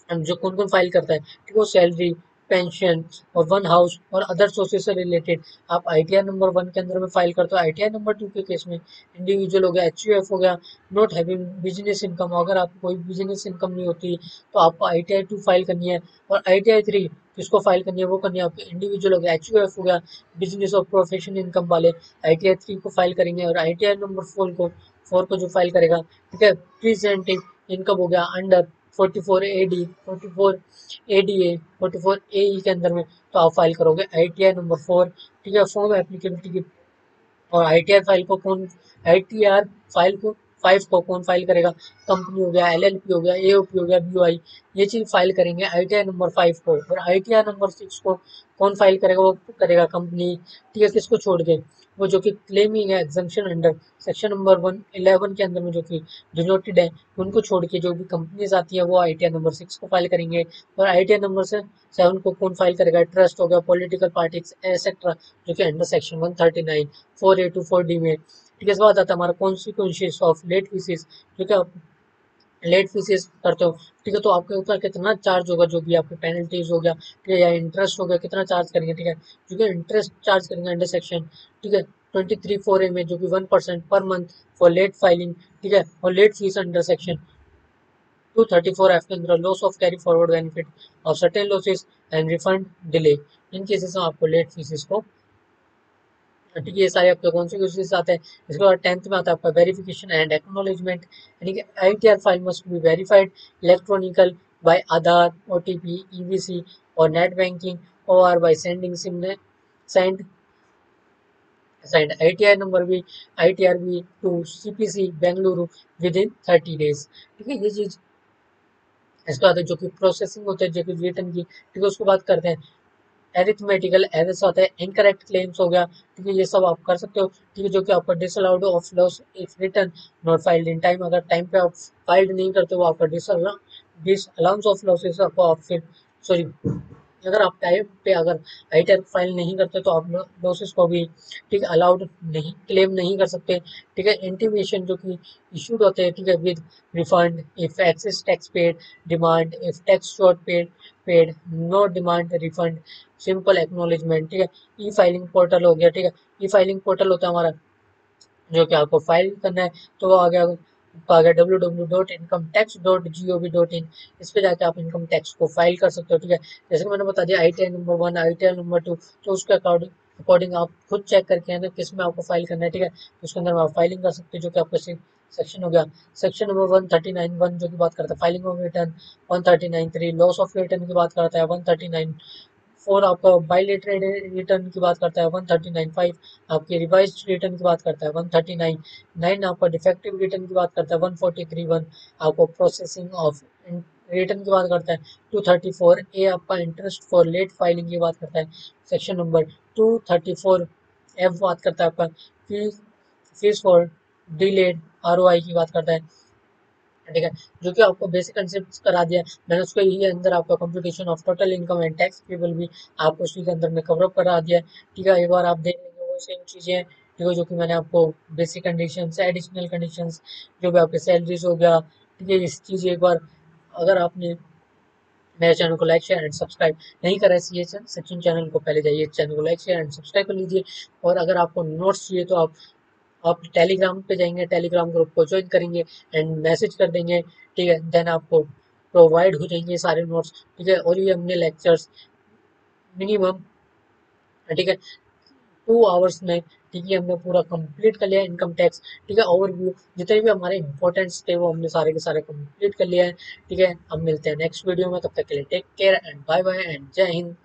[SPEAKER 1] जो कौन कौन फाइल करता है, ठीक है, वो सैलरी, पेंशन और वन हाउस और अदर सोर्सेज से रिलेटेड आप ITR नंबर 1 के अंदर में फाइल करते हो। ITR नंबर 2 के केस में इंडिविजुअल हो गया, HUF हो गया, नॉट हैविंग बिजनेस इनकम, अगर आपको कोई बिजनेस इनकम नहीं होती तो आपको ITR 2 फाइल करनी है, और ITR 3 किसको फाइल करनी है, वो करनी है आपके इंडिविजुअल हो गया, HUF हो गया, बिजनेस और प्रोफेशनल इनकम वाले ITR 3 को फाइल करेंगे, और ITR नंबर 4 को जो फाइल करेगा, ठीक है, प्रेजेंटिंग इनकम हो गया अंडर 44 AD 44 ADA 44 AE के अंदर में, तो आप फाइल करोगे ITR नंबर 4, ठीक है। फॉर्म एप्लीकेबिलिटी की और ITR फाइल को 5 को कौन फाइल करेगा, कंपनी हो गया, LLP हो गया, AOP हो गया, BOI, ये चीज फाइल करेंगे ITR नंबर 5 को, और ITR नंबर 6 को कौन फाइल करेगा, वो करेगा कंपनी, ठीक है, किसको छोड़ के, वो जो कि क्लेमिंग है एग्जम्पशन अंडर सेक्शन नंबर 111 के अंदर में जो कि डिनोटेड है, उनको छोड़ के जो भी कंपनीज आती है वो ITR नंबर 6 को फाइल करेंगे, और ITR नंबर से 7 को कौन फाइल करेगा, ट्रस्ट हो गया, पॉलिटिकल पार्टीज एक्सेट्रा, जो कि under section 139 4A to 4D में, ठीक है। इसके बाद आता है हमारा कॉन्सिक्वेंसेस ऑफ लेट फीसिस, ठीक है। लेट फीसेस करते हो, ठीक है, तो आपके ऊपर कितना चार्ज होगा, जो भी आपके पेनल्टीज हो गया, ठीक है, या इंटरेस्ट हो गया, कितना चार्ज करेंगे, ठीक है, जो कि इंटरेस्ट चार्ज करेंगे अंडर सेक्शन, ठीक है, 23(4)A में, जो कि 1% per month for late filing, ठीक है, और late fees under section 234(F) के अंदर loss of carry forward benefit of certain losses and refund delay, in cases में आपको लेट फीसेस को, ठीक है, ये सारे आपके कॉन्सिक्वेंसेस आते हैं। इसके बाद 10th में आता है आपका वेरिफिकेशन एंड एक्नॉलेजमेंट, यानी कि ITR file must be verified electronical by Aadhaar, OTP, EVC और नेट बैंकिंग, और by sending send signed ITR number भी ITRV to CPC Bengaluru within 30 days, ठीक है, ये चीज। इसके बाद जो कि प्रोसेसिंग होता है, जो कि रिटर्न की, ठीक है, उसको बात करते हैं। एरिथमेटिकल एरर्स होता है, इनकरेक्ट क्लेम्स हो गया, ठीक है, ये सब आप कर सकते हो, ठीक है, जो कि आपका disallowed of loss if return not filed in time, अगर टाइम पे आप फाइल्ड नहीं करते हो आपका डिसअलाउंस ऑफ लॉसेस आपको, आप फिर सॉरी, अगर आप टाइम पे अगर आईटीआर फाइल नहीं करते तो आप लॉसेस को भी, ठीक है, अलाउड नहीं, क्लेम नहीं कर सकते, ठीक है। इंटीमेशन जो कि इशूड होते हैं, ठीक है, with refund if excess tax paid, demand if tax short paid, no demand refund, simple acknowledgement, ठीक है। ई फाइलिंग पोर्टल हो गया, ठीक है, ई फाइलिंग पोर्टल होता है हमारा, जो कि आपको फाइल करना है, तो वो आ गया www.incometax.gov.in, इस पे जाके आप इनकम टैक्स को फाइल कर सकते हो, ठीक है। जैसे कि मैंने बता दिया आईटीआर नंबर 1, आईटीआर नंबर 2, तो उसके अकॉर्डिंग अकॉर्डिंग आप खुद चेक करके है ना किस में आपको फाइल करना है, ठीक है, तो उसके अंदर आप फाइलिंग कर सकते हो, जो कि आपका सेक्शन हो गया। सेक्शन नंबर 139(1) जो की बात करता है filing of return, 139(3) loss of return की बात करता है, 139(4) आपका बायलेटरल रिटर्न की बात करता है, 139(5) आपकी रिवाइज्ड रिटर्न की बात करता है, 139(9) आपका डिफेक्टिव रिटर्न की बात करता है, 143(1) आपको प्रोसेसिंग ऑफ रिटर्न की बात करता है, 234(A) आपका इंटरेस्ट फॉर लेट फाइलिंग की बात करता है, सेक्शन नंबर 234(F) बात करता है आपका fees fees for delayed ROI की बात करता है, ठीक है, जो कि आपको बेसिक कंसेप्ट करा दिया मैंने, उसको ही अंदर आपका computation of total income and tax payable भी आपको उसी के अंदर में कवर अप करा दिया है, ठीक है। एक बार आप देख लेंगे वो सेम चीज़ें, ठीक है, जो कि मैंने आपको बेसिक कंडीशंस, एडिशनल कंडीशंस, जो भी आपके सैलरीज हो गया, ठीक है, इस चीज़ एक बार अगर आपने मेरे चैनल को लाइक शेयर एंड सब्सक्राइब नहीं करा है ये सचिन चैनल को, पहले जाइए चैनल को लाइक शेयर एंड सब्सक्राइब कर लीजिए। और अगर आपको नोट्स चाहिए तो आप टेलीग्राम पे जाएंगे, टेलीग्राम ग्रुप को ज्वाइन करेंगे एंड मैसेज कर देंगे, ठीक है, देन आपको प्रोवाइड हो जाएंगे सारे नोट्स, ठीक है। और ये हमने लेक्चर्स मिनिमम, ठीक है, 2 आवर्स में, ठीक है, हमने पूरा कंप्लीट कर लिया इनकम टैक्स, ठीक है, ओवरव्यू जितने भी हमारे इंपॉर्टेंट्स थे वो हमने सारे के सारे कंप्लीट कर लिया है, ठीक है। अब मिलते हैं नेक्स्ट वीडियो में, तब तक के लिए take care and bye bye and जय हिंद।